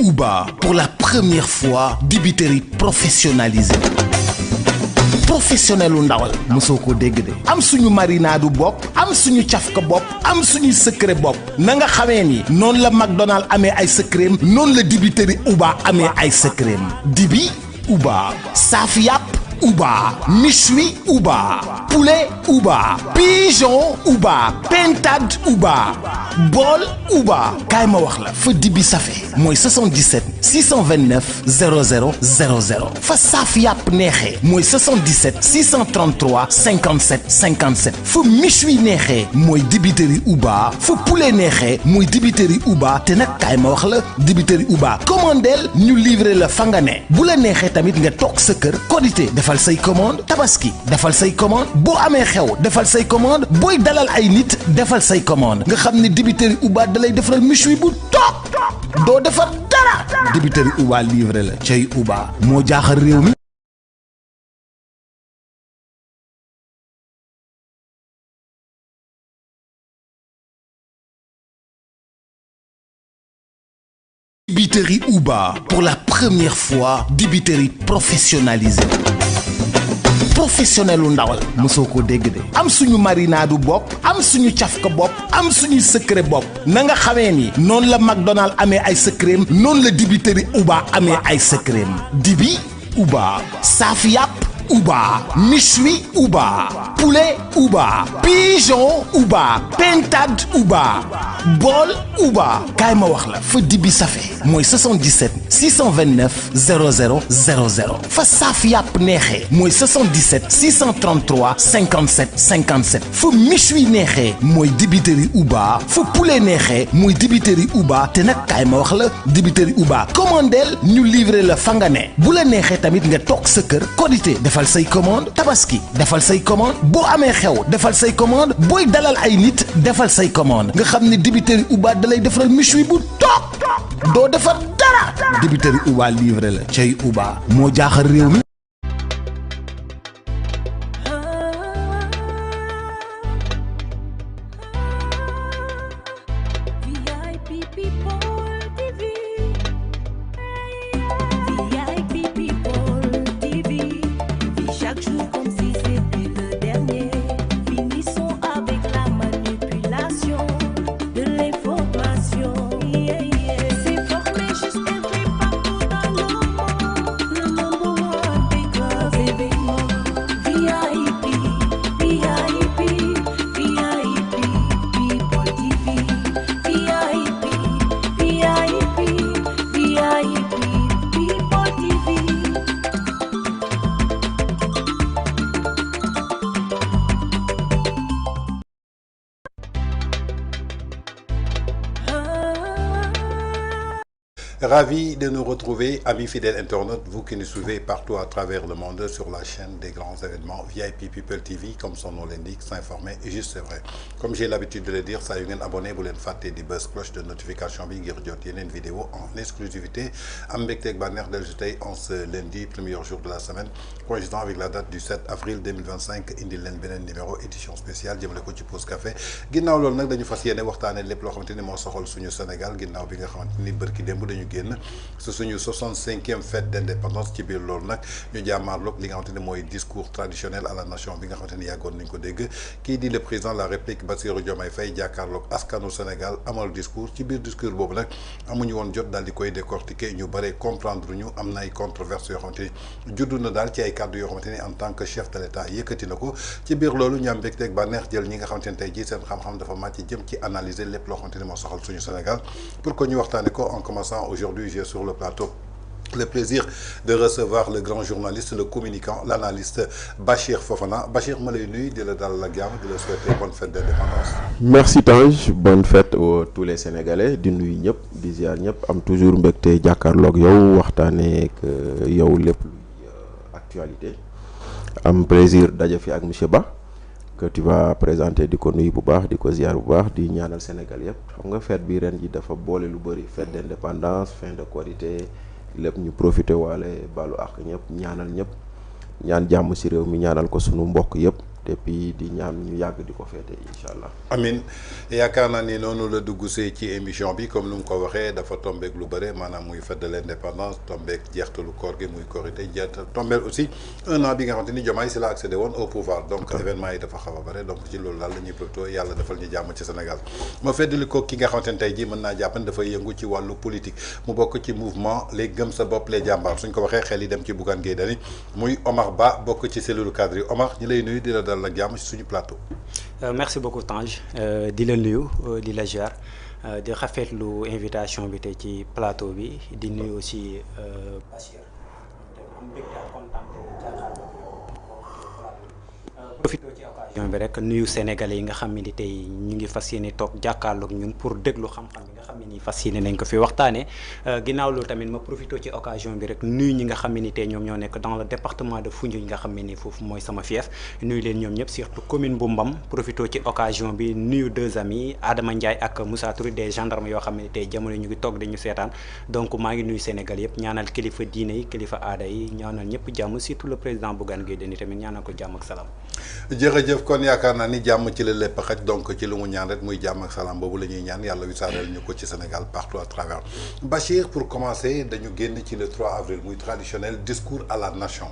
Uba, pour la première fois, dibiteri professionnalisé. Professionnel u ndawal mosoo ko dégg de am suñu marinade bopp am suñu cafka bopp am suñu secret bopp na nga xamee ni noonu la McDonald amee ay secret noonu la dibiteri Uba amee ay secret dibi Uba saaf yàpp Uba méchoui Uba poulet Uba pigeon Uba pintade Uba bool Uba kaay ma wax la fa dibi safe mooy 77 629 00 00 fa saaf yàpp neexee mooy 77 633 57 57 fa méchoui neexee mooy dibiteri Uba fa poulet neexee mooy dibiteri Uba te nag kaay ma wax la dibiteri Uba commandeel ñu livrer la fa nga ne bu la neexee tamit nga toog sa kër Korité defal say commande Tabaski defal say commande boo amee xew defal say commande booy dalal ay nit defal say commande nga xam ne dibiteri Uba dalay defaral méchoui bu toog doo defar dara dibiteri Uba livré la cay Uba moo jaaxal réew mi. Dibiteri Uba, pour la première fois, dibiteri professionnalisé. Professionnel u ndawal mosoo ko dégg de am suñu marinade bopp am suñu cafka bopp am suñu secret bopp na nga xamee ni noonu la McDonald amee ay secret noonu la dibiteri Uba amee ay secret dibi Uba saaf yàpp Uba méchoui Uba poulet Uba pigeon Uba pintade Uba bool Uba kaay ma wax la fa dibi safe mooy 77 629 00 00 fa saaf yàpp neexee mooy 77 633 57 57 fa méchoui neexee mooy dibiteri Uba fa poulet neexee mooy dibiteri Uba te nag kaay ma wax la dibiteri Uba commandeel ñu livrer la fa nga ne bu la neexee tamit nga toog sa kër Korité defal say commande Tabaski defal say commande boo amee xew defal say commande booy dalal ay nit defal say commande nga xam ne dibiteri Uba dalay defaral méchoui bu toog doo defar dara dibiteri Uba livré la cay Uba moo jaaxal réew mi. Ravi de nous retrouver, amis fidèles internautes, vous qui nous suivez partout à travers le monde sur la chaîne des grands événements VIP People TV, comme son nom l'indique, s'informer et juste c'est vrai. Comme j'ai l'habitude de le dire, ça y est, abonné, vous l'en faites des buzz cloche de notification, ngir jot une vidéo en exclusivité. Am mbégte banner del jutey en ce lundi, premier jour de la semaine, coïncidant avec la date du 7 avril 2025, indi len benen numéro édition spéciale jëmale ko ci Pause Café. Ginnaw lool nak dañu fas yéene waxtaane lépp loo xamante ni moo soxal suñu Sénégal ginnaw bi nga xamante ni bërki démb dañu génn ce suñu 65e fête d'indépendance ci biir loolu nag ñu jàmmaarloog li nga xamante ne mooy discours traditionnel à la nation bi nga xamante ni yàggoon nañ ko dégg kii di le président de la République Bassirou Diomaye Faye jàkkaarloog askanu Sénégal amal discours ci biir discours boobu nag amuñu woon jot daal di koy décortiquer ñu bare comprendre ñu am na ay controverses yoo xamante ni juddu na daal ci ay kàddu yoo xamante ni en tant que chef de l'État yëkkati na ko ci biir loolu ñu am mbégteeg bànneex jël ñi nga xamante ni tey jii seen xam-xam dafa màcc jëm ci analyser lépp loo xamante ni moo soxal suñu Sénégal pour que ñu waxtaane ko en commençant aujourd'hui j'ai sur le plateau le plaisir de recevoir le grand journaliste, le communicant, l'analyste Bachir Fofana. Bachir, je suis venu de la gamme, de le souhaiter bonne fête d'indépendance. Merci Tange, bonne fête à tous les Sénégalais, di nuyu ñep, di ziar ñep, am toujours mbégte jàkkaarloog yow waxtaanee ak yow lépp actualité. Am plaisir daje fi ak monsieur Ba que tu vas présenter di ko nuyu bu baax di ko ziar bu baax di ñaanal Sénégal yëpp. Xam nga fête bi ren ji dafa boole lu bëri fête d'indépendance, fin de Korité. Lépp ñu profité waale balu ak ñëpp ñaanal ñëpp ñaan jàmm ci réew mi ñaanal ko sunu mbokk yëpp et puis di ñaan ñu yàgg di ko féete incha allah. amin yaakaar naa ni noonu la dugg see ci émission bi comme nu mu ko waxee dafa tombeek lu bëre maanaam muy fête de l'indépendance tombeek jeextalu koor gi muy korité jeextal tombeel aussi 1 an bi nga xamante ni Diomaye si la accédé woon au pouvoir donc événement yi dafa xaw a bëre donc ci loolu daal la ñuy profité yàlla defal ñu jàmm ci Sénégal ma feddali ko ki nga xamante ni tey jii mën naa jàpp ne dafay yëngu ci wàllu politique mu bokk ci mouvement les gëm sa bopp les jàmbaar suñ ko waxee xel yi dem ci Bougane Gueye Dany muy Omar Ba bokk ci cellule cadre yi Omar ñi lay nuyu di la dal ak jàmm ci suñu plateau. Merci beaucoup Tange di la nuyu di la ziar di rafetlu invitation bi tey ci plateau bi di nuyu aussi Bachir am mbégte ak kontaan profité ci occasion bi rek nuyu sénégalais yi nga xam ne tey ñu ngi fas yéene toog jàkkaarloog ñun pour déglu xam-xam bi nga xam ne nii fas yéene nañ ko fi waxtaanee ginnaaw loolu tamit ma profité ci occasion bi rek nuyu ñi nga xam ne tey ñoom ñoo nekk dans le département de Foundiougne nga xam ne nii foofu mooy sama fief nuyu leen ñoom ñëpp surtout commune bu Mbam profité ci occasion bi nuyu 2 amis Adama Ndiaye ak Moussa Touré des gendarmes yoo xam ne tey jamono ñu ngi toog dañu seetaan donc maa ngi nuyu Sénégal yëpp ñaanal kilifa diine yi kilifa aada yi ñaanal ñëpp jàmm surtout le président Bougane Gueye Dany tamit ñaanal ko jàmm ak salaam. jërëjëf kon yaakaar naa ni jàmm ci la lépp xaj donc ci lu mu ñaan rek muy jàmm ak salaam boobu la ñuy ñaan yàlla wisaareel ñu ko ci Sénégal partout à travers Bachir pour commencer dañu génn ci le 3 avril muy traditionnel discours à la nation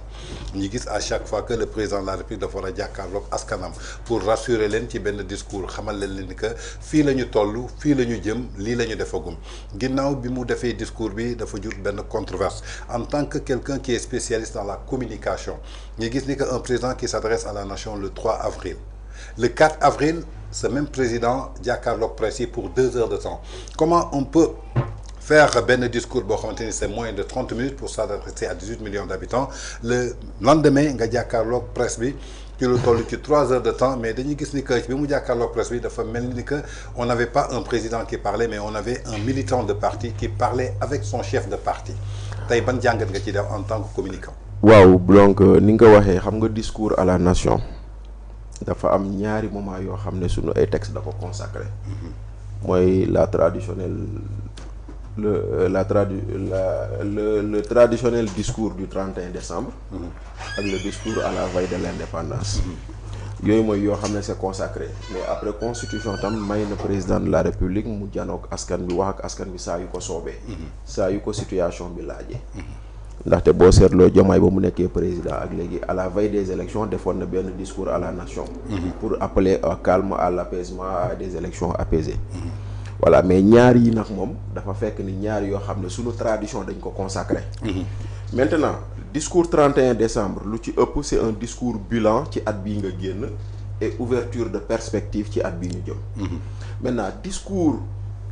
ñu gis à chaque fois que le président de la République dafa war a jàkkaarloog askanam pour rassurer leen ci benn discours xamal leen ni que fii la ñu toll fii la ñu jëm lii la ñu defagum ginnaaw bi mu defee discours bi dafa jur benn controverse en tant que quelqu'un qui est spécialiste dans la communication ñu gis ni que un président qui s'adresse à la nation le 3 avril le 4 avril ce même président jàkkaarloog presse yi pour 2 heures de temps comment on peut faire benn discours boo xamante ni c'est moins de 30 minutes pour s'adresser à 18 millions d'habitants le lendemain nga jàkkaarloog presse bi ci lu toll ci 3 heures de temps mais dañuy gis ni que bi mu jàkkaarloog presse bi dafa mel ni que on n'avait pas un président qui parlait mais on avait un militant de parti qui parlait avec son chef de parti tey ban jàngat nga ci def en tant que communicant. waaw donc ni nga ko waxee xam nga discours à la nation dafa am ñaari moment yoo xam ne sunu ay texte dafa consacré mooy le traditionnel discours du 31 décembre ak le discours à la veille de l'indépendance yooyu mooy yoo xam ne c'est consacré mais après constitution tam may na président de la république mu janook askan bi wax ak askan bi saa yu ko soobee saa yu ko situation bi laajee ndaxte boo seetloo Diomaye ba mu nekkee président ak léegi à la veille des élections defoon na benn discours à la nation pour appeler au calme à l'apaisement à des élections apaisées voilà mais ñaar yi nag moom dafa fekk ni ñaar yoo xam ne suñu tradition dañ ko consacré maintenant discours 31 décembre lu ci ëpp c'est un discours bilan ci at bii nga génn et ouverture de perspective ci at bii ñu jëm maintenant discours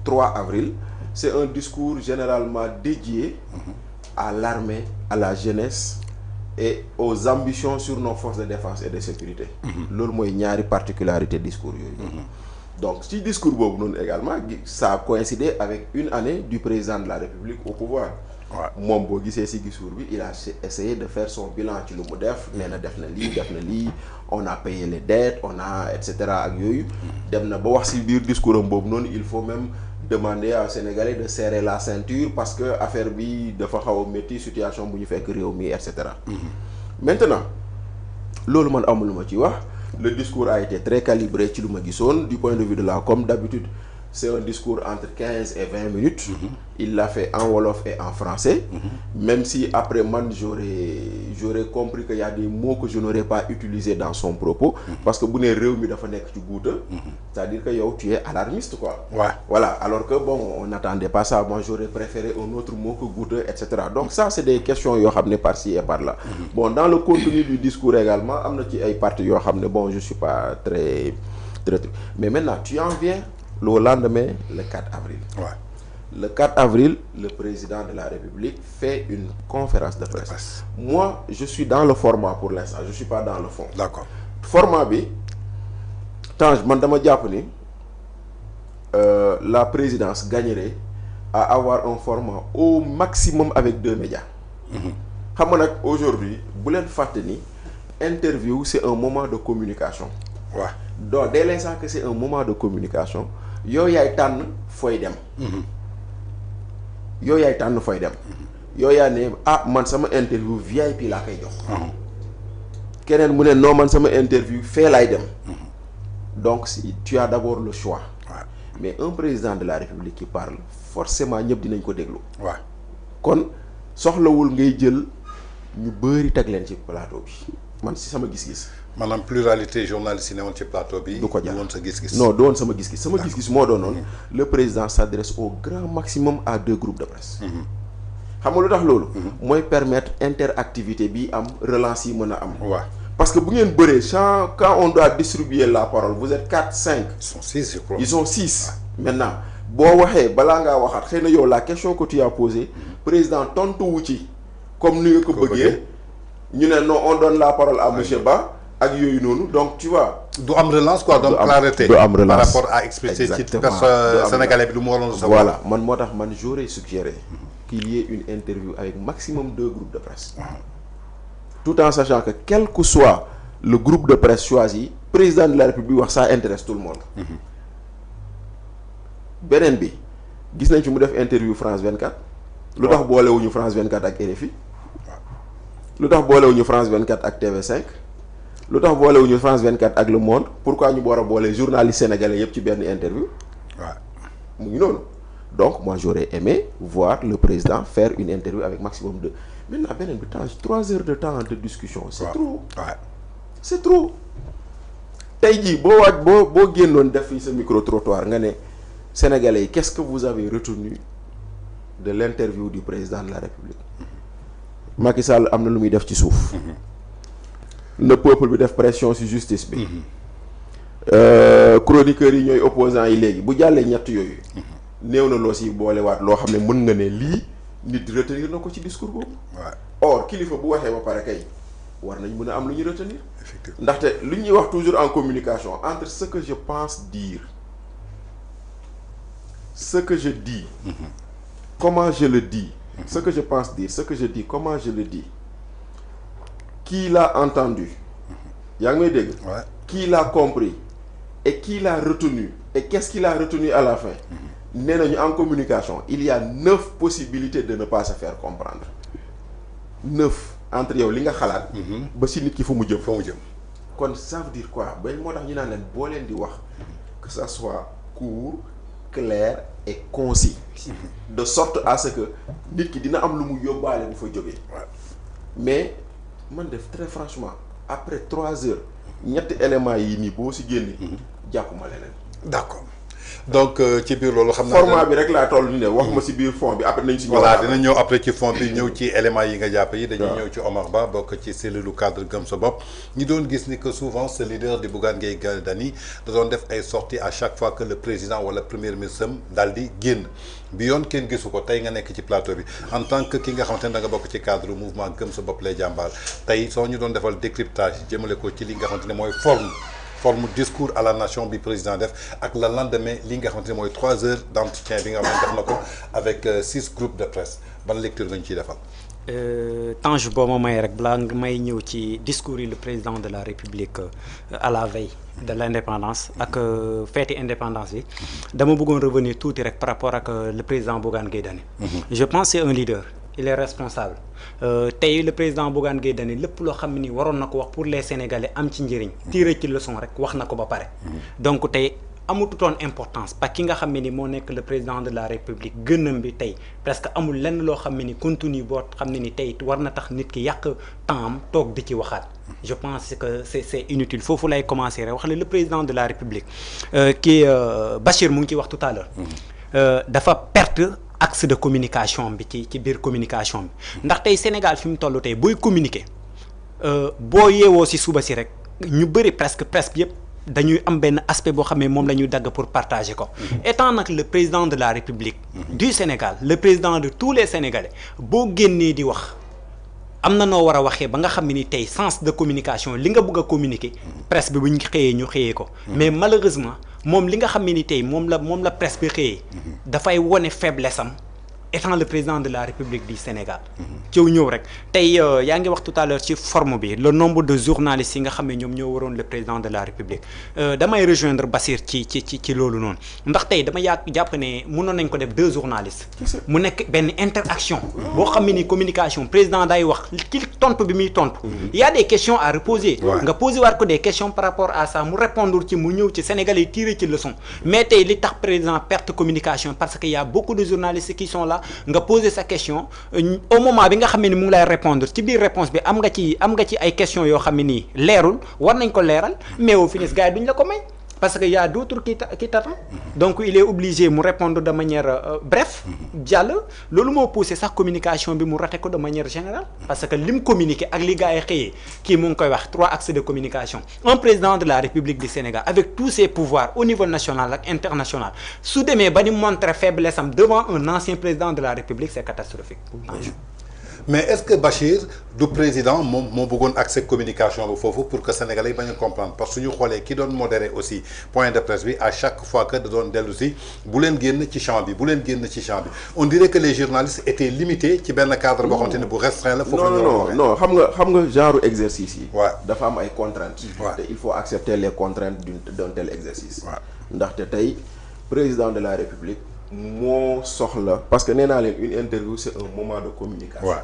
3 avril c'est un discours généralement dédié à l'armée, à la jeunesse et aux ambitions sur nos forces de défense et de sécurité. loolu mooy ñaari particularité discours yooyu. donc ci discours boobu noonu également ça a coïncidé avec une année du président de la République au pouvoir. moom boo gisee ci discours bi il a essayé de faire son bilan ci lu mu def. nee na def na lii on a payé les dettes on a et cetera ak yooyu. dem na ba wax ci biir discours am boobu noonu il faut même demander aux Sénégalais de serrer la ceinture parce que affaire bi dafa xaw a métti situation bu ñu fekk réew mi et cetera. maintenant loolu man amul lu ma ci wax le discours a été très calibré ci lu ma gisoon du point de vue de la comme d'habitude c'est un discours entre 15 et 20 minutes. Il l'a fait en wolof et en français. Même si après man j'aurais compris qu'il y a des mots que je n'aurais pas utilisés dans son propos. Parce que bu nee réew mi dafa nekk ci guuta c'est-à-dire que yow tu es alarmiste quoi. Voilà alors que bon on n'attendait pas ça. Moi j'aurais préféré un autre mot que guuta et cetera. Donc ça c'est des questions yoo xam ne par-ci et par-là. Bon dans le contenu du discours également am na ci ay parties yoo xam ne bon je suis pas très mais maintenant tu en viens le lendemain, le 4 avril. Le 4 avril, le président de la République fait une conférence de presse. Moi, je suis dans le format pour l'instant, je ne suis pas dans le fond. D'accord. Format bi, Tange, man dama jàpp ni la présidence gagnerait à avoir un format au maximum avec 2 médias. Xam nga nag aujourd'hui bu leen fàtte ni interview c'est un moment de communication. Donc dès l'instant que c'est un moment de communication, yow yaay tànn fooy dem. yow yaa ne man sama interview VIP laa koy jox. keneen mu ne non man sama interview fee laay dem. Donc si tu as d'abord le choix. Mais un président de la République qui parle forcément ñëpp dinañ ko déglu. waaw kon soxlawul ngay jël ñu bëri teg leen ci plateau bi man si sama gis-gis. maanaam pluralité journaliste yi ne woon ci plateau bi. du ko jar woon sa gis-gis. non du woon sama gis-gis sama gis-gis moo doonoon le président s'adresse au grand maximum à 2 groupes de presse. xam nga lu tax loolu. mooy permettre interactivité bi am relance yi mën a am. waaw parce que bu ngeen bëree quand on doit distribuer la parole vous êtes 4 5. ils sont 6 je crois. ils sont 6. maintenant boo waxee balaa ngaa waxaat xëy na yow la question que tu as posée président tontu wu ci comme ni nga ko bëggee ñu ne non on donne la parole à monsieur Ba ak yooyu noonu donc tu vois. du am relance quoi donc clarté. du am relance par rapport à expliquer ci sénégalais bi lu mu waroon savoir. voilà man moo tax man j'aurais suggéré qu'il y ait une interview avec maximum 2 groupes de presse. Tout en sachant que quel que soit le groupe de presse choisi président de la République wax ça intéresse tout le monde. beneen bi gis nañ fi mu def interview France 24. lu tax boolewuñu France 24 ak RFI. lu tax boolewuñu France 24 ak TV5. lu tax boolewuñu France 24 ak Le Monde pourquoi ñu war a boole journalistes sénégalais yëpp ci benn interview. waaw mu ngi noonu. Donc moi j'aurais aimé voir le président faire une interview avec maximum de maintenant beneen bi temps 3 heures de temps de discussion c'est trop. C'est trop. tey jii boo génnoon def fi sa micro trottoir nga ne sénégalais yi qu'est-ce que vous avez retenu de l'interview du président de la République. Macky Sall am na lu muy def ci suuf. le peuple bi def pression ci justice bi. chroniqueurs yi ñooy opposants yi léegi bu jàllee ñett yooyu. néew na loo si boolewaat loo xam ne mën nga ne lii nit retenir na ko ci discours boobu. or kilifa bu waxee ba pare kay war nañ mën a am lu ñu retenir. effectivement ndaxte lu ñuy wax toujours en communication entre ce que je pense dire ce que je dis. Comment je le dis. Ce que je pense dire ce que je dis comment je le dis. Qui l'a entendu. yaa ngi may dégg. Qui l'a compris et qui l'a retenu et qu'est-ce qu'il a retenu à la fin. nee nañu en communication il y a 9 possibilités de ne pas se faire comprendre 9 entre yow li nga xalaat. ba si nit ki fu mu jëm. kon ça veut dire quoi ba moo tax ñu naan leen boo leen di wax que ça soit court clair et concis. de sorte à ce que nit ki dina am lu mu yóbbaale bu fa jógee. mais man def très franchement après 3 heures ñetti éléments yi nii boo si génnee. jàppuma leneen. d'accord. donc ci biir loolu xam naa format bi rek laa toll ni ne wax ma si biir fond bi après nañ si voilà dina ñëw après ci fond bi ñëw ci éléments yi nga jàpp yi dañuy ñëw ci Omar Ba bokk ci cellule cadre gëm sa bopp ñi doon gis ni que souvent ce leader di Bougane Gueye Dany da doon def ay sorties à chaque fois que le président wala premier ministre am daal di génn bi yoon kenn gisu ko tey nga nekk ci plateau bi en tant que ki nga xamante ne da nga bokk ci cadre mouvement gëm sa bopp les jàmbaar tey soo ñu doon defal décryptage jëmale ko ci li nga xamante ne mooy forme discours à la nation bi président def ak le lendemain li nga xamante ne mooy 3 heures d'entretien bi nga xam ne def na ko avec 6 groupes de presse ban lecture nga ñu ciy defal. Tange boo ma may rek balaa nga may ñëw ci discours yi le président de la République à la veille de l'indépendance ak feeti indépendance bi dama bëggoon revenir tuuti rek par rapport ak le président Bougane Gueye Dany. Je pense c'est un leader. Il est responsable tey le président Bougane Gueye Dany lépp loo xam ne ni waroon na ko wax pour les Sénégalais am ci njëriñ tirer ci leçon rek wax na ko ba pare. donc tey amututoon importance parce que ki nga xam ne ni moo nekk le président de la République gënam bi tey presque amul lenn loo xam ne ni contenu boo xam ne ni tey war na tax nit ki yàq temps am toog di ci waxaat. je pense que c'est inutile foofu lay commencer rek wax ne le président de la République kii Bachir mu ngi ciy wax tout à l'heure dafa perte. axe de communication bi ci biir communication bi ndax tey Sénégal fi mu toll tey booy communiquer boo yeewoo si suba si rek ñu bëri presque presse bi yëpp dañuy am benn aspect boo xam ne moom la ñuy dagg pour partager ko. étant nag le président de la République. du Sénégal le président de tous les Sénégalais boo génnee di wax am na noo war a waxee ba nga xam ne ni tey sens de communication li nga bëgg a communiquer presse bi bu ñu xëyee ñu xëyee ko. mais malheureusement. moom li nga xam ne ni tey moom la presse bi xëyee dafay wone faiblesse am étant le président de la République du Sénégal. ciw ñëw rek tey yaa ngi wax tout à l'heure ci forme bi le nombre de journalistes yi nga xam ne ñoom ñoo waroon le président de la République damay rejoindre Bassir ci loolu noonu ndax tey dama jàpp ne mënoon nañ ko def 2 journalistes. mu nekk benn interaction. boo xam ne ni communication président day wax ki tontu bi muy tontu. y a des questions à reposer. nga poser waat ko des questions par rapport à ça mu répondre ci mu ñëw ci Sénégalais yi tirer ci leçon mais tey li tax président perte communication parce que y a beaucoup de journalistes qui sont là nga poser sa question au moment bi nga xam ne ni mu ngi lay répondre ci biir réponse bi am nga ci ay questions yoo xam ne nii leerul war nañ ko leeral mais au final gars yi duñ la ko may parce que y a d'autres qui t'attendent donc il est obligé mu répondre de manière bref jàll loolu moo poussé sax communication bi mu raté ko de manière générale parce que lim communiqué ak li gars yi xëyee kii mu ngi koy wax 3 axes de communication un président de la République du Sénégal avec tous ses pouvoirs au niveau national ak international su demee ba ni montrer faiblesse am devant un ancien président de la République c'est catastrophique. mais est-ce que Bachir du président moo bëggoon accès communication bi foofu pour que sénégalais yi bañ a comprendre parce que suñu xoolee ki doon modéré aussi point de presse bi à chaque fois que da doon dellu si bu leen génn ci champ bi on dirait que les journalistes étaient limités ci benn cadre boo xamante ne bu restreint la. foofu non xam nga genre exercice yi. waaw dafa am ay contraintes. te il faut accepter les contraintes d'un tel exercice. waaw ndaxte tey président de la République moo soxla. parce que nee naa leen une interview c'est un moment de communication. waaw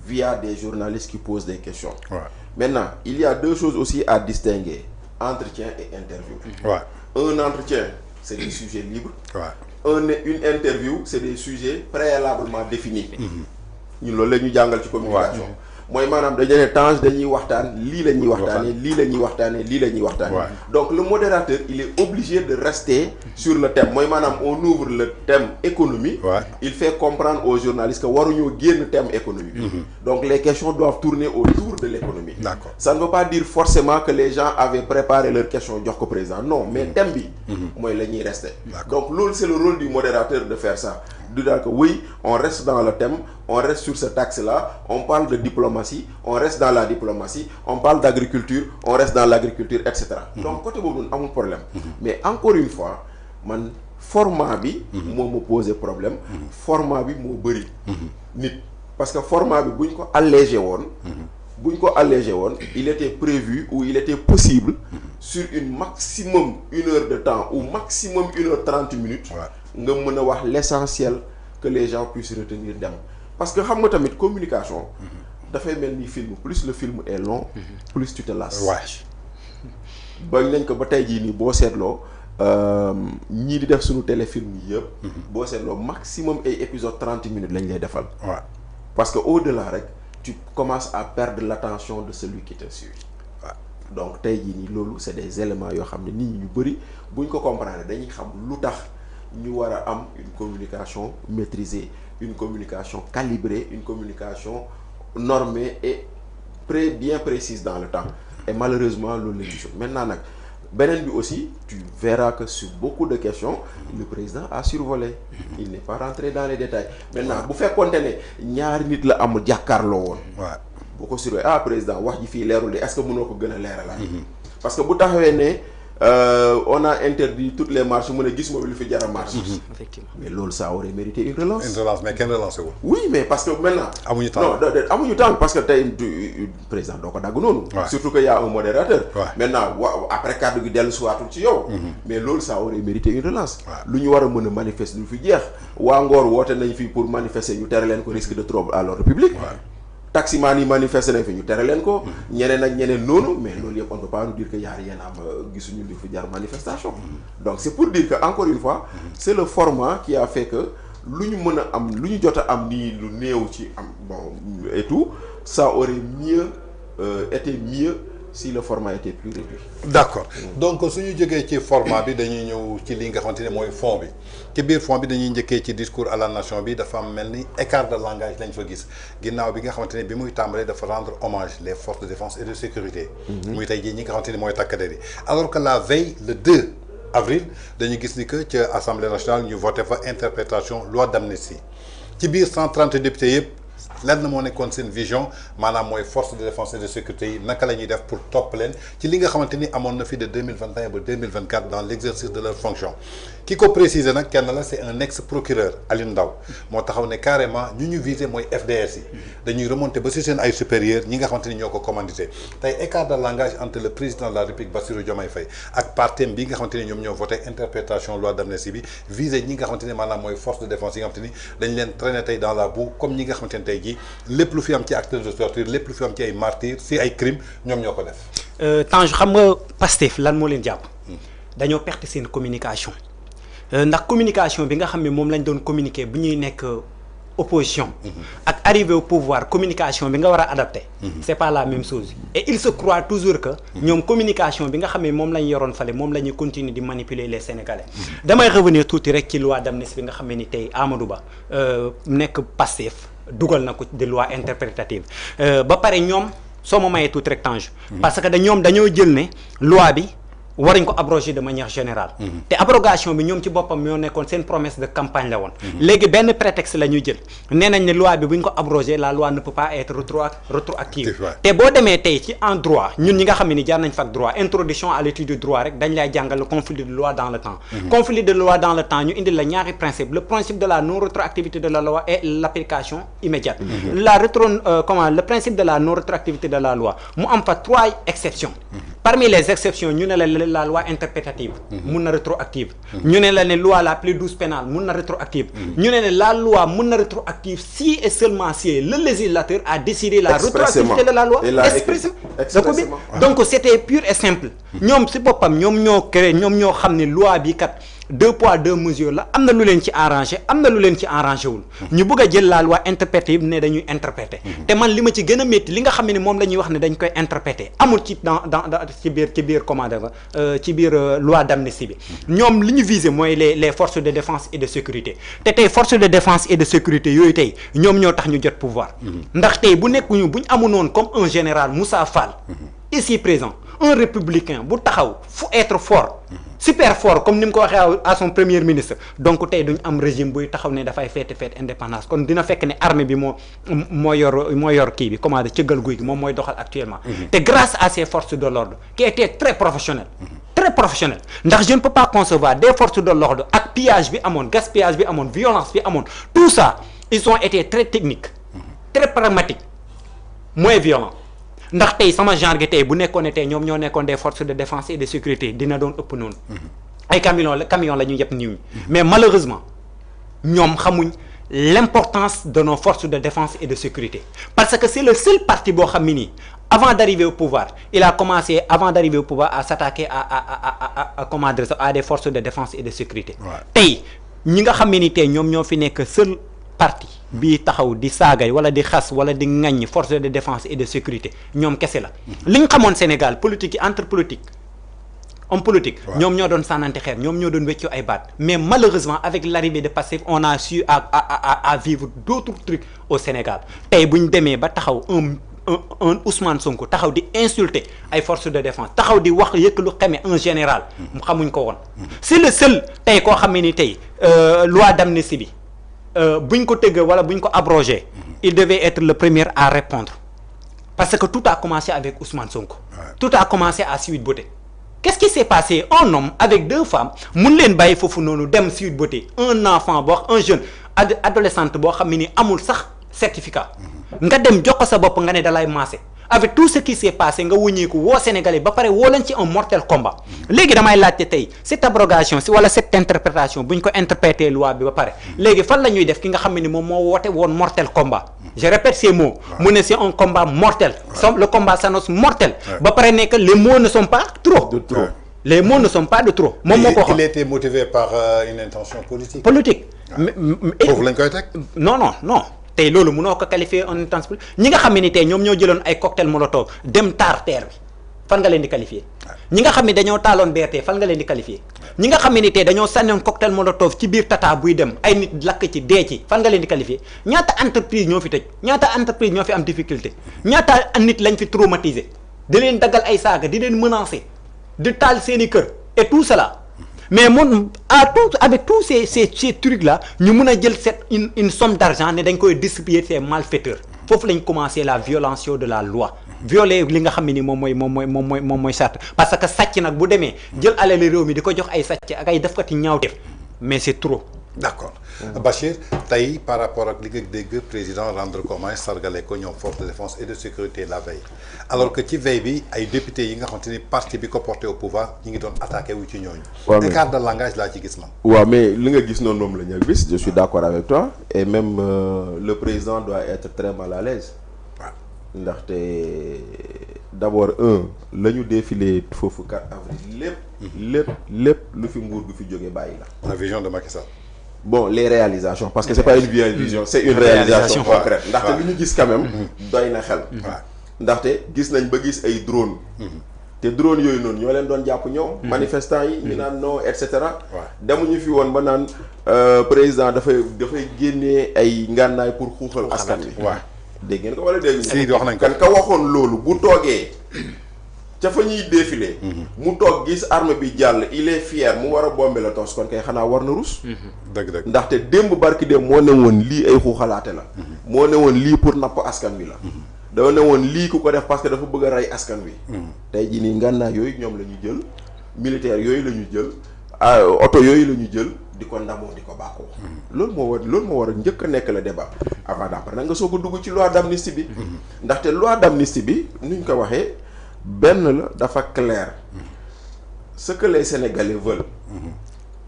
via des journalistes qui posent des questions. Ouais. Maintenant, il y a 2 choses aussi à distinguer, entretien et interview. Ouais. Un entretien, c'est des sujets libres. Ouais. Une interview, c'est des sujets préalablement définis. Nous loolu la ñu jàngal ci communication. mooy maanaam dañu ne Tange dañuy waxtaan lii la ñuy waxtaanee lii la ñuy waxtaanee lii la ñuy waxtaanee. donc le modérateur il est obligé de rester sur le thème mooy maanaam on ouvre le thème économie. il fait comprendre aux journalistes que waruñoo génn thème économie bi. donc les questions doivent tourner autour de l'économie. D'accord. Ça ne veut pas dire forcément que les gens avaient préparé leurs questions jox ko président non mais thème bi. mooy la ñuy rester. donc loolu c'est le rôle du modérateur de faire ça. de dire que oui on reste dans le thème on reste sur cet axe-là on parle de diplomatie on reste dans la diplomatie on parle d'agriculture on reste dans l'agriculture etc. donc côté boobu noonu amul problème. mais encore une fois man format bi. moo ma posé problème. format bi moo bëri. nit parce que format bi buñ ko allégé woon. il était prévu ou il était possible. sur une maximum 1 heure de temps ou maximum 1h30 minutes. nga mën a wax l'essentiel que les gens puissent retenir dem parce que xam nga tamit communication dafay mel ni film plus le film est long plus tu te lasses. bañ nañ ko ba tey jii nii boo seetloo ñii di def suñu téléfilm yi yëpp boo seetloo maximum ay épisode 30 minutes lañ lay defal. parce que au-delà rek tu commences à perdre l'attention de celui qui te suit. donc tey jii nii loolu c'est des éléments yoo xam ne nit ñi ñu bëri buñ ko comprendre dañuy xam lu tax ñu war a am une communication maîtrisée une communication calibrée une communication normée et bien précise dans le temps et malheureusement loolu la gisul maintenant nag beneen bi aussi tu verras que sur beaucoup de questions le président a survolé il n'est pas rentré dans les détails maintenant bu fekkoonte ne ñaari nit la amul jàkkaarloo woon boo ko surveillé président wax ji fii leerul de est-ce que mënoo ko gën a leeralal parce que bu taxawee ne on a interdit toutes les marches mu ne gis ma lu fi jar a marche. Effectivement. mais loolu ça aurait mérité une relance. Une relance mais kenn relancé wul. oui mais parce que maintenant. amuñu temps non amuñu temps parce que tey président doo ko dagg noonu. surtout que y a un modérateur. maintenant après kàddu gi dellu siwaatul ci yow. mais loolu ça aurait mérité une relance. lu ñu war a mën a manifester lu fi jeex. waa Ngor woote nañ fi pour manifester ñu tere leen ko risque de trouble à l'ordre public. taximan yi manifester nañ fi ñu tere leen ko. ñeneen ak ñeneen noonu mais loolu yëpp on ne peut pas nous dire que yaa rien am gisuñu li fi jar manifestation. donc c'est pour dire que encore une fois. c'est le format qui a fait que lu ñu mën a am lu ñu jot a am nii lu néew ci am bon et tout ça aurait été mieux si le format était plus réduit. d'accord donc suñu jógee ci format bi dañuy ñëw ci li nga xamante ne mooy fond bi ci biir fond bi dañuy njëkkee ci discours à la nation bi dafa am mel ni écart de langage lañ fa gis ginnaaw bi nga xamante ne bi muy tàmbalee dafa rendre hommage les forces de défense et de sécurité. muy tey jii ñi nga xamante ne mooy takk der yi alors que la veille le 2 avril dañu gis ni que ca assemblée nationale ñu voté fa interprétation loi d'amnistie ci biir 130 députés yëpp lenn moo nekkoon seen vision maanaam mooy force de défense et de sécurité yi naka la ñuy def pour topp leen ci li nga xamante ni amoon na fi de 2021 ba 2024 dans l'exercice de leur fonction ki ko préciser nag kenn la c'est un ex procureur Alioune Ndao moo taxaw ne carrément ñu visé mooy FDS yi dañuy remonter ba si seen ay supérieurs ñi nga xamante ni ñoo ko commandité tey écart de langage entre le président de la République Bassirou Diomaye Faye ak partem bi nga xamante ni ñoom ñoo voté interprétation loi d'amnistie bi visé ñi nga xamante ni maanaam mooy force de défense yi nga xamante ni dañ leen traîner tey dans la boue comme ñi nga xamante ni tey jii lépp lu fi am ci acte de torture lépp lu fi am ci ay martyrs si ay crimes ñoom ñoo ko def. Tange xam nga Pastef lan moo leen jàpp. dañoo perte seen communication. ndax communication bi nga xam ne moom lañ doon communiquer bu ñuy nekk opposition. ak arrivé au pouvoir communication bi nga war a adapté. c'est pas la même chose et il se croit toujours que. ñoom communication bi nga xam ne moom lañ yoroon fale moom la ñuy continuer di manipuler les Sénégalais. damay revenir tuuti rek ci loi d'amnistie bi nga xam ne ni tey Amadou Ba nekk Pastef dugal na ko de loi interprétative ba pare ñoom soo ma mayee tuuti rek Tange. parce que dañoo jël ne loi bi. waruñ ko abroger de manière générale. te abrogation bi ñoom ci boppam ñoo nekkoon seen promesse de campagne la woon. léegi benn prétexte la ñuy jël nee nañ ne loi bi buñ ko abroger la loi ne peut pas être rétroactive. te boo demee tey ci en droit ñun ñi nga xam ne ni jaar nañ fa ak droit introduction à l'étude du droit rek dañ lay jàngal le conflit de loi dans le temps. conflit de loi dans le temps ñu indil la ñaari principe le principe de la non rétroactivité de la loi et l'application immédiate. le principe de la non rétroactivité de la loi mu am fa 3 exceptions. parmi les exceptions ñu ne la loi interprétative mun na rétroactive ñu ne la ne loi la plus douce pénale mun na rétroactive ñu ne la loi mun na rétroactive si et seulement si le législateur a décidé la rétroactivité de la loi expressément donc c'était pur et simple ñoom si boppam ñoom ñoo créé ñoom ñoo xam ne loi bi kat 2 poids 2 mesures la am na lu leen ci arrangé am na lu leen ci arrangé wul ñu bëgg a jël la loi interprétative ne dañuy interpréter te man li ma ci gën a métti li nga xam ne moom la ñuy wax ne dañ koy interpréter amul ci dans ci biir commande ci biir loi d'amnistie bi ñoom li ñu viser mooy les forces de défense et de sécurité te tey forces de défense et de sécurité yooyu tey ñoom ñoo tax ñu jot pouvoir ndax tey bu nekkuñu bu ñu amunoon comme un général Moussa Fall ici présent un républicain bu taxaw fu être fort super fort comme ni mu ko waxee à son premier ministre donc tey duñ am régime buy taxaw ne dafay fête indépendance kon dina fekk ne armée bi moo yor kii bi comment dire cëggal guy gi moom mooy doxal actuellement te grâce à ces forces de l'ordre qui étaient très professionnelles ndax je ne peux pas concevoir des forces de l'ordre ak pillage bi amoon gaspillage bi amoon violence bi amoon tout ça ils ont été très techniques très pragmatiques moins violents ndax tey sama genre gi tey bu nekkoon ne tey ñoom ñoo nekkoon des forces de défense et de sécurité dina doon ëpp noonu ay camion la ñu yëpp niw ñi mais malheureusement ñoom xamuñ l'importance de nos forces de défense et de sécurité parce que c'est le seul parti boo xam ne nii avant d'arriver au pouvoir il a commencé à s'attaquer à comment dire à des forces de défense et de sécurité tey ñi nga xam ne ni tey ñoom ñoo fi nekk seul parti bii taxaw di saagay wala di xas wala di ŋaññi force de défense et de sécurité ñoom kese la li ñu xamoon Sénégal politique yi entre politique homme politique ñoom ñoo doon sànnante xeer ñoom ñoo doon weccoo ay baat mais malheureusement avec l'arrivée de Pastef on a su à vivre d'autres trucs au Sénégal tey bu ñu demee ba taxaw un Ousmane Sonko taxaw di insulter ay forces de défense taxaw di wax yëkk lu xamee un général mu xamuñ ko woon c'est le seul tey koo xam ne ni tey loi d'amnistie bi buñ ko tëgg wala buñ ko abrogé il devait être le premier à répondre parce que tout a commencé avec Ousmane Sonko tout a commencé à Sweet Beauté qu'est-ce qui s'est passé un homme avec 2 femmes mun leen bàyyi foofu noonu dem Sweet Beauté un enfant un jeune adolescente boo xam ne ni amul sax certificat nga dem jox ko sa bopp nga ne dalay maase avec tout ce qui s'est passé nga wuññeeku woo Sénégalais ba pare woo leen ci un mortel combat léegi damay laajte tey cette abrogation si wala cette interprétation buñ ko interpréter loi bi ba pare léegi fan la ñuy def ki nga xam ne ni moom moo woote woon mortel combat je répète ces mots mu ne c'est un combat mortel le combat s'annonce mortel ba pare nekk les mots ne sont pas trop les mots ne sont pas de trop moom moo ko wax il était motivé par une intention politique foofu lañ koy teg non tey loolu mënoo ko qualifier en intense ñi nga xam ne ni tey ñoom ñoo jëloon ay cocktail molotov dem taar terre bi fan nga leen di qualifier ñi nga xam ne dañoo taaloon BRT fan nga leen di qualifier ñi nga xam ne ni tey dañoo sànnoon cocktail molotov ci biir tata buy dem ay nit lakk ci dee ci fan nga leen di qualifier ñaata entreprise ñoo fi tëj ñaata entreprise ñoo fi am difficulté ñaata nit lañ fi traumatisé di leen daggal ay saaga di leen menacer di taal seeni kër et tout cela mais moom avec tous ces trucs là ñu mën a jël une somme d'argent ne dañ koy distribuer ces malfaiteurs foofu lañ commencé la violation de la loi violer li nga xam ne ni moom mooy charte parce que sàcc nag bu demee jël alal réew mi di ko jox ay sàcc ak ay defkati ñaawteef mais c'est trop. D'accord. Bachir tey par rapport ak li nga dégg président rendre hommage sargale ko ñoom force de défense et de sécurité la veille alors que ci veille bi ay députés yi nga xamante ni parti bi ko porté au pouvoir ñi ngi doon attaqué wu ci ñooñu. waaw écart de langage laa ci gis man. waaw mais li nga gis noonu moom la ñu gis je suis d'accord avec toi et même le président doit être très mal à l'aise. waaw ndaxte d'abord la ñu défilé foofu 4 avril lépp lu fi nguur gu fi jógee bàyyi la. la vision de Macky Sall. Bon, les réalisations, parce que c'est pas une vieille vision, c'est une réalisation concrète. Ndaxte li ñu gis quand même doy na xel. ndaxte gis nañ ba gis ay drone te drone yooyu noonu ñoo leen doon jàpp ñoom manifestants yi ñu naan non et cetera demuñu fi woon ba naan président dafay génnee ay ngànnaay pour xuuxal askan wi. waaw dégg ngeen ko wala dégg si wax nañ ko kan ka waxoon loolu bu toogee ca fa ñuy défilé mu toog gis arme bi jàll il est fier mu war a bomber la tos kon kay xanaa war na rus. dëgg ndaxte démb barki démb moo ne woon lii ay xuuxalaate la moo ne woon lii pour napp askan wi la dafa ne woon lii ku ko def parce que dafa bëgg a rey askan wi tey jii nii ngànnaay yooyu ñoom la ñu jël militaire yooyu la ñu jël oto yooyu la ñu jël di ko ndamoo di ko bàkkoo loolu moo war a njëkk a nekk le débat avant d'après nag nga soog a dugg ci loi d'amnistie bi ndaxte loi d'amnistie bi nuñ ko waxee benn la dafa clair ce que les Sénégalais veulent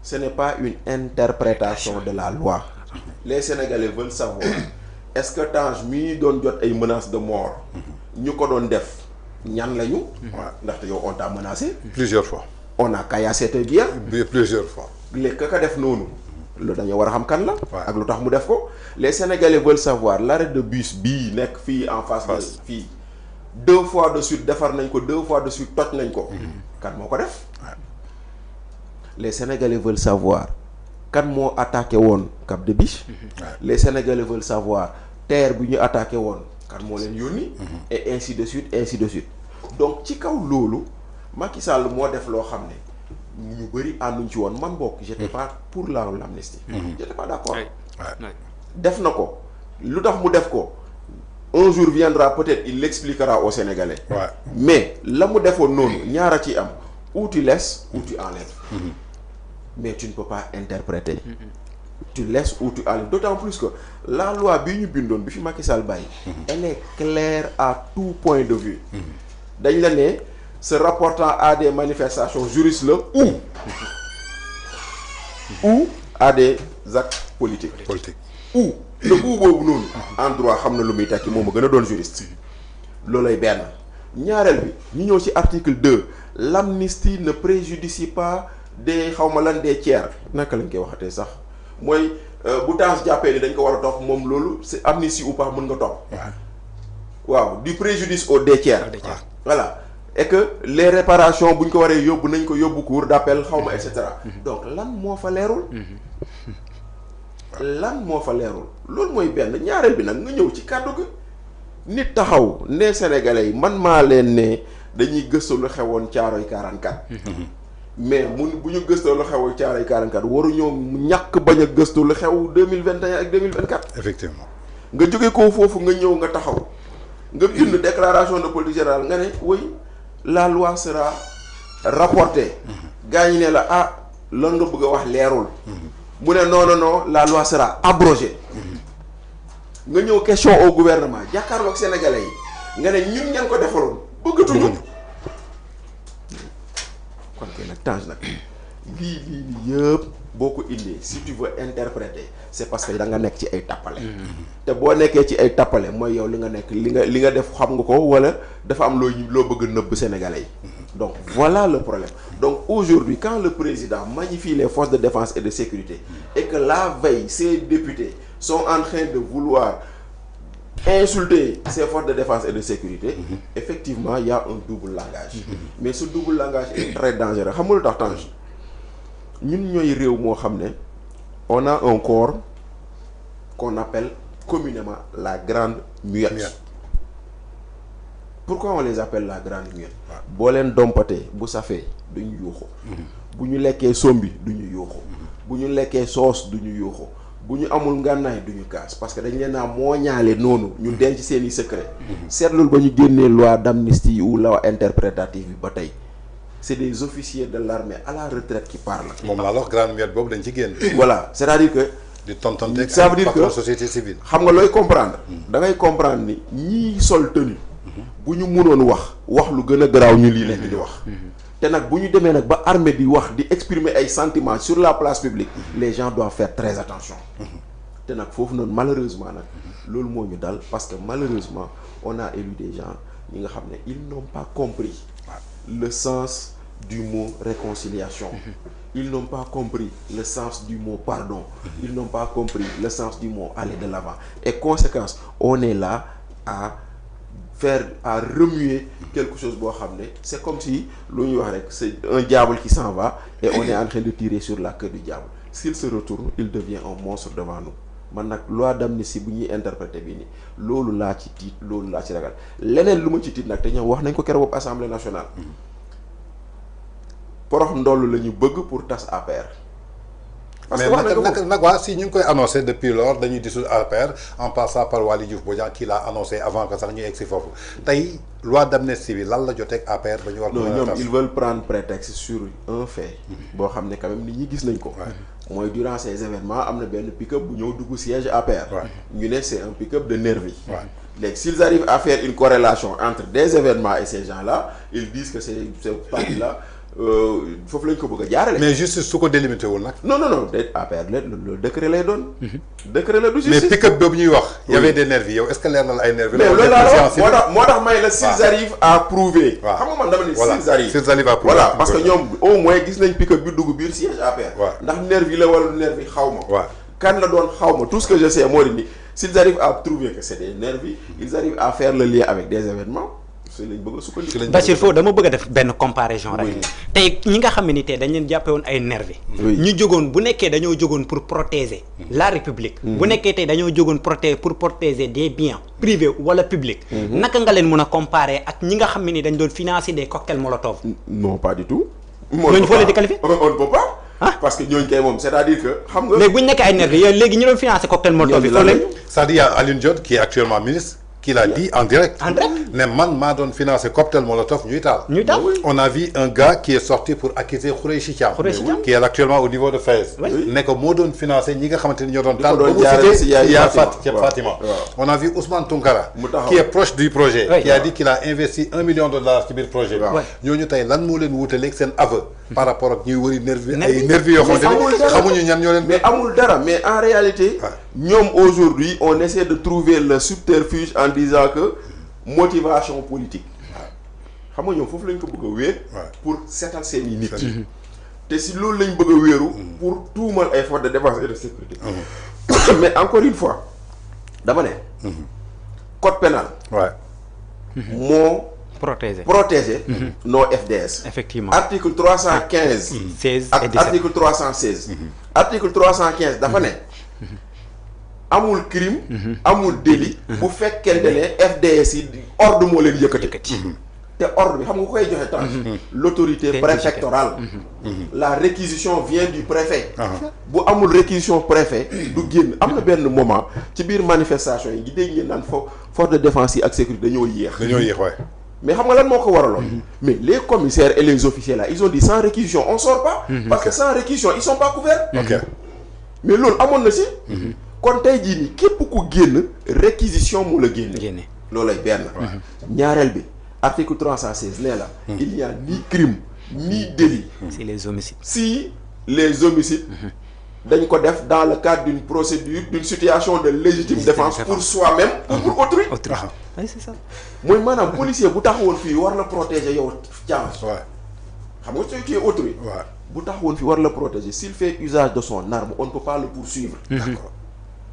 ce n'est pas une interprétation de la loi les Sénégalais veulent savoir est-ce que Tange mii doon jot ay menaces de mort ñu ko doon def ñan lañu ndaxte yow on t'a menacé plusieurs fois on a caillassé tes biens plusieurs fois léegi ka def noonu loolu dañoo war a xam kan la ak lu tax mu def ko les Sénégalais veulent savoir l'arrêt de bus bii nekk fii en face de fii 2 fois de suite defar nañ ko 2 fois de suite toj nañ ko kan moo ko def les Sénégalais veulent savoir kan moo attaqué woon Cap de Biche les Sénégalais veulent savoir terre bi ñu attaqué woon kan moo leen yónni et ainsi de suite donc ci kaw loolu Macky Sall moo def loo xam ne ñu bëri ànduñ ci woon man bokk j'étais pas pour l'amnistie j'étais pas d'accord def na ko lu tax mu def ko un jour viendra peut-être il l'expliquera aux Sénégalais mais la mu defoon noonu ñaara ci am ou tu laisses ou tu enlèves mais tu ne peux pas interpréter tu laisses ou tu enlèves d'autant plus que la loi bi ñu bindoon bi fi Macky Sall bàyyi elle est claire à tout point de vue dañ la ne se rapportant à des manifestations juristes la ou à des actes politiques ou le ou boobu noonu en droit xam na lu muy tekki moom a gën a doon juriste loolay benn ñaareel bi ñu ñëw ci article 2 l'amnistie ne préjudicie pas des xawma lan des tiers naka lañ koy waxatee sax mooy bu Tange jàppee ni dañ ko war a topp moom loolu c'est amnistie ou pas mën nga topp waaw du préjudice aux des tiers voilà et que les réparations bu ñu ko waree yóbbu nañ ko yóbbu cour d'appel xawma et cetera donc lan moo fa leerul loolu mooy benn ñaareel bi nag nga ñëw ci kàddu gi nit taxaw ne Sénégalais yi man maa leen ne dañuy gëstu lu xewoon Caaroy 44 mais bu ñu gëstoo lu xewoon Caaroy 44 waruñoo ñàkk bañ a gëstu lu xew 2021 ak 2024 effectivement nga jóge ko foofu nga ñëw nga taxaw nga bind déclaration de politique générale nga ne oui la loi sera rapportée gaa ñi ne la lan nga bëgg a wax leerul mu ne non la loi sera abrogée nga ñëw question au gouvernement jàkkaarloog sénégalais yi nga ne ñun ñan ko defaloon bëggatuñu kon kay nag Tange nag lii yëpp boo ko indee si tu veux interpréter c'est parce que da nga nekk ci ay tappale te boo nekkee ci ay tappale mooy yow li nga nekk li nga def xam nga ko wala dafa am loo bëgg a nëbb sénégalais yi donc voilà le problème donc aujourd'hui quand le président magnifie les forces de défense et de sécurité et que la veille ces députés sont en train de vouloir insulter ces forces de défense et de sécurité effectivement il y a un double langage mais ce double langage est très dangereux xam nga lu tax Tange ñun ñooy réew moo xam ne on a un corps qu'on appelle communément la grande muette pourquoi on les appelle la grande muette boo leen dompatee bu safee duñu yuuxu bu ñu lekkee sombi duñu yuuxu bu ñu lekkee soos duñu yuuxu bu ñu amul ngànnaay duñu kaas parce que dañ leen a moo ñaale noonu ñu denc seeni secret seetlul ba ñu génnee loi d'amnistie ou loi interprétative bi ba tey c'est des officiers de l'armée à la retraite qui parlent. moom laa la wax grande muette boobu dañ ci génn. voilà c'est-à-dire que. di tontonteeg ça veut dire que société civile. xam nga looy comprendre. da ngay comprendre ni ñii sol tenue bu ñu mënoon wax lu gën a garaaw ñu lii nekk di wax. te nag bu ñu demee nag ba armée di wax di exprimer ay sentiments sur la place publique les gens doivent faire très attention. te nag foofu noonu malheureusement nag loolu moo ñu dal parce que malheureusement on a élu des gens ñi nga xam ne ils n'ont pas compris le sens du mot réconciliation. Ils n'ont pas compris le sens du mot pardon. Ils n'ont pas compris le sens du mot aller de l'avant. Et conséquence, on est là à remuer quelque chose boo xam ne c'est comme si lu ñuy wax rek c'est un diable qui s'en va et on est en train de tirer sur la queue du diable. S'il se retourne, il devient un monstre devant nous. man nag loi d'amnistie bu ñuy interpréter bi ni loolu laa ci tiit loolu laa ci ragal leneen lu ma ci tiit nag te ñoom wax nañ ko keroog assemblée nationale. porox ndoll la ñu bëgg pour tas APR. parce que nag waa si ñu ngi koy annoncé depuis lors dañuy dissoudre APR en passant par Waly Diouf Bodiang qui l'a annoncé avant que sax ñu egg si foofu tey loi d'amnistie bi lan la jotee ak APR ba ñu war. non ñoom ils veulent prendre prétexte sur un fait. boo xam ne quand même nit ñi gis nañ ko. mooy durant ces événements am na benn pick-up bu ñëw dugg siège APR. ñu ne c'est un pick-up de nervis. léegi s'ils arrivent à faire une corrélation entre des événements et ces gens-là ils disent que c'est parti-là. foofu lañ ko bëgg a jaarale. mais justice su ko délimité wul nag. non de APR le décret lay doon. décret la du justice. mais pick-up boobu ñuy wax. y avait des nervis yow est-ce que leer na la ay nervis. mais loolu laa la wax moo tax may la s'ils arrivent à prouver. waaw xam nga man dama ne s'ils arrivent à prouver. voilà parce que ñoom au moins gis nañ pick-up bi dugg biir siège APR. waaw ndax nervi la wala nervi xaw ma. waaw kan la doon xaw ma tout ce que je sais moo di ni s'ils arrivent à prouver que c'est des nervis ils arrivent à faire le lien avec des événements. Bachir foofu dama bëgg a def benn comparaison rek tey ñi nga xam ne ni tey dañ leen jàppe woon ay nervi ñu jógoon bu nekkee dañoo jógoon pour protéger la république bu nekkee tey dañoo jógoon pour protéger des biens privés wala publics naka nga leen mën a comparer ak ñi nga xam ne ni dañ doon financer des cocktails molotov. Non pas du tout. ñooñu foo leen di qualifier on ne peut pas. ah parce que ñooñu kay moom c'est-à-dire que xam nga. léegi bu ñu nekkee ay nervi yooyu léegi ñu doon financer cocktail molotov yi foo leen. c'est-à-dire y a Alioune Dione qui est actuellement ministre. Qui l'a dit en direct. Mais man maa doon financé cocktail molotov ñuy taal. On a vu un gars qui est sorti pour accuser Khoureychi Thiam. Qui est actuellement au niveau de Fès. ne ko moo doon financé ñi nga xamante ni ñoo doon taal. ba mu cité Yaa Fatima. On a vu Ousmane Tounkara. qui est proche du projet. qui a dit qu'il a investi $1 million ci biir projet bi. ñooñu tey lan moo leen wutaleeg seen aveu. par rapport ak ñuy wëri nervi ay nervi yoo xamante ni xamuñu ñan ñoo leen. mais amul dara mais en réalité. ñoom aujourd'hui on essaie de trouver le subterfuge en disant que motivation politique xam nga ñoom foofu lañ ko bëgg a wéer pour seetal seen i nit te si loolu lañ bëgg a wéeru pour tuumal ay forces de défense et de sécurité mais encore une fois dama ne code pénal moo protéger nos FDS effectivement article 315 ak article 316 article 315 dafa ne amul crime amul délit bu fekkente ne FDS yi ordre moo leen yëkkati te ordre bi xam nga ko koy joxe temps l'autorité préfectorale la réquisition vient du préfet bu amul réquisition préfet du génn am na benn moment ci biir manifestation yi ngi dégg ngeen naan force de défense yi ak sécurité dañoo yéex waay mais xam nga lan moo ko waraloon mais les commissaires et les officiers là ils ont dit sans réquisition on sort pas parce que sans réquisition ils sont pas couverts mais loolu amoon na si kon tey jii nii képp ku génn réquisition mu la génne loolay benn ñaareel bi article 316 nee la il n'y a ni crime ni délit si les homicides dañ ko def dans le cadre d'une procédure d'une situation de légitime défense pour soi-même ou pour autrui c'est ça mooy maanaam policier bu taxawoon fii war la protéger yow Thiam xam nga tu es autrui bu taxawoon fii war la protéger s'il fait usage de son arme on ne peut pas le poursuivre d'accord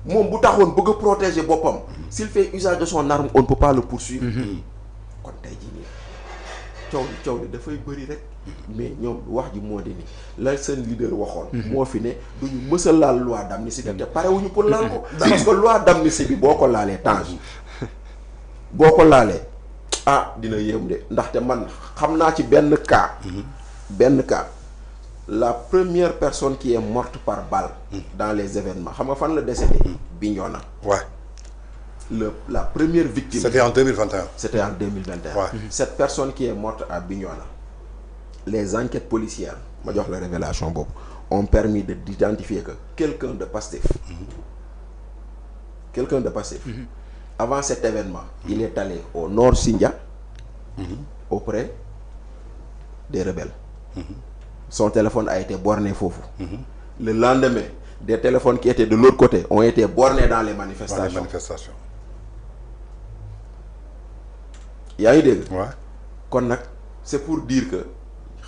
moom bu taxoon bëgg a protéger boppam s'il fait usage de son arme on ne peut pas le poursuivre kon tey jii nii coow li dafay bëri rek mais ñoom wax ji moo di ni la seen leader waxoon moo fi ne duñu mës a laal loi d'amnistie te parewuñu pour laal ko parce que loi d'amnistie bi boo ko laalee Tange boo ko laalee dina yéem de ndaxte man xam naa ci benn cas la première personne qui est morte par balle dans les événements xam nga fan la décédé Bignona. Ouais. La première victime. C'était en 2021. C'était en 2021. Ouais. Cette personne qui est morte à Bignona, les enquêtes policières, ma jox la révélation boobu, ont permis d'identifier que quelqu'un de Pastef, avant cet événement, il est allé au nord Sindia, auprès des rebelles. Son téléphone a été borné foofu. Le lendemain, des téléphones qui étaient de l'autre côté ont été bornés dans les manifestations. yaa ngi dégg. Ouais. kon nag c'est pour dire que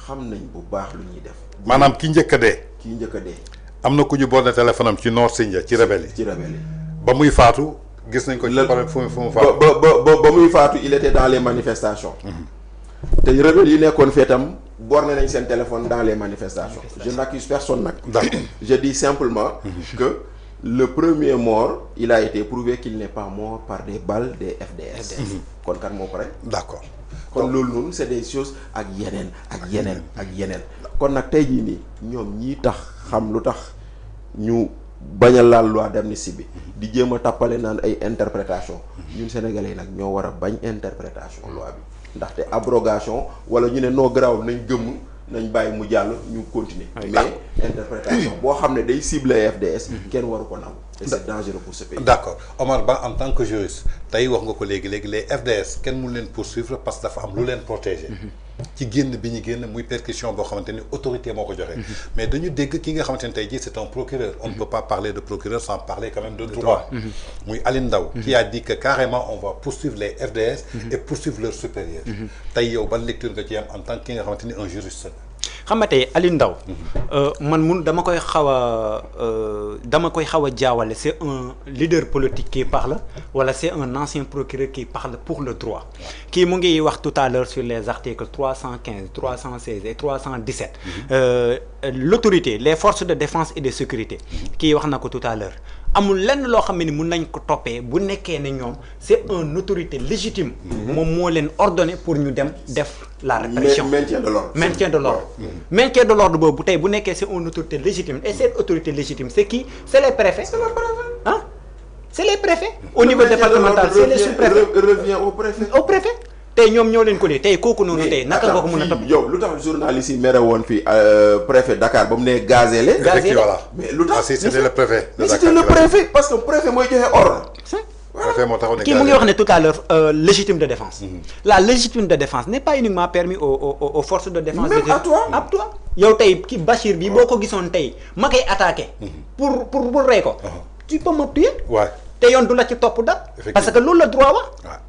xam nañ bu baax lu ñuy def. maanaam ki njëkk a dee. kii njëkk a dee. am na ku ñu borné téléphone am ci Nord Sindia ci rebelle yi. ci rebelle yi. ba muy faatu gis nañ ko ci fu mu faatu. ba muy faatu il était dans les manifestations. te rebelle yi nekkoon fee tam borné nañ seen téléphone dans les manifestations. Je n'accuse personne nag. D'accord. Je dis simplement que le premier mort il a été prouvé qu'il n'est pas mort par des balles des FDS. kon kan moo pare. D'accord. kon loolu noonu c'est des choses ak yeneen. kon nag tey jii nii ñoom ñii tax xam lu tax ñu bañ a laal loi d'amnistie bi di jéem a tàppale naan ay interprétation ñun sénégalais yi nag ñoo war a bañ interprétation loi bi ndaxte abrogation wala ñu ne noo garaaw nañ gëmm nañ bàyyi mu jàll ñu continuer mais interprétation boo xam ne day cibler FDS kenn waru ko nangu et c'est dangereux pour ce pays. D'accord. Omar Ba en tant que juriste tey wax nga ko léegi les FDS kenn mënu leen poursuivre parce que dafa am lu leen protéger ci génn bi ñu génn muy perquisition boo xamante ni autorité moo ko joxe mais dañu dégg ki nga xamante ni tey jii c'est un procureur on ne peut pas parler de procureur sans parler quand même de droit muy Aline Ndao qui a dit que carrément on va poursuivre les FDS et poursuivre leurs supérieurs tey yow ban lecture nga ci am en tant que ki nga xamante ni un juriste xam nga tey Aliou Ndao man dama koy xaw a jaawale c'est un leader politique qui parle wala c'est un ancien procureur qui parle pour le droit kii mu ngi wax tout à l'heure sur les articles 315 316 et 317 l'autorité les forces de défense et de sécurité kii wax na ko tout à l'heure amul lenn loo xam ne mun nañ ko toppee bu nekkee ne ñoom c'est une autorité légitime moom moo leen ordonné pour ñu dem def la répression maintien de l'ordre boobu tey bu nekkee c'est une autorité légitime et cette autorité légitime c'est qui c'est les préfets ah c'est les préfets au niveau départemental c'est les sous-préfets revient au préfet tey ñoom ñoo leen ko lii tey kooku noonu tey naka nga ko mën a topp yow lu tax journaliste yi mere woon fii préfet Dakar ba mu nee gazélé voilà mais lu tax c'était le préfet mais c'était le préfet parce que préfet mooy joxe ordre kii mu ngi wax ne tout à l'heure légitime de défense la légitime de défense n'est pas uniquement permis aux forces de défense même à toi yow tey ki Bachir bi boo ko gisoon tey ma koy attaqué pour rey ko tu peux me tuer te yoon du la ci topp da parce que loolu la droit wax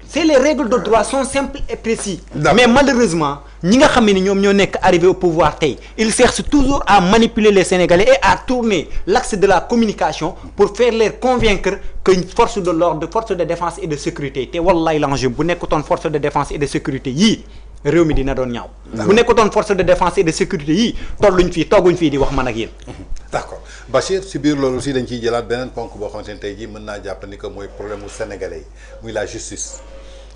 c'est les règles de droit sont simples et précis mais malheureusement ñi nga xam ne ñoom ñoo nekk arrivé au pouvoir tey ils cherchent toujours à manipuler les Sénégalais et à tourner l'axe de la communication pour faire les convaincre que force de l'ordre force de défense et de sécurité te wallaay l'enjeu bu nekkutoon force de défense et de sécurité yii réew mi dina doon ñaaw bu nekkutoon force de défense et de sécurité yii tooguñ fii di wax man ak yéen d'accord Bachir si biir loolu aussi dañ ciy jëlaat beneen ponk boo xamante ne tey jii mën naa jàpp ni que mooy problème mu sénégalais yi muy la justice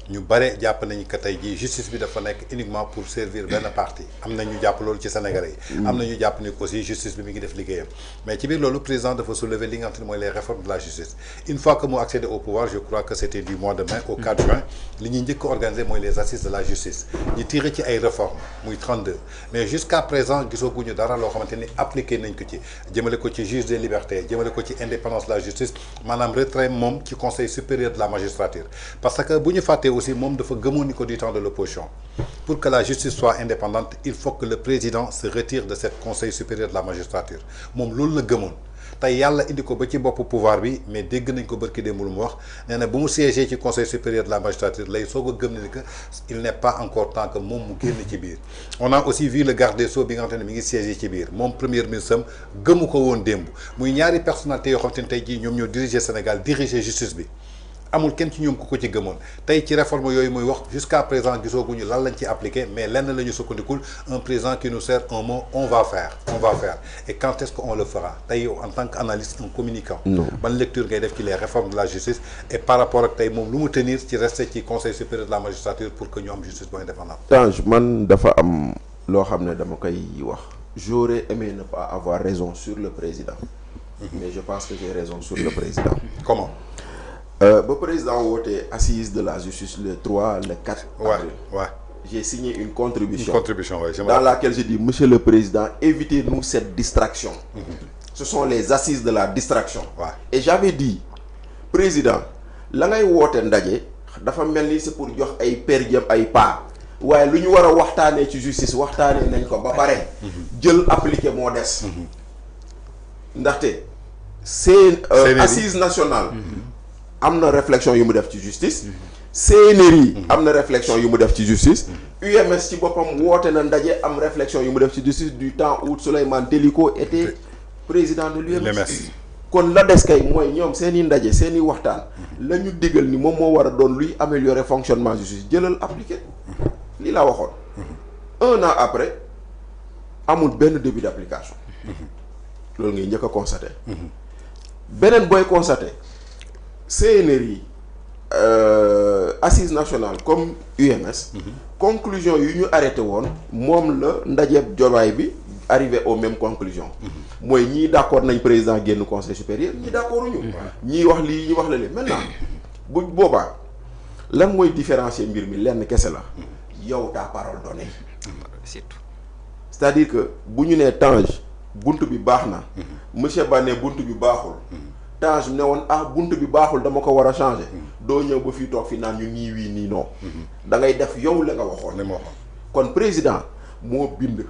ñu bare jàpp nañu que tey jii justice bi dafa nekk uniquement pour servir benn parti am na ñu jàpp loolu ci sénégalais yi am na ñu jàpp ni aussi justice bi mi ngi def liggéeyam mais ci biir loolu président dafa soulever li nga xam ne mooy les réformes de la justice une fois que mu accédé au pouvoir je crois que c'était du mois de mai au 4 juin li ñuy njëkk a organisé mooy les assises de la justice ñu tiré ci ay réformes muy 32 mais jusqu'à présent gisooguñu dara loo xamante ni appliqué nañ ko ci jëmale ko ci juge des libertés jëmale ko ci indépendance de la justice maanaam retrait moom ci conseil supérieur de la magistrature parce que bu ñu fàttee aussi moom dafa gëmoon ni ko du temps de l'opposition pour que la justice soit indépendante il faut que le président se retire de cet conseil supérieur de la magistrature moom loolu la gëmoon tey yàlla indi ko ba ci bopp pouvoir bi mais dégg nañ ko barki démb lu mu wax nee na bu mu siégé ci conseil supérieur de la magistrature lay soog a gëm ne que il n'est pas encore temps que moom mu génn ci biir on a aussi vu le garde des Sceaux bi nga xamante ne mi ngi siégé ci biir moom premier ministre am gëmu ko woon démb muy ñaari personnalités yoo xamante ne tey jii ñoom ñoo diriger Sénégal diriger justice bi amul kenn ci ñoom ku ko ci gëmoon tey ci réforme yooyu muy wax jusqu'à présent gisooguñu lan lañ ci appliqué mais lenn la ñu sukkandikul un président qui nous sert un mot on va faire et quand est-ce qu'on le fera tey yow en tant qu'analyste un communicant ban lecture ngay def ci les réformes de la justice et par rapport ak tey moom lu mu tenir ci rester ci conseil supérieur de la magistrature pour que ñu am justice bu indépendante. Tange man dafa am loo xam ne dama koy wax j'aurais aimé ne pas avoir raison sur le président. Mais je pense que j'ai raison sur le président. Comment? Le président woote assise de la justice le 3, le 4 avril. Ouais. J'ai signé une contribution. Une contribution, ouais. Dans laquelle je dis, monsieur le président, évitez-nous cette distraction. Ce sont les assises de la distraction. Ouais. Et j'avais dit, président, la ngay woote ndaje dafa mel ni c'est pour jox ay per diem ay pas. waaye lu ñu war a waxtaanee ci justice waxtaanee nañ ko ba pare. jël appliqué moo des. ndaxte c'est assise nationale. am na réflexion yu mu def ci justice. CNRI am na réflexion yu mu def ci justice. UMS ci boppam woote na ndaje am réflexion yu mu def ci justice du temps où Souleymane Teliko était président de l'UMS. kon la des kay mooy ñoom seeni ndaje seeni waxtaan la ñu digal ni moom moo war a doon luy améliorer fonctionnement justice jëlal appliqué lii laa waxoon. 1 an après amul benn début d'application. loolu ngay njëkk a constaté. beneen booy constaté CNRI assise nationale comme UMS. conclusion yu ñu arrêté woon moom la ndajeeb jobaay bi arrivé aux mêmes conclusions. mooy ñii d'accord nañ président génn conseil supérieur ñii d'accorduñu. ñii wax lii ñii wax la lee maintenant bu boobaa lan mooy différencier mbir mi lenn kese la. yow ta parole donnée. c'est-à-dire que bu ñu nee Tange bunt bi baax na. monsieur Ba ne bunt bi baaxul. Tange ne woon bunt bi baaxul dama ko war a changer. doo ñëw ba fii toog fi naan ñu nii wii nii non. da ngay def yow la nga waxoon. kon président moo bind.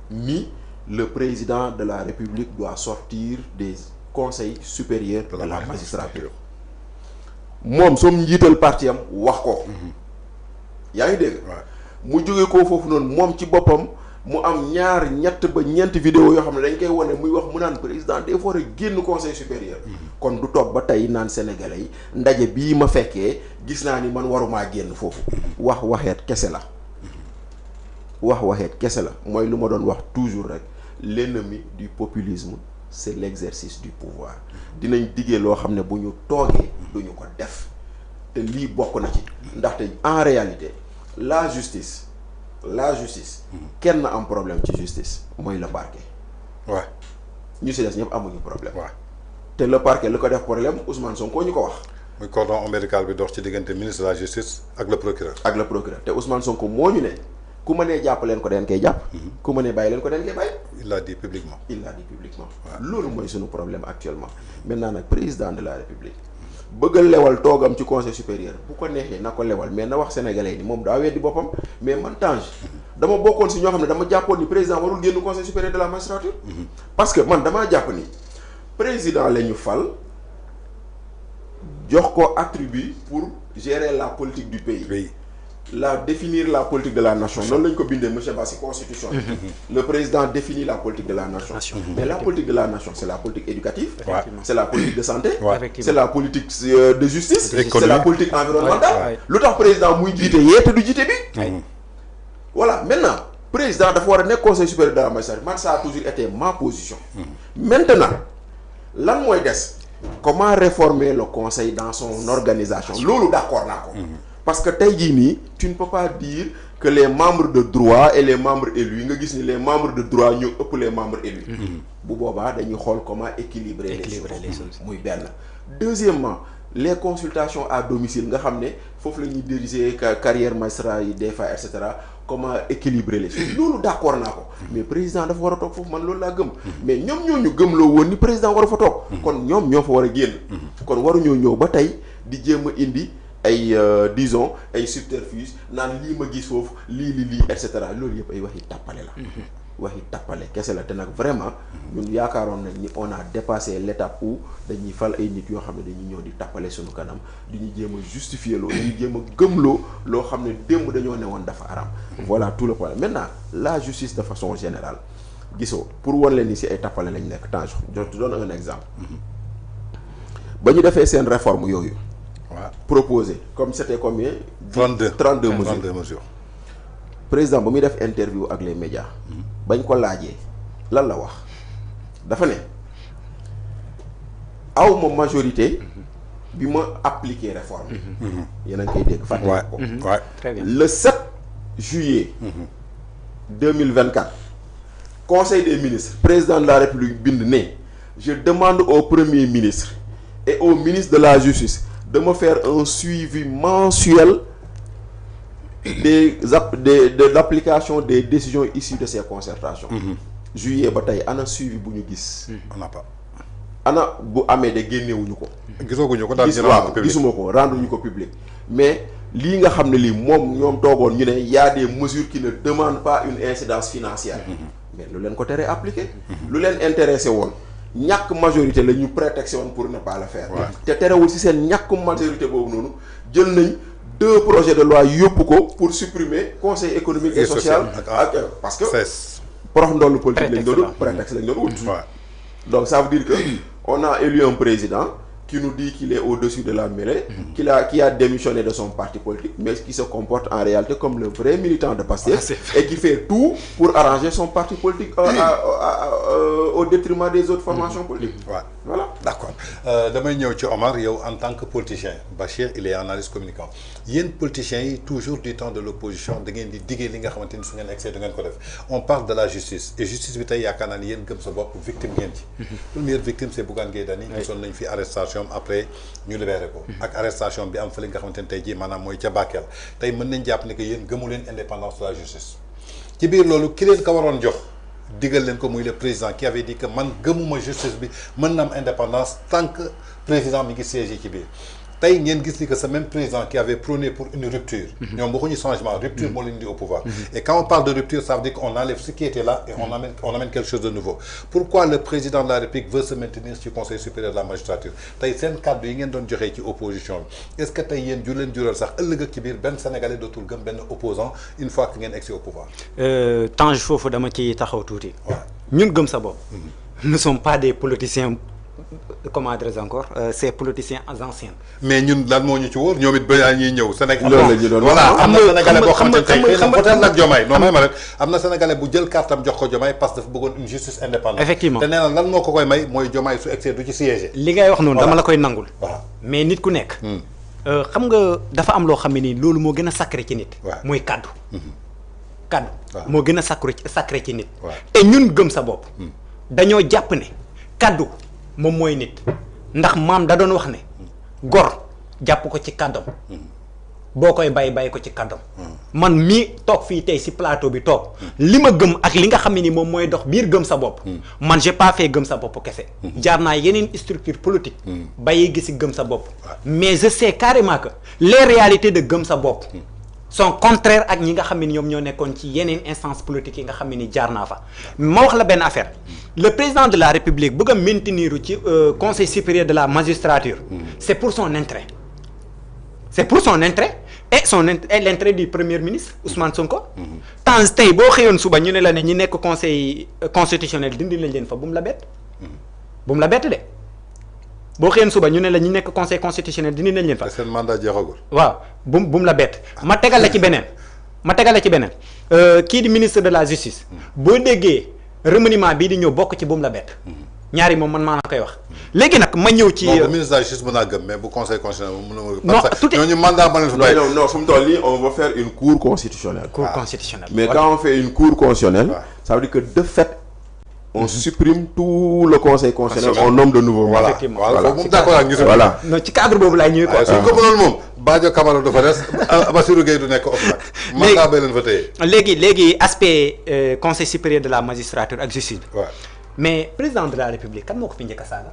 ni le président de la République doit sortir des conseils supérieurs de la magistrature. moom som njiital parti am wax ko. yaa ngi dégg. mu jógee ko foofu noonu moom ci boppam mu am ñaar ñett ba ñeenti vidéo yoo xam ne dañ koy wane muy wax mu naan président des fois rek génn conseil supérieur. kon du toog ba tey naan sénégalais yi ndaje bii ma fekkee gis naa ni man warumaa génn foofu. waxeet kese la. waxeet kese la mooy lu ma doon wax toujours rek l'ennemi du populisme c'est l'exercice du pouvoir. dinañ diggee loo xam ne bu ñu toogee duñu ko def te lii bokk na ci. ndaxte en réalité la justice kenn am problème ci justice mooy le parquet. waaw ñu si des ñëpp amuñu problème. waaw te le parquet lu ko def problème Ousmane Sonko ñu ko wax. muy cordon ombilical bi dox ci diggante ministre de la justice ak le procureur. te Ousmane Sonko moo ñu ne ku ma nee jàpp leen ko den koy jàpp. ku ma nee bàyyi leen ko den koy bàyyi. il l'a dit publiquement. loolu mooy suñu problème actuellement. maintenant nag président de la République bëgg a lewal toogam ci conseil supérieur bu ko neexee na ko lewal mais na wax sénégalais ni moom daa weddi boppam mais man Tange dama bokkoon si ñoo xam ne dama jàppoon ni président warul génn conseil supérieur de la magistrature. parce que man damaa jàpp ni président la ñu fal jox ko attribut pour gérer la politique du pays. Oui. définir la politique de la nation noonu lañ ko bindee monsieur Ba ci constitution. Le président définit la politique de la nation. Mais la politique de la nation c'est la politique éducative. C'est la politique de santé. C'est la politique de justice. C'est la politique environnementale. lu tax président muy jiite yee te du jiite bi. voilà maintenant président dafa war a nekk conseil supérieur de la magistrature man ça a toujours été ma position. maintenant lan mooy des comment réformer le conseil dans son organisation loolu d'accord naa ko. parce que tey jii nii tu ne peux pas dire que les membres de droit et les membres élus nga gis ni les membres de droit ñoo ëpp les membres élus. bu boobaa dañuy xool comment équilibrer les choses muy benn. deuxièmement les consultations à domicile nga xam ne foofu la ñuy diriger carrière magistrat yi des fois et cetera comment équilibrer les choses loolu d'accord naa ko. mais président dafa war a toog foofu man loolu laa gëm. mais ñoom ñoo ñu gëmloo woon ni président war a fa toog. kon ñoom ñoo fa war a génn. kon waruñoo ñëw ba tey di jéem a indi. ay disons ay subterfuge naan lii ma gis foofu lii et cetera loolu yëpp ay waxi tàppale la. waxi tàppale kese la te nag vraiment ñun yaakaaroon nañ ni on a dépassé l'étape où dañuy fal ay nit yoo xam ne dañuy ñëw di tàppale suñu kanam di ñu jéem a justifier loo dañuy jéem a gëmloo loo xam ne démb dañoo ne woon dafa aram. voilà tout le problème maintenant la justice de façon générale gisoo pour wan leen ni si ay tàppale lañ nekk Tange je te donne un exemple. ba ñu defee seen réforme yooyu. proposé comme c'était combien 32 mesures. Président ba muy def interview ak les médias bañ ko laajee lan la wax dafa ne awma majorité bi ma appliquer réforme yéen a ngi koy dégg fàttali ko le 7 juillet 2024 conseil des ministres président de la république bind ne je demande au premier ministre et au ministre de la justice de me faire un suivi mensuel de l'application des décisions issues de ces concertations. Juillet ba tey ana suivi bu ñu gis. on n'a pas. ana bu amee de génnewuñu ko. gisaguñu ko daal gisuma ko renduñu ko public mais lii nga xam ne lii moom ñoom toogoon ñu ne y a des mesures qui ne demandent pas une incidence financière. mais lu leen ko teree appliqué. lu leen intéressé woon ñàkk majorité la ñu prétexté woon pour ne pas le faire. te terewul ci seen ñàkk majorité boobu noonu jël nañ 2 projets de loi yóbbu ko pour supprimer conseil économique et social ak parce que porox ndoolu politique lañ doon prétexte lañ doon wut. donc ça veut dire que on a élu un président qui nous dit qu'il est au-dessus de la mêlée, qui a démissionné de son parti politique, mais qui se comporte en réalité comme le vrai militant de Pastef et qui fait tout pour arranger son parti politique au détriment des autres formations politiques. Voilà. D'accord. Damay ñëw ci Omar, yow en tant que politicien, Bachir, il est analyste communicant. Yéen politiciens yi toujours du temps de l'opposition da ngeen di diggee li nga xamante ni su ngeen excès da ngeen ko def. On parle de la justice et justice bi tey yaakaar naa ni yéen gëm sa bopp victime ngeen ci. Première victime c'est Bougane Gueye Dany. Gisoon nañ fi arrestation après ñu libéré ko. Ak arrestation bi am fële nga xamante ni tey jii maanaam mooy ca Bakel tey mën nañ jàpp ne que yéen gëmu leen indépendance de la justice. ci biir loolu ki leen ko waroon jox digal leen ko muy le président qui avait dit que man gëmuma justice bi mën na am indépendance tant que président mi ngi siégé ci biir. tey ngeen gis ni que ce même président qui avait prôné pour une rupture. ñoom waxuñu changement rupture moo leen di au pouvoir. et quand on parle de rupture ça veut dire qu'on enlève ce qui était là et on amène quelque chose de nouveau. Pourquoi le président de la République veut se maintenir ci conseil supérieur de la magistrature tey seen kàddu yi ngeen doon joxee ci opposition bi est-ce que tey yéen ju leen jural sax ëllëg ak ci biir benn sénégalais dootul gëm benn opposant une fois que ngeen egsi au pouvoir. Tange foofu dama ci taxaw tuuti. ñun gëm sa bopp. nous sommes pas des politiciens. Comment dirais-je encore ces politiciens anciens. mais ñun lan moo ñu ci wóor ñoom it ba ñuy ñëw Sénégal. loolu la ñu doon voilà am na sénégalais boo xamante ne tey xëy na peut-être ak Diomaye non may ma rek am na sénégalais bu jël kartam jox ko Diomaye parce que dafa bëggoon une justice indépendante. effectivement te nee na lan moo ko koy may mooy Diomaye su excès du ci siège. li ngay wax noonu dama la koy nangul. voilà mais nit ku nekk. xam nga dafa am loo xam ne nii loolu moo gën a sacré ci nit. mooy kaddu. kaddu moo gën a sacré ci nit. te ñun gëm sa bopp. dañoo jàpp ne kaddu. moom mooy nit ndax maam da doon wax ne gor jàpp ko ci kàddam boo koy bàyyi ko ci kàddam man mii toog fii tey si plateau bi toog li ma gëm ak li nga xam ne ni moom mooy dox biir gëm sa bopp man j'ai pas fait gëm sa bopp kese jaar naa yeneen structure politique bàyyi gisi gëm sa bopp mais je sais carrément que les réalités de gëm sa bopp sont contraires ak ñi nga xam ne ñoom ñoo nekkoon ci yeneen instance politique yi nga xam ne ni jaar naa fa ma wax la benn affaire le président de la république bëgg a maintenir ci conseil supérieur de la magistrature c'est pour son intérêt et l'intérêt du premier ministre Ousmane Sonko temps tey boo xëyoon suba ñu ne la ne ñi nekk conseil constitutionnel dindi lañ leen fa bu mu la bett de boo xëyoon suba ñu ne la ñi nekk conseil constitutionnel dindi nañ leen fa. seen mandat jeexagul. waaw bu mu la bett ma tegal la ci beneen kii di ministre de la justice boo déggee remaniement bii di ñëw bokk ci bu mu la bett ñaari moom man maa la koy wax léegi nag ma ñëw ci. bu ministre de la justice mën naa gëm mais bu conseil constitutionnel moom non tout est ñooñu mandat ma leen fa doy. non fu mu toll nii on va faire une cour constitutionnelle. mais voilà. Quand on fait une cour constitutionnelle. ça veut dire que de fait. on supprime tout le conseil constitutionnel au nombre de nouveaux. voilà effectivement voilà moom d'accord ak ñu. voilà non ci cadre boobu laay ñëwee quoi. suñ ko mënoon moom Badio Camara du fa des Bassirou Gueye du nekk OFNAC. mandat bay leen fa téye. léegi aspect conseil supérieur de la magistrature ak justice bi. waaw mais président de la république kan moo ko fi njëkk a saaga.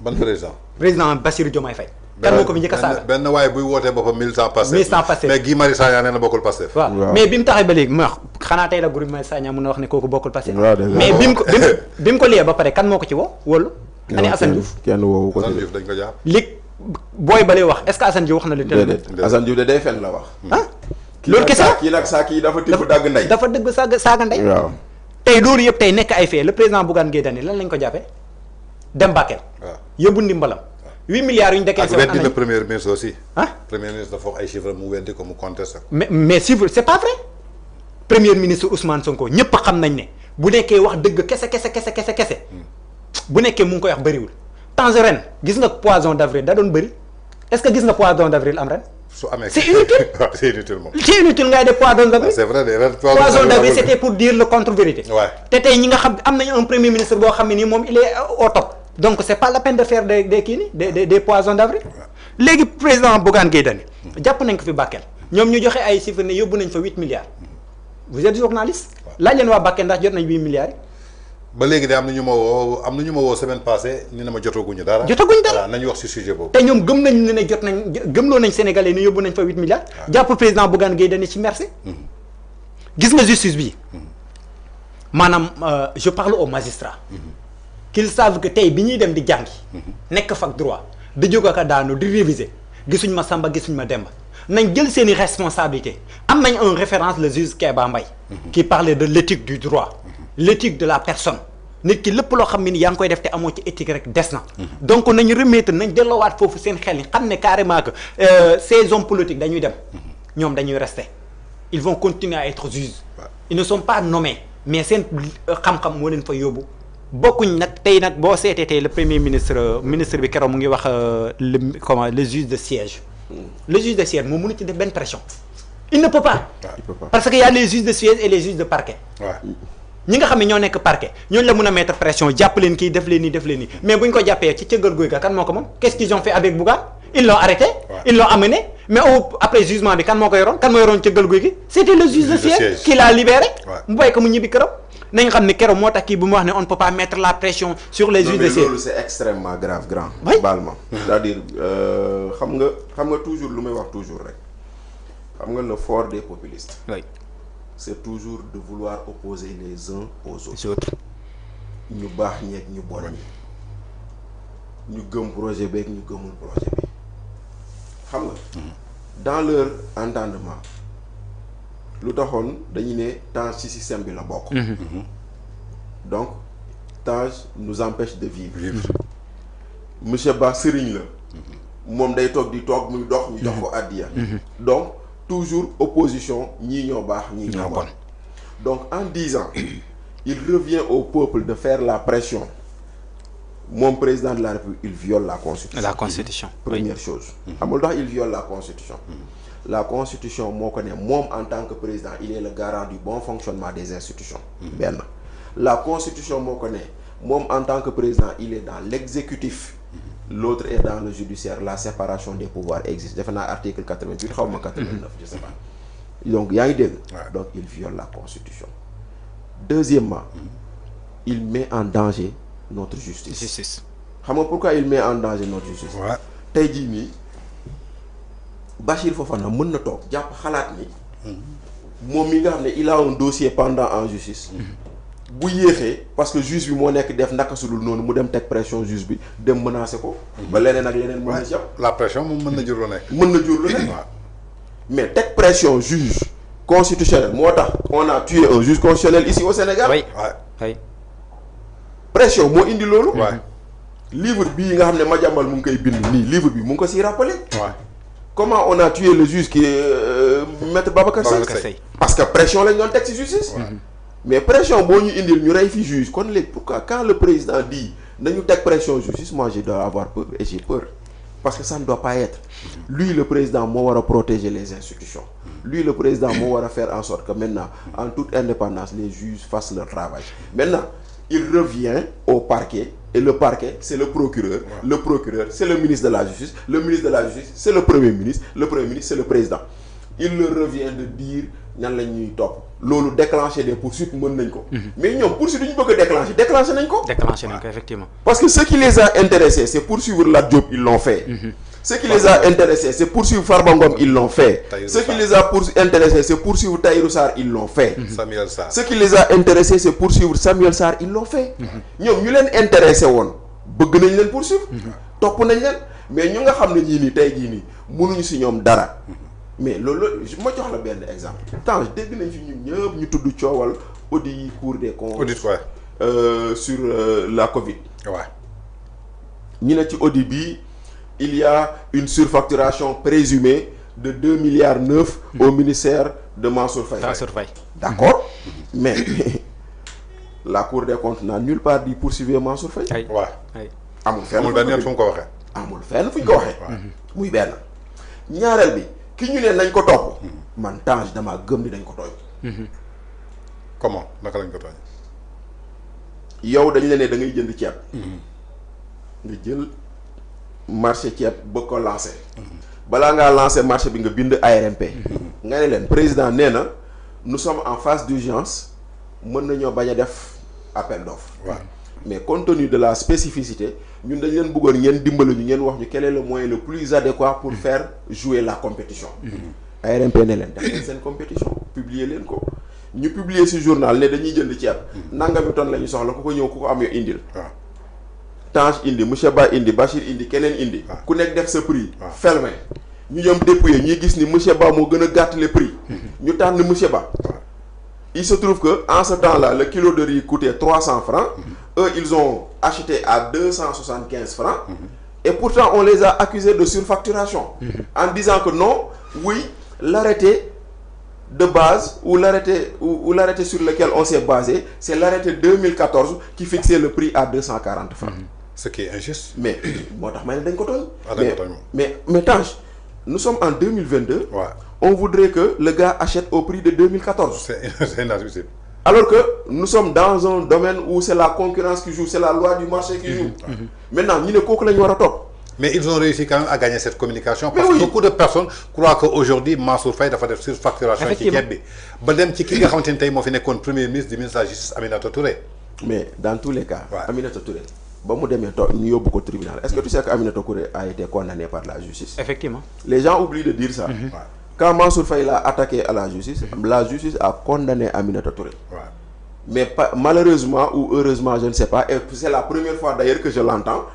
ban président. président Bassirou Diomaye Faye. kan moo ko fi njëkk a saaga. benn waaye buy wootee boppam militant Pastef. militant Pastef mais Guy Marius Sagna nee na bokkul Pastef. waaw mais bi mu taxee ba léegi ma wax xanaa tey la Guy Marius Sagna mun na wax ne kooku bokkul Pastef. waaw mais bi mu ko liyee ba pare kan moo ko ci woo wóolu. ani Assane Diouf kenn woowu ko. Assane Diouf dañ ko jàpp. li booy ba lay wax est-ce que Assane Diouf wax na li teel. déedéet Assane Diouf de day fen la wax. ah loolu kese kii nag saa kii dafa tibb dagg ndey. dafa dëgg saaga ndey. waaw tey loolu yëpp tey nekk ay fait le président Bougane Gueye Dany lan lañ ko jàppee dem Bakel. waaw yóbbu ndimbalam 8 milliards yu ñu dekkee. ak weddi le premier ministre aussi. ah premier ministre dafa wax ay chiffres mu weddi ko mu contesté ko. mais chiffre c'est pas vrai premier ministre Ousmane Sonko ñëpp xam nañ ne bu nekkee wax dëgg kese bu nekkee mu ngi koy wax bëriwul. temps ren gis nga poisson d'avril da doon bëri est-ce que gis nga poisson d'avril am ren c'est inutile. c'est inutile moom. c'est inutile ngay def poisson d'avril. c'est vrai de poisson d'avril c'était pour dire le contre-vérité. Ouais. te tey ñi nga xam am nañu un premier ministre boo xam ne nii moom il est au top. donc c'est pas la peine de faire des kii nii des poissons d'avril. léegi président Bougane Gueye Dany jàpp nañ ko fi Bakel ñoom ñu joxe ay chiffres ne yóbbu nañ fa 8 milliards. vous êtes journaliste. laaj leen waa Bakel ndax jot nañ 8 milliards yi. ba léegi de am na ñu ma woo semaine passée ñu ne ma jotaguñu dara. jotaguñ dara nañu wax ci sujet boobu. te ñoom gëm nañ ne jot nañ gëmloo nañ Sénégalais ni yóbbu nañ fa 8 milliards. jàpp président Bougane Gueye Dany ci merci. gis nga justice bi maanaam je parle aux magistrats. qu'ils savent que tey bi ñuy dem di jàngi. nekk fac droit di jóg ak a daanu di réviser gisuñ ma Samba gisuñ ma Demba nañ jël seeni responsabilité am nañ en référence le juge Kéba Mbaye. qui parlait de l'éthique du droit. l'éthique de la personne nit ki lépp loo xam ne ni yaa ngi koy def te amoo ci éthique rek des na. donc nañ remettre nañ delloowaat foofu seen xel yi xam ne carrément que ces hommes politiques dañuy dem ñoom dañuy rester ils vont continuer à être juges. ils ne sont pas nommés mais seen xam-xam moo leen fa yóbbu bokkuñ nag tey nag boo seetee tey le premier ministre bi keroog mu ngi wax le juge de siège. le juge de siège moom mënu ci def benn pression. il ne peut pas. parce que y a les juges de siège et les juges de parquet. ñi nga xam ne ñoo nekk parquet ñooñu la mën a mettre pression jàpp leen kii def leen nii mais bu ñu ko jàppee ci cëggal guy ga kan moo ko moom qu'est-ce qu'ils ont fait avec Bougane ils l'ont arrêté. ils l'ont amené mais après jugement bi kan moo ko yoroon kan moo yoroon cëggal guy gi. c'était le juge de siège qui l'a libéré. mu bàyyi ko mu ñibbi këram. nañ xam ne keroog moo tax kii bu mu wax ne on ne peut pas mettre la pression sur les juges de siège. loolu c'est extrêmement grave grand. oui baal ma c'est-à-dire xam nga toujours lu may wax toujours rek xam nga le fort des populistes. oui. c'est toujours de vouloir opposer les uns aux autres. ñu baax ñeeg ñu bon ñi ñu gëm projet beeg ñu gëmul projet bi xam nga. dans leur entendement lu taxoon dañu ne Tange ci système bi la bokk. donc Tange nous empêche de vivre. monsieur Ba sëriñ la. moom day toog di toog muy dox ñu jox ko addiya. donc toujours opposition ñii ñoo baax ñii ñoo bon. donc en 10 ans il revient au peuple de faire la pression moom président de la République il viole la constitution. Première chose. xam nga il viole la constitution. la constitution moo ko ne moom en tant que président il est le garant du bon fonctionnement des institutions. benn la constitution moo ko ne moom en tant que président il est dans l'exécutif. l'autre est dans le judiciaire la séparation des pouvoirs existe defe naa article 88 xaw ma 89 je sais pas donc yaa ngi dégg. donc il viole la constitution. deuxièmement il met en danger notre justice. xam nga pourquoi il met en danger notre justice. tey jii nii Bachir Fofana mën na toog jàpp xalaat ni moom mi nga xam ne il a un dossier pendant en justice. bu yéexee parce que juge bi moo nekk def naka su dul noonu mu dem teg pression juge bi dem menacer ko. ba leneen ak leneen mën na ci am. la pression moom mën na jur lu nekk. mën na jur lu nekk mais teg pression juge constitutionnel moo tax on a tué un juge constitutionnel ici au Sénégal. oui. pression moo indi loolu. livre bii nga xam ne Madiambal mu ngi koy bind nii livre bi mu ngi ko siy rappelé. comment on a tué le juge qui maître Babacar Seye. parce que pression lañ doon teg ci justice. mais pression boo ñu indil ñu rey fi juge kon léegi pourquoi quand le président dit nañu teg pression justice moi je dois avoir peur et j'ai peur parce que ça ne doit pas être lui le président moo war a protéger les institutions lui le président moo war a faire en sorte que maintenant en toute indépendance les juges fassent leur travail maintenant il revient au parquet et le parquet c'est le procureur le procureur c'est le ministre de la justice le ministre de la justice c'est le premier ministre c'est le président il leur revient de dire ñan la ñuy topp loolu déclencher des poursuites mën nañ ko. mais ñoom poursuite ñu bëgg a déclencher nañ ko. effectivement. parce que ce qui les a intéressés c'est poursuivre Lat Diop ils l'ont fait. ce qui les a intéressés c'est poursuivre Farba Ngom ils l'ont fait. ce qui les a intéressés c'est poursuivre Tahirou Sarr ils l'ont fait. Samuel Sarr. ce qui les a intéressés c'est poursuivre Samuel Sarr ils l'ont fait. ñoom ñu leen intéressé woon bëgg nañ leen poursuivre. topp nañ leen mais ñu nga xam ne ñii nii tey jii nii mënuñu si ñoom dara. mais loolu ma jox la benn exemple Tange dégg nañ fi ñun ñëpp ñu tudd coowal audit yi Cour des comptes. audit sur la Covid. waaw ñu ne ci audit bi il y a une surfacturation présumée de 2,9 milliards au ministère de Mansour Faye. D'accord mais la Cour des comptes n'a nulle part dit poursuivre Mansour Faye. waaw amul fenn amul benn yoon fu mu ko waxee. amul fenn fu ñu ko waxee. muy benn ñaareel bi. ki ñu ne nañ ko topp man Tange damaa gëm ni dañ ko tooñ. comment naka lañ ko tooñ. yow dañ la ne da ngay jënd ceeb. nga jël marché ceeb ba ko lancé. balaa ngaa lancé marché bi nga bind ARMP. nga ne leen président nee na nous sommes en phase d'urgence mën nañoo bañ a def appel d'offre. waaw mais compte tenu de la spécificité ñun dañ leen bëggoon ngeen dimbali ñu ngeen wax ñu quel est le moyen le plus adéquat pour faire jouer la compétition. ARMP ne leen def leen seen compétition publier leen ko ñu publier ci journal ne dañuy jënd ceeb. nangami tonne la ñu soxla ku ko ñëw ku ko am indil. waaw Tange indi monsieur Ba indi Bachir indi keneen indi. ku nekk def sa prix. waaw fermé ñu ñoom dépouillé ñuy gis ni monsieur Ba moo gën a gàtt les prix. ñu tànn monsieur Ba. Il se trouve que en ce temps-là le kilo de riz coûtait 300 francs. Eux ils ont acheté à 275 francs. Et pourtant on les a accusés de surfacturation. En disant que non, oui, l'arrêté de base ou l'arrêté ou l'arrêté sur lequel on s'est basé, c'est l'arrêté 2014 qui fixait le prix à 240 francs. Ce qui est injuste. Mais moo tax ma ne dañ ko tooñ. dañ ko tooñ mais Tange, nous sommes en 2022. Ouais. On voudrait que le gars achète au prix de 2014. C'est inadmissible. Alors que nous sommes dans un domaine où c'est la concurrence qui joue, c'est la loi du marché qui joue. Maintenant, ñu ne kooku la ñu war a topp. Mais ils ont réussi quand même à gagner cette communication parce Mais que oui. beaucoup de personnes croient qu'aujourd'hui Mansour Faye dafa def surfacturation ci ceeb bi ba dem ci ki nga xamante ni tey moo fi nekkoon premier ministre du ministre de la justice Aminata Touré. Mais dans tous les cas, Ouais. Aminata Touré ba mu demee ñu yóbbu ko tribunal. Est-ce que tu sais que Aminata Touré a été condamné par la justice? Effectivement. Les gens oublient de dire ça. Ouais. Quand Mansour Faye l'a attaqué à la justice a condamné Aminata Touré. Ouais. Mais pas, malheureusement ou heureusement, je ne sais pas, et c'est la première fois d'ailleurs que je l'entends,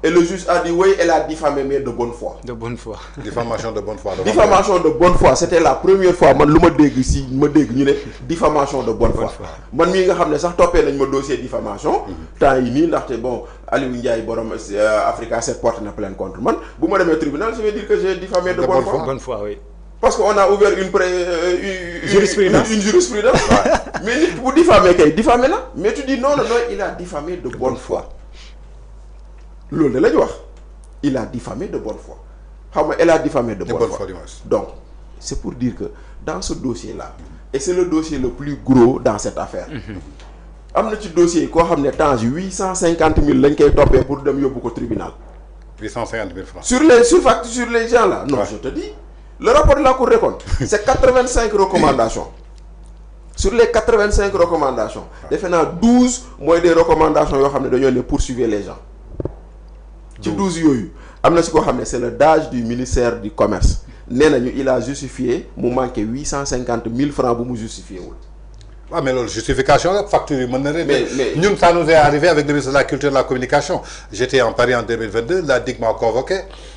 et le juge a dit oui, elle a diffamé, mais de bonne foi. De bonne foi. Diffamation de bonne foi. Diffamation de bonne foi, c'était la première fois man lu ma dégg si ma dégg ñu ne diffamation de bonne foi. Man mii nga xam ne sax toppee nañ ma dossier diffamation. temps yi nii ndaxte bon Aliou Ndiaye borom Africa 7 porte na plainte contre man bu ma demee tribunal je vais dire que j'ai diffamé de bonne foi. Bonne foi, oui. Parce qu'on a ouvert une Jurisprudence. Une jurisprudence. Mais nit bu diffamé kay diffamé na mais tu dis non il a diffamé de bonne foi. Loolu la ñu wax il a diffamé de bonne foi xam nga elle a diffamé de bonne foi. Donc c'est pour dire que dans ce dossier-là et c'est le dossier le plus gros dans cette affaire. am na ci dossier koo xam ne Tange 850 000 lañ koy toppee pour dem yóbbu ko tribunal. 850 000 francs. sur les gens là. Non, je te dis. Le rapport de la Cour des comptes, c'est 85 recommandations. Sur les 85 recommandations, defe naa 12 mooy des recommandations yoo xam ne dañoo ne poursuivre les gens. ci 12 yooyu am na si koo xam ne c'est le DAGE du ministère du commerce nee nañu il a justifié mu manqué 850 000 francs bu mu justifié wul. Ah mais loolu justification la facture yi mën na rek. mais ñun ça nous est arrivé avec le ministre de la culture et de la communication. J'étais en Paris en 2022 la DIC m'a convoqué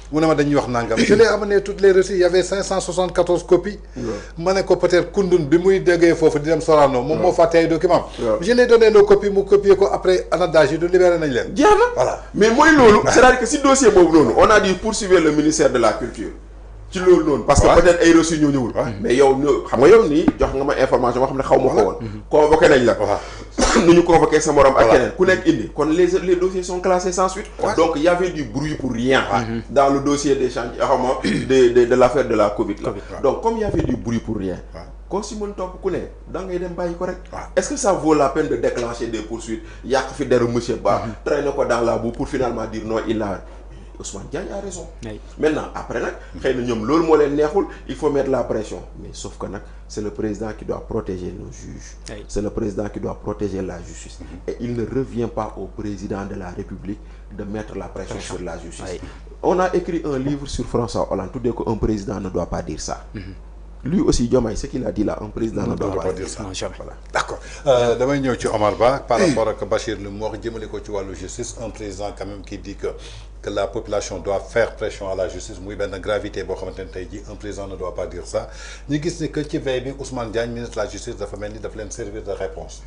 mu ne ma dañuy wax nangam. Je l'ai amené toutes les reçus il y avait 574 copies. ma ne ko peut-être kundun bi muy déggee foofu di dem Sorano moom moo fàtte ay documents. Je l'ai donné nos copies mu copier ko après anadage yi du libéré nañ leen. jeex na voilà mais mooy loolu. c'est-à-dire que si dossier boobu noonu on a dit poursuivre le ministère de la culture. ci loolu noonu parce que peut-être ay reçus ñoo ñëwul. mais yow xam nga yow nii jox nga ma information boo xam ne xaw ma ko woon. convoqué nañ la. nu ñu convoqué sa morom ak keneen ku nekk indi kon les dossiers sont classés sans suite. donc il y avait du bruit pour rien. dans le dossier des chantiers xaw ma de l'affaire de la Covid là. donc comme il y avait du bruit pour rien. kon si mën topp ku ne da ngay dem bàyyi ko rek. est-ce que ça vaut la peine de déclencher des poursuites yàq fi deru monsieur Ba. traîner ko dans la boue pour finalement dire non il a. Ousmane Diagne a raison. Oui. Maintenant après nag xëy na ñoom loolu moo leen neexul il faut mettre la pression mais sauf que nag c'est le président qui doit protéger nos juges. Oui. C'est le président qui doit protéger la justice. Et il ne revient pas au président de la République de mettre la pression sur la justice. Oui. On a écrit un livre sur François Hollande tuddee ko un président ne doit pas dire ça. Lui aussi Diomaye ce qu'il a dit là un président ne doit pas dire ça. Voilà. D'accord damay ñëw ci Omar Ba par rapport ak Bachir lu mu wax jëmale ko ci wàllu justice un président quand même qui dit que la population doit faire pression à la justice muy benn gravité boo xamante ne tey jii un président ne doit pas dire ça ñu gis ni que ci veille bi Ousmane Diagne ministre de la justice dafa mel ni daf leen servir de réponse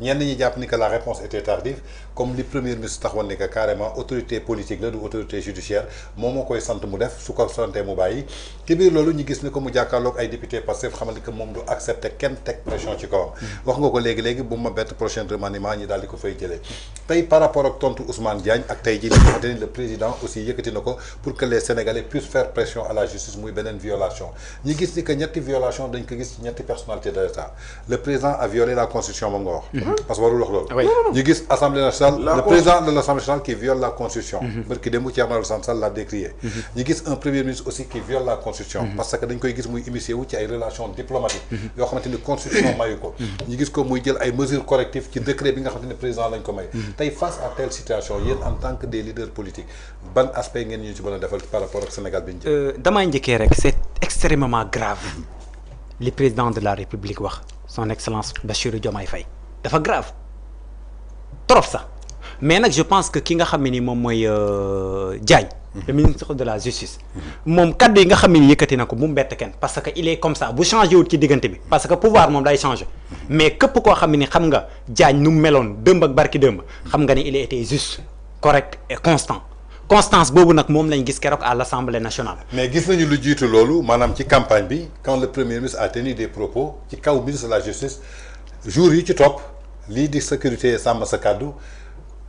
ñenn ñi jàpp ni que la réponse était tardive comme li premier ministre taxawoon ni que carrément autorité politique la du autorité judiciaire moom moo koy sant mu def su ko santee mu bàyyi ci biir loolu ñu gis ni que mu jàkkaarloog ay député Pastef xamal ni que moom du accepter kenn teg pression ci kawam wax nga ko léegi-léegi bu ma bett prochain remaniement ñi daal di ko fay jëlee tey par rapport ak tontu Ousmane Diagne ak tey jii li nga xamante ni le président président aussi yëkkati na ko pour que les Sénégalais puissent faire pression à la justice muy beneen violation ñi gis ni que ñetti violation dañ ko gis ci ñetti personnalité de l'État le président a violé la constitution moom nga wax parce que warul wax loolu ñi gis assemblée nationale le président de l'Assemblée nationale qui viole la constitution barki démb Thierno Alassane Sall l'a décrié ñi gis un premier ministre aussi qui viole la constitution parce que dañ koy gis muy immiscé wu ci ay relations diplomatiques yoo xamante ni constitution mayu ko ñi gis ko muy jël ay mesures correctives ci décret bi nga xamante ne président lañ ko may tey face à telle situation yéen en tant que des leaders politiques ban aspect ngeen ñu ci mën a defal par rapport ak Sénégal bi ñu jël damaa njëkkee rek c'est extrêmement grave le président de la République wax son excellence Bassirou Diomaye Faye dafa grave trop sax mais nag je pense que ki nga xam ne ni moom mooy Diagne le ministre de la justice moom kaddu yi nga xam ne ni yëkkati na ko bu mu bett kenn parce que il est comme ça bu changé wut ci diggante bi parce que pouvoir moom day changé mais képp koo xam ne ni xam nga Diagne nu mu meloon dëmb ak barki dëmb xam nga ni il a été juste correct et constant constance boobu nag moom lañ gis keroog à l'Assemblée nationale. mais gis nañu lu jiitu loolu maanaam ci campagne bi quand le premier ministre a tenu des propos ci kaw ministre de la justice jour yi ci topp lii di sécurité sàmm sa kàddu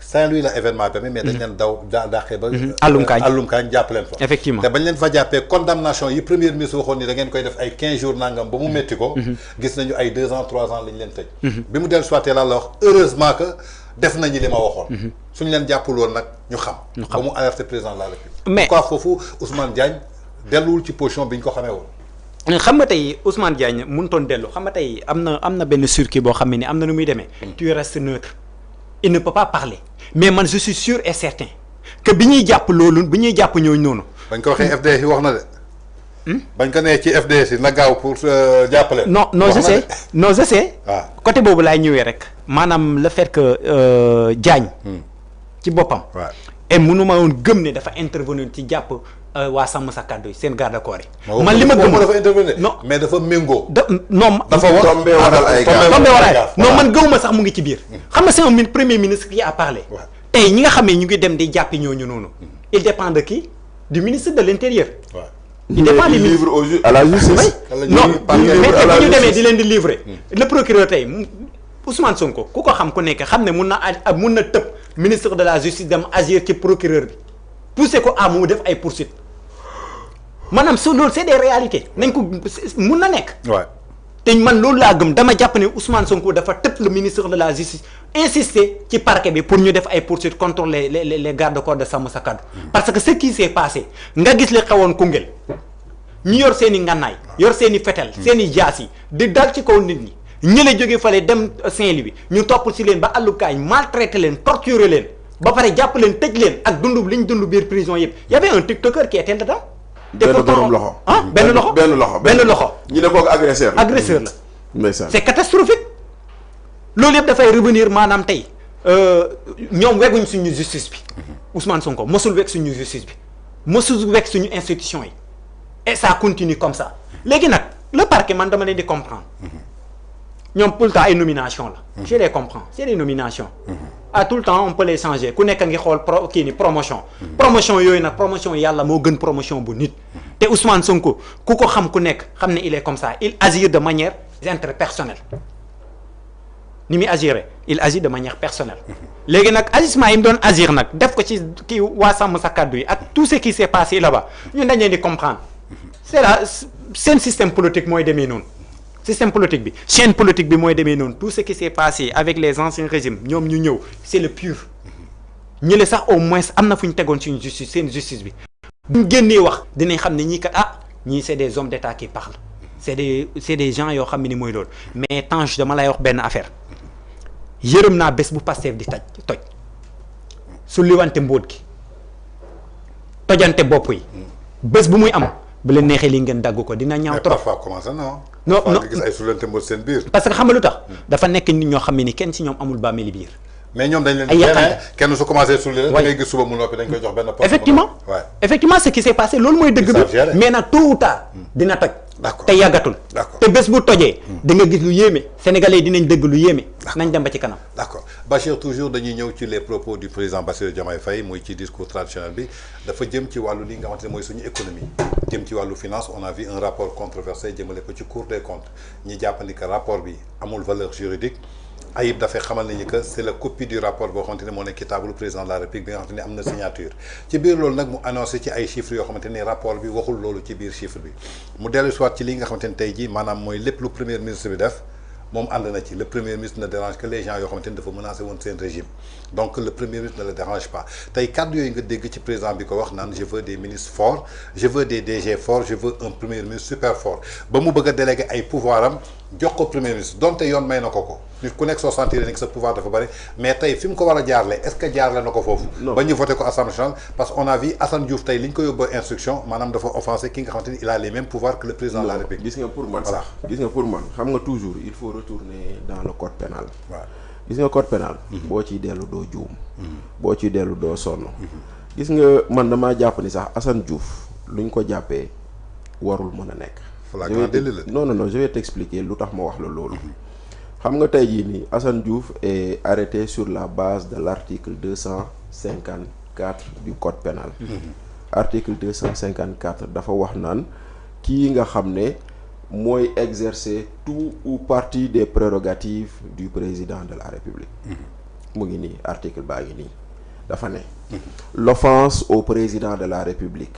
Saint-Louis la événement bi mais dañ leen daw daaxee ba. Allum Kaañ jàpp leen fa. effectivement te bañ leen fa jàppee condamnation yi premier ministre waxoon ni da ngeen koy def ay 15 jours nangam ba mu métti ko. gis nañu ay 2 ans 3 ans lañ leen tëj. bi mu dellu soité la wax heureusement que def nañu li ma waxoon. suñu leen jàppul woon nag ñu xam. ba mu alerté président de la République. mais pourquoi foofu Ousmane Diagne delluwul ci position bi ñu ko xamee woon. xam nga tey Ousmane Diagne mënutoon dellu xam nga tey am na benn circuit boo xam ne ni am na nu muy demee. tu restes neutre. il ne peut pas parler mais man je suis sûr et certain que bi ñuy jàpp loolu bi ñuy jàpp ñooñu noonu. bañ ko waxee FDS yi wax na de. bañ ko nee ci FDS yi na gaaw pour jàppale. non je sais waaw côté boobu laay ñëwee rek maanaam le fait que Diagne. ci boppam. waaw et mënu ma woon gëm ne dafa intervenir ci jàpp waa sàmm sa kàddu yi seen garde corps yi. man li ma gëm dafa intervenir. non mais dafa méngoo. non dafa wax tombé waral ay gars non man gëwuma sax mu ngi ci biir. xam nga c'est un premier ministre qui a parlé. tey ñi nga xam ne ñu ngi dem di jàppi ñooñu noonu. il dépend de qui du ministre de l'intérieur. waaw il dépend du livre à la justice. non mais bu ñu demee di leen di livrer. le procureur tey Ousmane Sonko ku ko xam ku nekk xam ne mun na tëb ministre de la justice dem agir ci procureur bi pousser ko à mu def ay poursuites maanaam su loolu c'est des réalités nañ ko mun na nekk. waaw te man loolu laa gëm dama jàpp ne Ousmane Sonko dafa tëb le ministre de la justice insister ci parquet bi pour ñu def ay poursuites contre les gardes-corps de sàmm sa kàddu parce que ce qui s'est passé nga gis li xewoon Koungheul ñu yor seen i ngànnaay yor seen i fetel seen i jaas yi di dal ci kaw nit ñi ñële jóge fale dem Saint-Louis ñu topp si leen ba àllukaañ maltraité leen torturer leen ba pare jàpp leen tëj leen ak dund li ñu dund biir prison yëpp y avait un tiktoker qui était dedans. benn borom loxo benn loxo. ñu ne kooku agresseur la. ndeysaan c'est catastrophique loolu yëpp dafay revenir maanaam tey ñoom weguñ suñu justice bi Ousmane Sonko mosul weg suñu justice bi mosul weg suñu institution yi et ça continue comme ça léegi nag le parquet man dama leen di comprendre ñoom tout le temps ay nomination la je les comprends c'est des nominations à tout le temps on peut les changer ku nekk ngi xool promotion yooyu nag promotion yàlla moo gën promotion bu nit te Ousmane Sonko ku ko xam ku nekk xam ne il est comme ça il agit de manière interpersonnelle ni muy agir il agit de manière personnelle léegi nag agissement yi mu doon agir nag def ko ci kii waa sàmm sa kàddu yi ak tout ce qui s'est passé là-bas ñun dañ leen di comprendre c'est là seen système politique mooy demee noonu système politique bi chaîne politique bi mooy demee noonu tout ce qui s'est passé avec les anciens régimes ñoom ñu ñëw c'est le pur ñële sax au moins am na fu ñu tegoon suñu justice seen justice bi buñ génnee wax dinañ xam ne ñii kat ñii c'est des hommes d'État qui parlent c'est des gens yoo xam ne ni mooy loolu mais Tange dama lay wax benn affaire yërëm naa bés bu Pastef di toj su liwante mbóot gi tojante bopp yi bés bu muy am bu leen neexee li ngeen dagg ko dina ñaaw trop. parfois commencé non gis ay sulante mbóot seen biir. parce que xam nga lu tax dafa nekk nit ñoo xam ne ni kenn ci ñoom amul bàmmeeli biir. mais ñoom dañ leen di kenn su commencé sulli da ngay gis suba mu noppi dañ koy jox benn poste. effectivement ce qui s'est passé loolu mooy dëgg bi mais nag tôt ou tard dina toj. d'accord te yàggatul. d'accord te bés bu tojee. da nga gis lu yéeme sénégalais yi dinañ dëgg lu yéeme. nañ dem ba ci kanam. d'accord Bachir toujours dañuy ñëw ci les propos du président Bassirou Diomaye Faye muy ci discours traditionnel bi dafa jëm ci wàllu li nga xamante ne mooy suñu économie jëm ci wàllu finance on a vu un rapport controversé jëmale ko ci Cour des comptes ñi jàppandi que rapport bi amul valeur juridique Ayib dafay xamal nañu que c'est la copie du rapport boo xamante ni moo nekk ci table président de la République bi nga xamante ni am na signature ci biir loolu nag mu annoncé ci ay chiffres yoo xamante ni rapport bi waxul loolu ci biir chiffre bi mu dellu soit ci li nga xamante ni tey jii maanaam mooy lépp lu premier ministre bi def moom ànd na ci le premier ministre ne dérange que les gens yoo xamante ni dafa menacé woon seen régime donc le premier ministre ne le dérange pas tey kàddu yooyu nga dégg ci président bi ko wax naan je veux des ministres forts je veux des DG forts je veux un premier ministre super fort ba mu bëgg a déléguer ay pouvoir am jox ko premier ministre donte yoon may na ko nit ku nekk soo sentir ni que sa pouvoir dafa bëri mais tey fi mu ko war a jaarle est-ce que jaarle na ko foofu ba ñu voté ko assemblée nationale parce qu'on a vu Assane Diouf tey li ñu ko yóbbu instruction maanaam dafa offensé ki nga xamante ni il a les mêmes pouvoirs que le président de la République. gis nga pour man sax gis nga pour man xam nga toujours il faut retourner dans le code pénal. waaw gis nga code pénal. boo ciy dellu doo juum. boo ciy dellu doo sonn. gis nga man damaa jàpp ni sax Assane Diouf luñ ko jàppee warul mën a nekk. non je vais t'expliquer lu tax ma wax la loolu. xam nga tey jii nii Assane Diouf est arrêté sur la base de l'article 254 du code pénal. Article 254 dafa wax naan kii nga xam ne mooy exercer tout ou partie des prérogatives du président de la République. mu ngi nii article baa ngi nii dafa ne. L'offense au président de la République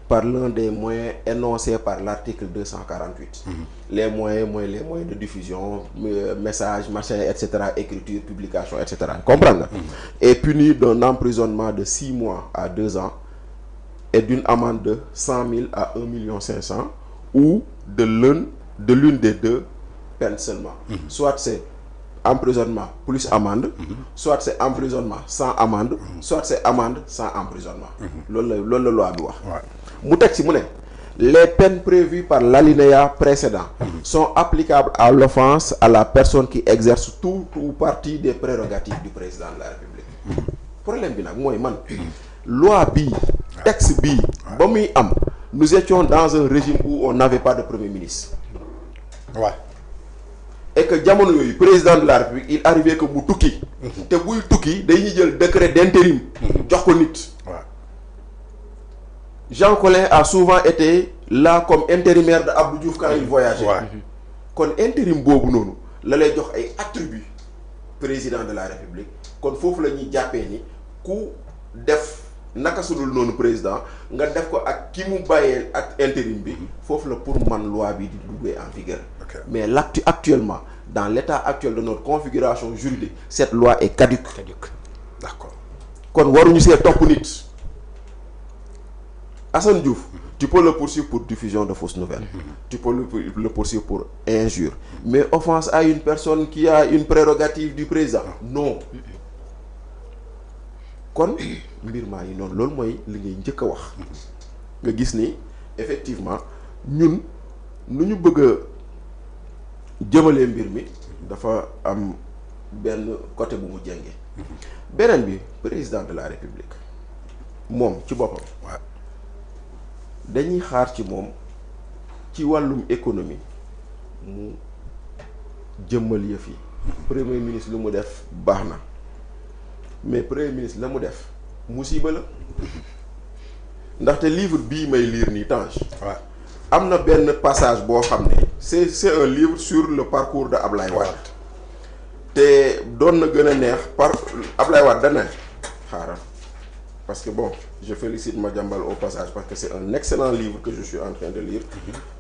par l'un des moyens énoncés par l'article 248. Les moyens mooy les moyens de diffusion, message, machin, etc., écriture, publication, etc. Comprendre nga est puni d'un emprisonnement de 6 mois à 2 ans et d'une amende de 100 000 à 1,5 million ou de l'une des deux peines seulement. Soit c'est emprisonnement plus amende, soit c'est emprisonnement sans amende, soit c'est amende sans emprisonnement. loolu la loi bi wax. mu teg ci mu ne les peines prévues par l'alinéa précédent sont applicables à l'offense à la personne qui exerce tout ou partie des prérogatives du président de la République. Problème bi nag mooy man loi bii texte bii ba muy am nous étions dans un régime où on n'avait pas de premier ministre. Ouais. Et que jamono yooyu président de la République il arrivait que bu tukki. te buy tukki dañuy jël décret d'intérim. jox ko nit. Jean Collin a souvent été là comme intérimaire de Abdou Diouf quand il voyageait. kon intérim boobu noonu la lay jox ay attributs président de la République kon foofu la ñuy jàppee ni ku def naka sudul noonu président nga def ko ak ki mu bàyyee ak intérim bi foofu la pour man loi bi di duggee en vigueur. Mais actuellement dans l'état actuel de notre configuration juridique cette loi est caduque. D'accord. kon waruñu see topp nit. Assane Diouf tu peux le poursuivre pour diffusion de fausses nouvelles. Tu peux le poursuivre pour injure. Mais offense à une personne qui a une prérogative du président non. kon mbir maa yi noonu loolu mooy li ngay njëkk a wax nga gis ni effectivement ñun nu ñu bëgg a jëmalee mbir mi dafa am benn côté bu mu jàngee. beneen bi président de la République moom ci boppam. dañuy xaar ci moom ci wàllum économie mu jëmmal yëf yi. premier ministre lu mu def baax na mais premier ministre la mu def musiba la ndaxte livre bii may lire nii Tange. am na benn passage boo xam ne c'est un livre sur le parcours de Ablaye Wade te doon na gën a neex par Ablaye Wade dana xaaral parce que bon je félicite Madiambal au passage parce que c'est un excellent livre que je suis en train de lire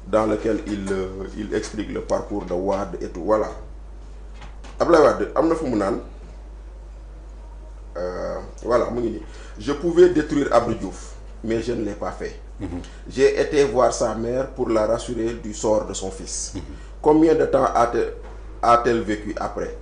dans lequel il explique le parcours de Wade et tout voilà Ablaye Wade am na fu mu naan voilà mu ngi nii je pouvais détruire Abdou Diouf mais je ne l'ai pas fait. J'ai été voir sa mère pour la rassurer du sort de son fils. Combien de temps a-t-elle vécu après?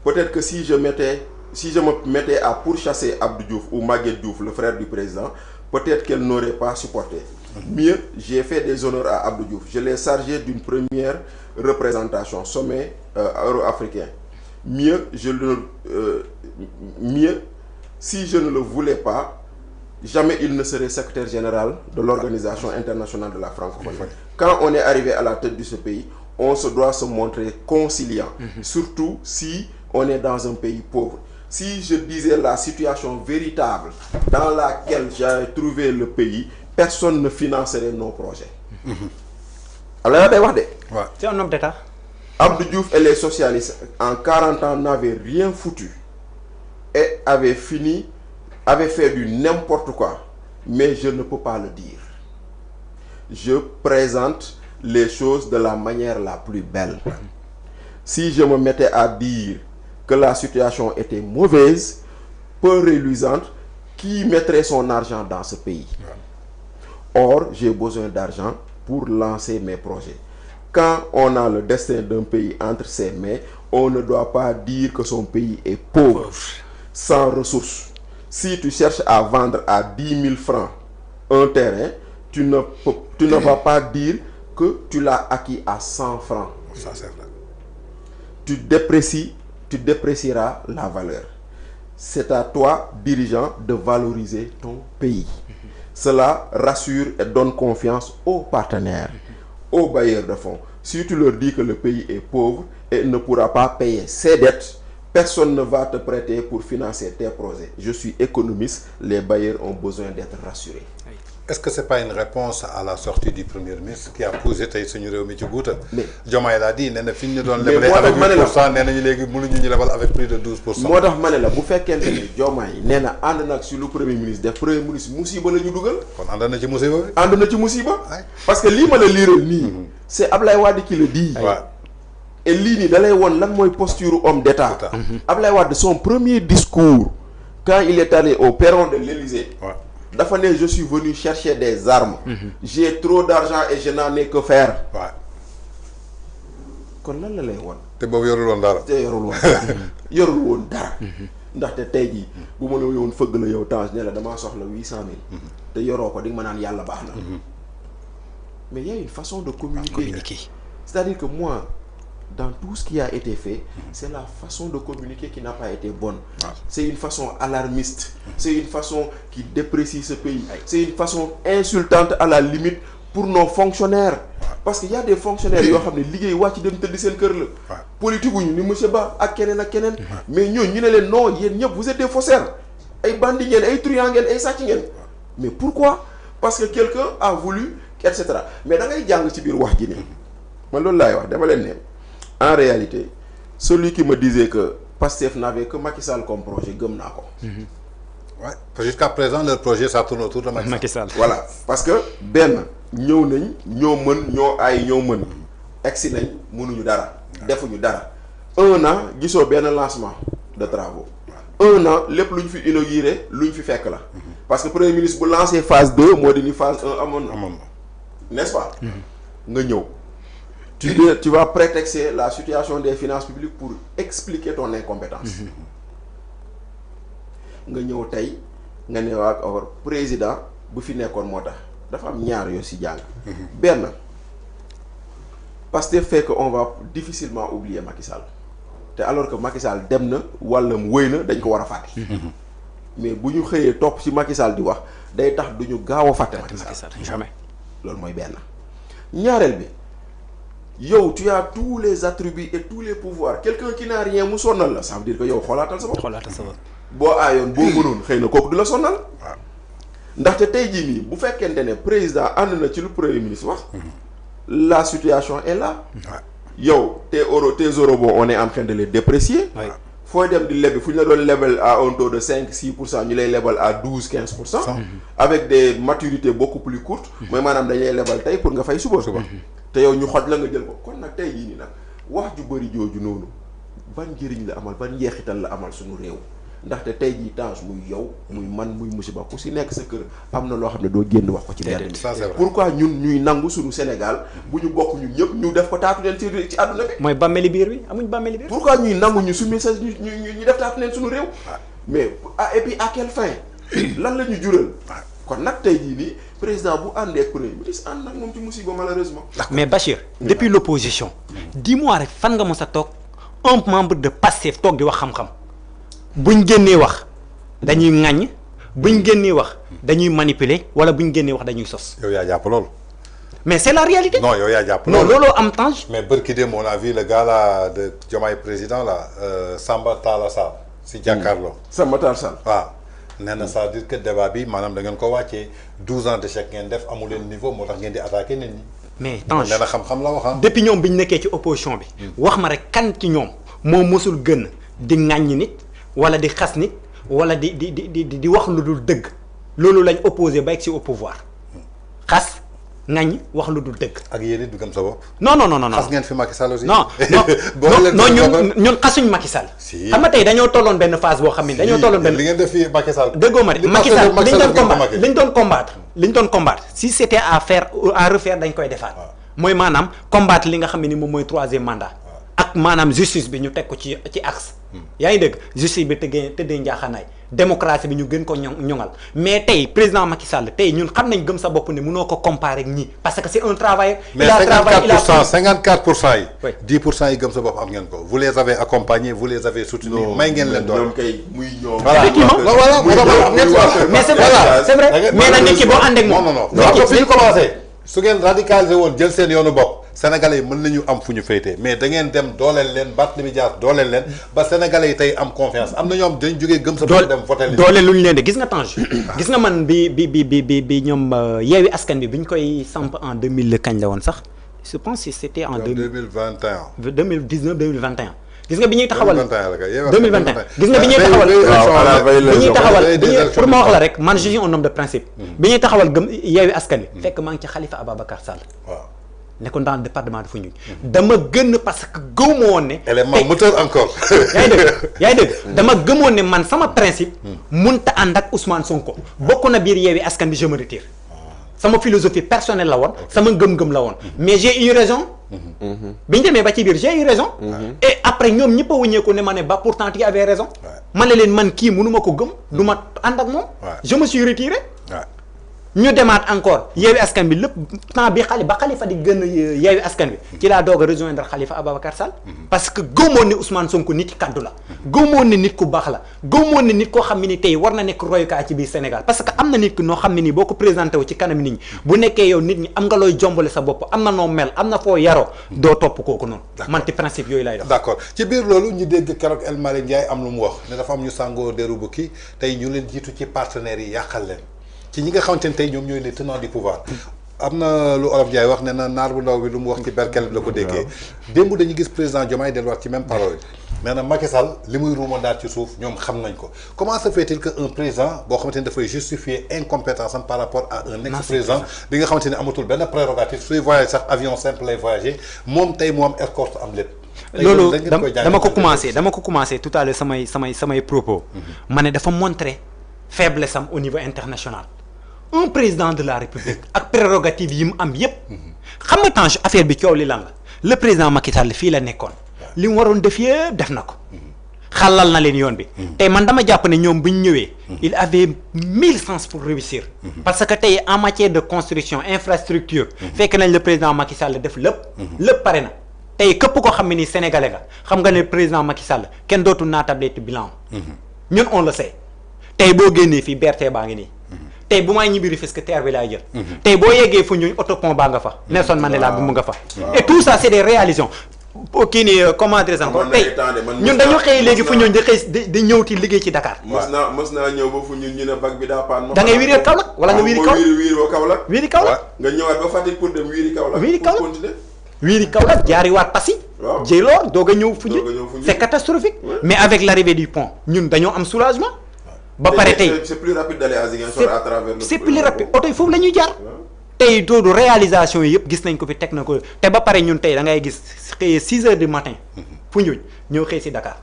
Peut-être que si je me mettais à pourchasser Abdou Diouf ou Maguette Diouf, le frère du président, peut-être qu'elle n'aurait pas supporté. Mieux, j'ai fait des honneurs à Abdou Diouf. Je l'ai chargé d'une première représentation, sommet euro-africain. Mieux, si je ne le voulais pas, jamais il ne serait secrétaire général de l'Organisation internationale de la francophonie. Quand on est arrivé à la tête de ce pays, on se doit se montrer conciliant, surtout si on est dans un pays pauvre. Si je disais la situation véritable dans laquelle j'ai trouvé le pays, personne ne financerait nos projets. Alors day wax de. C'est un homme d'État. Abdou Diouf et les socialistes en 40 ans n'avaient rien foutu et avaient fait du n'importe quoi. Mais je ne peux pas le dire. Je présente les choses de la manière la plus belle. Si je me mettais à dire que la situation était mauvaise, peu reluisante, qui mettrait son argent dans ce pays? Or, j'ai besoin d'argent pour lancer mes projets. Quand on a le destin d'un pays entre ses mains, on ne doit pas dire que son pays est pauvre, sans ressources. Si tu cherches à vendre à 10 000 francs un terrain, tu ne vas pas dire que tu l'as acquis à 100 francs. Ça, c'est vrai. Tu déprécieras la valeur. C'est à toi, dirigeant, de valoriser ton pays. Cela rassure et donne confiance aux partenaires, aux bailleurs de fonds. Si tu leur dis que le pays est pauvre et ne pourra pas payer ses dettes, personne ne va te prêter pour financer tes projets. Je suis économiste, les bailleurs ont besoin d'être rassurés. Est-ce que ce n'est pas une réponse à la sortie du Premier ministre qui a posé tey suñu réew mi ci guuta? Diomaye l'a dit, nee na fi ñu doon lebalee avec 8%, nee nañu léegi mënuñu ñu lebal avec plus de 12%. moo tax ma ne la bu fekkente ni Diomaye nee na ànd nag si lu Premier ministre def Premier ministre musiba la ñu dugal. kon ànd na ci musiba bi. ànd na ci musiba. parce que lii ma la liiral nii. c'est Ablaye Wade qui le dit. et lii nii da lay woon lan mooy posture homme d'État. Ablaye Wade son premier discours quand il est allé au perron de l'Élysée. dafa ne je suis venu chercher des armes. J'ai trop d'argent et je n'en ai que faire. kon lan la lay woon. te boobu yorul woon dara. te yorul woon dara. yorul woon dara. ndaxte tey jii bu ma la yowoon fëgg la yow Tange ne la damaa soxla 800 000. te yoroo ko di nga ma naan yàlla baax na. mais il y a une façon de communiquer. C'est-à-dire que moi, dans tout ce qui a été fait, c'est la façon de communiquer qui n'a pas été bonne. C'est une façon alarmiste. C'est une façon qui déprécie ce pays. C'est une façon insultante à la limite pour nos fonctionnaires. Parce qu'il y a des fonctionnaires qui ont liggéey wàcc dem tëdd seen kër la. politique wuñu ni monsieur Ba ak keneen ak keneen. mais ñooñu ñu ne leen non yéen ñëpp vous êtes des faussaires. ay bandits ngeen ay truands ngeen ay sàcc ngeen. mais pourquoi? Parce que quelqu'un a voulu et cetera mais da ngay jàng ci biir wax ji nii. man loolu laay wax dama leen ne. En réalité, celui qui me disait que Pastef n'avait que Macky Sall comme projet, gëm naa ko. Ouais, jusqu'à présent leur projet ça tourne autour de Macky Sall. Voilà, parce que benn ñëw nañ ñoo mën ñoo ay ñoo mën egsi nañ mënuñu dara. defuñu dara. 1 an gisoo benn lancement de travaux. 1 an lépp lu ñu fi inauguré lu ñu fi fekk la. parce que premier ministre bu lancé phase 2 moo di ni phase 1 amoon na. n'est-ce pas. nga ñëw. Tu vas prétexter la situation des finances publiques pour expliquer ton incompétence. nga ñëw tey nga ne waa président bu fi nekkoon moo tax dafa am ñaar yoo si jàng. benn Pastef fait que on va difficilement oublier Macky Sall te alors que Macky Sall dem na wàllam wëy na dañ ko war a fàtte. mais bu ñu xëyee topp ci Macky Sall di wax day tax du ñu gaaw a fàtte Macky Sall jamais. loolu mooy benn ñaareel bi. yow tu as tous les attributs et tous les pouvoirs quelqu'un qui n'a rien mu sonnal la ça veut dire que yow xoolaatal sa bopp. boo aayoon boo mënoon xëy na kooku du la sonnal. ndaxte tey jii nii bu fekkente ne président ànd na ci lu premier ministre wax. la situation est là. yow tes euros on est en train de les déprécier. fooy dem di lebi fu ñu la doon lebal à un taux de 5-6% ñu lay lebal à 12-15%. avec des maturités beaucoup plus courtes. mooy maanaam dañuy lebal tey pour nga fay suba. te yow ñu xoj la nga jël ko kon nag tey jii nii nag wax ju bëri jooju noonu ban njëriñ la amal ban njeexital la amal suñu réew ndaxte tey jii Tange muy yow muy man muy musiba ku si nekk sa kër am na loo xam ne doo génn wax ko ci benn pourquoi ñun ñuy nangu suñu Sénégal bu ñu bokk ñun ñëpp ñu def ko taatu leen ci àdduna bi mooy bàmmeeli biir bi amuñ bàmmeeli biir pourquoi ñuy nangu ñu summi sa ñu def taatu leen suñu réew mais et puis à quelle fin lan la ñu jural kon nag tey jii nii président bu àndee ak premier ministre ànd nag moom ci musiba malheureusement. mais Bachir depuis l'opposition dis-moi rek fan nga mos a toog un membre de Pastef toog di wax xam-xam buñ génnee wax dañuy ŋaññ buñ génnee wax dañuy manipuler wala buñ génnee wax dañuy sos. yow yaa jàpp loolu. mais c'est la réalité. non yow yaa jàpp non looloo am Tange. mais bërki dem on a vu le gars là de Diomaye président là Samba Talla Sall si jàkkaarloo. Samba Talla Sall waaw. nee na ça veut dire que débat bi maanaam da ngeen ko wàccee 12 ans de chèque ngeen def amu leen niveau moo tax ngeen di attaqué nit ñi. mais Tange nee na xam-xam la wax depuis ñoom bi ñu nekkee ci opposition bi. wax ma rek kan ci ñoom moo mosul gën di ŋàññi nit wala di xas nit wala di wax lu dul dëgg loolu lañ opposé ba egg si au pouvoir xas ŋàññi wax lu dul dëgg. ak yéen it du gëm sa bopp. non. xas ngeen fi Macky Sall aussi. non ñun xasuñ Macky Sall. si xam nga tey dañoo tolloon benn phase boo xam ne dañoo tolloon benn. li ngeen def fii Macky Sall. dëggoo ma de Macky Sall liñ doon combattre si c'était à refaire dañ koy defaat. mooy maanaam combattre li nga xam ne ni moom mooy 3e mandat. ak maanaam justice bi ñu teg ko ci axe. yaa ngi dégg justice bi tëddee njaaxaanaay démocratie bi ñu gën ko ñoŋal mais tey président Macky Sall tey ñun xam nañ gëm sa bopp ne mënoo ko comparer ak ñii parce que c'est un travail. mais 54% yi. 10% yi gëm sa bopp am ngeen ko vous les avez accompagnés vous les avez soutenus. may ngeen leen doon ñoom kay muy ñoom. effectivement mais c'est vrai mais nag nit ki boo ànd ak moom. non fi ñu commencé su ngeen radicalisé woon jël seen yoonu bopp. Sénégalais yi mën nañu am fu ñu féetee mais da ngeen dem dooleel leen Barthélémy Dias dooleel leen ba Sénégalais yi tey am confiance am na ñoom dañ jógee gëm sa bopp dem voté leen dooleel lu ñu leen de gis nga Tange gis nga man bi ñoom Yewwi Askan bi ñu koy samp en 2000 kañ la woon sax je pense que c'était en 2021 2019 2021 gis nga bi ñuy taxawal 2021 gis nga bi ñuy taxawal pour ma wax la rek man je suis un homme de principe bi ñuy taxawal gëm Yewwi Askan bi fekk maa ngi ci Khalifa Ababacar Sall waaw nekkoon dans le département de Foundiougne dama gën parce que gëmuma woon ne. élément moteur encore. yaa ngi dégg dama gëmoon ne man sama principe. mënta ànd ak Ousmane Sonko. bokk na biir Yewwi Askan bi je me retire. sama philosophie personnelle la woon. sama ngëm-ngëm la woon. mais j'ai eu raison. bi ñu demee ba ci biir j'ai eu raison. et après ñoom ñëpp a wuññeeku ne ma ne ba pourtant tu avais raison. ma ne leen man kii mënuma ko gëm. du ma ànd ak moom. je me suis retiré. ñu demaat encore Yewwi Askan bi lépp temps bi Khalifa di gën a Yewwi Askan bi ci laa doog a rejoindre Khalifa Ababacar Sall parce que gëmoon ne Ousmane Sonko nit ki kaddu la gëmoon ne nit ku baax la gëmoon ne nit koo xam ne ni tey war na nekk royukaay ci biir Sénégal parce que am na nit ki noo xam ne nii boo ko présenté wu ci kanam nit ñi bu nekkee yow nit ñi am nga looy jombale sa bopp am na noo mel am na foo yaroo doo topp kooku noonu man ci principe yooyu lay dox d'accord ci biir loolu ñu dégg keroog El Malick Ndiaye am lu mu wax ne dafa am ñu sàngoo deru bukki tey ñu leen jiitu ci partenaires yi yàqal leen ci ñi nga xamante ne tey ñoom ñooy les tenants du pouvoir am na lu Olof Ndiaye wax ne na naar bu ndaw bi lu mu wax ci berkel bi la ko déggee démb dañu gis président Diomaye delluwaat ci même parole nee na Macky Sall li muy ruumandaat ci suuf ñoom xam nañ ko comment se fait-il que un président boo xamante ne dafay justifier incompétence am par rapport à un ex-président bi nga xamante ne amatul benn prérogative suy voyage sax avion simple lay voyager moom tey mu am escorte am lépp loolu dama ko commencé tout à l'heure samay propos ma ne dafa montrer faiblesse am au niveau international un président de la république ak prérogative yi mu am yépp xam nga Tange affaire bi coow li lan la le président Macky Sall fii la nekkoon li mu waroon def yëpp def na ko xalal na leen yoon bi tey man dama jàpp ne ñoom bu ñu ñëwee il avait 1000 chances pour réussir parce que tey en matière de construction infrastructure fekk nañ le président Macky Sall def lépp pare na tey képp koo xam ne ni sénégalais nga xam nga ne président Macky Sall kenn dootul naatable bilan ñun on le sait tey boo génnee fii BRT baa ngi nii tey bu may ñibbi Rufisque TER bi laay jël tey boo yeggee Foundiougne autopont baa nga fa Nelson Mandela bi mu nga fa et tout ça c'est des réalisations kii nii comment dire encore tey ñun dañu xëy léegi Foundiougne di ñëw ti liggéey ci Dakar mës naa ñëw ba Foundiougne ñu ne bac bi daa paan da ngay wiiri Kaolack wala nga wiiri Kaolack nga ñëwaat ba Fatick pour dem wiiri Kaolack wiiri Kaolack jaariwaat Passy Djilor doog a ñëw Foundiougne c'est catastrophique mais avec l'arrivée du pont ñun dañoo am soulagement ba pare tey c'est plus rapide d'aller à Ziguinchor à travers c'est plus rapide oto yi foofu la ñuy jaar tey toodu réalisation yi yëpp gis nañ ko fi teg na ko te ba pare ñun tey da ngay gis xëyee 6 heures du matin Foundiougne ñëw xëy si Dakar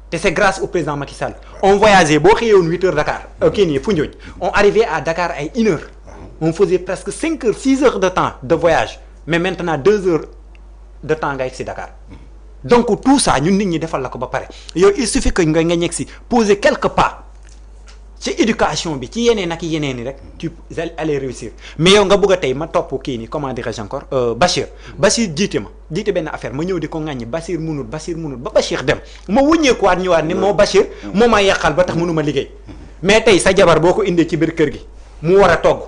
te c'est grâce au président Macky Sall on voyageait boo xëyee woon 8 heures Dakar kii nii Foundiougne on arrivait à Dakar ay 1 heure on faisait presque 5 heures 6 heures de temps de voyage mais maintenant 2 heures de temps nga yegg si Dakar donc tout ça ñun nit ñi defal la ko ba pare yow il suffit que nga ñegg si poser quelques pas ci éducation bi ci yeneen ak yeneen yi rek tu allais réussir mais yow nga bëgg a tey ma topp kii nii comment dirais-je encore Bachir jiite benn affaire ma ñëw di ko ŋàññi Bachir munut ba Bachir dem ma wuññeekuwaat ñëwaat ne moo Bachir moo ma yàqal ba tax mënuma liggéey mais tey sa jabar boo ko indee ci biir kër gi mu war a togg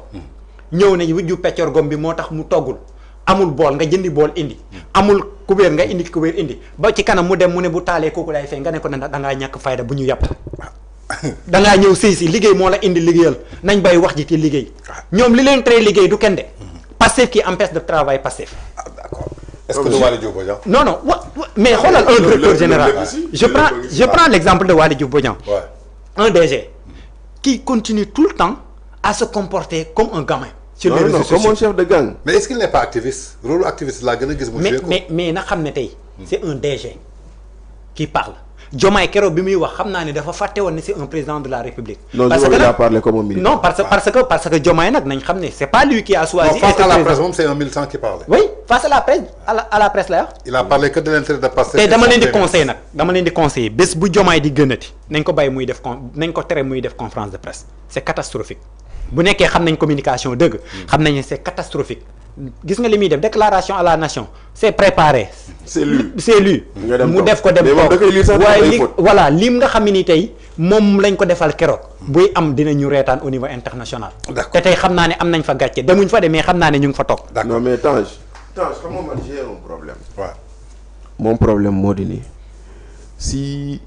ñëw ne wujju peccor gom bi moo tax mu toggul amul bool nga jëndi bool indi amul kubéer nga indi kubéer indi ba ci kanam mu dem mu ne bu taalee kooku lay fay nga ne ko ne da ngaa ñàkk fayda bu ñu yàpp da ngaa ñëw sëy si liggéey moo la indi liggéeyal nañ bay wax ji ci liggéey ñoom li leen tere liggéey du kenn de parce Pastef qui empêche de travailler Pastef. Ah, d'accord. Est-ce que de Waly Diouf Bodian? Non, mais xoolal un directeur général. Je prends l'exemple de Waly Diouf Bodian. Ouais. Un DG qui continue tout le temps à se comporter comme un gamin. Sur les réseaux sociaux. Comme un chef de gang. Mais est-ce qu'il n'est pas activiste? Rôle activiste là gën a gis mu joué ko. mais na xam ne tey c'est un DG qui parle. Diomaye keroog bi muy wax xam naa ne dafa fàtte woon ne c'est un président de la République. Non, parce que il a parlé comme un militant. Non, parce que Diomaye nag nañ xam ne c'est pas lui qui a choisi. Non, face à la presse moom c'est un militant qui parle. Oui, face à la presse à la presse la wax. Il a parlé que de l'intérêt de Pastef. te dama leen di conseiller nag dama leen di conseiller bés bu Diomaye di gënati nañ ko bàyyi muy def nañ ko tere muy def conférence de presse c'est catastrophique bu nekkee xam nañ communication dëgg. xam nañ ne c'est catastrophique. gis nga li muy def déclaration à la nation c'est préparé. C'est lui. mu def ko dem toog waaye li voilà lim nga xam ne ni tey moom lañ ko defal keroog. buy am dinañu reetaan au niveau international. te tey xam naa ne am nañ fa gàcce demuñ fa de mais xam naa ne ñu ngi fa toog. Non mais Tange xam nga man j'ai un problème. Ouais. Mon problème moo di nii si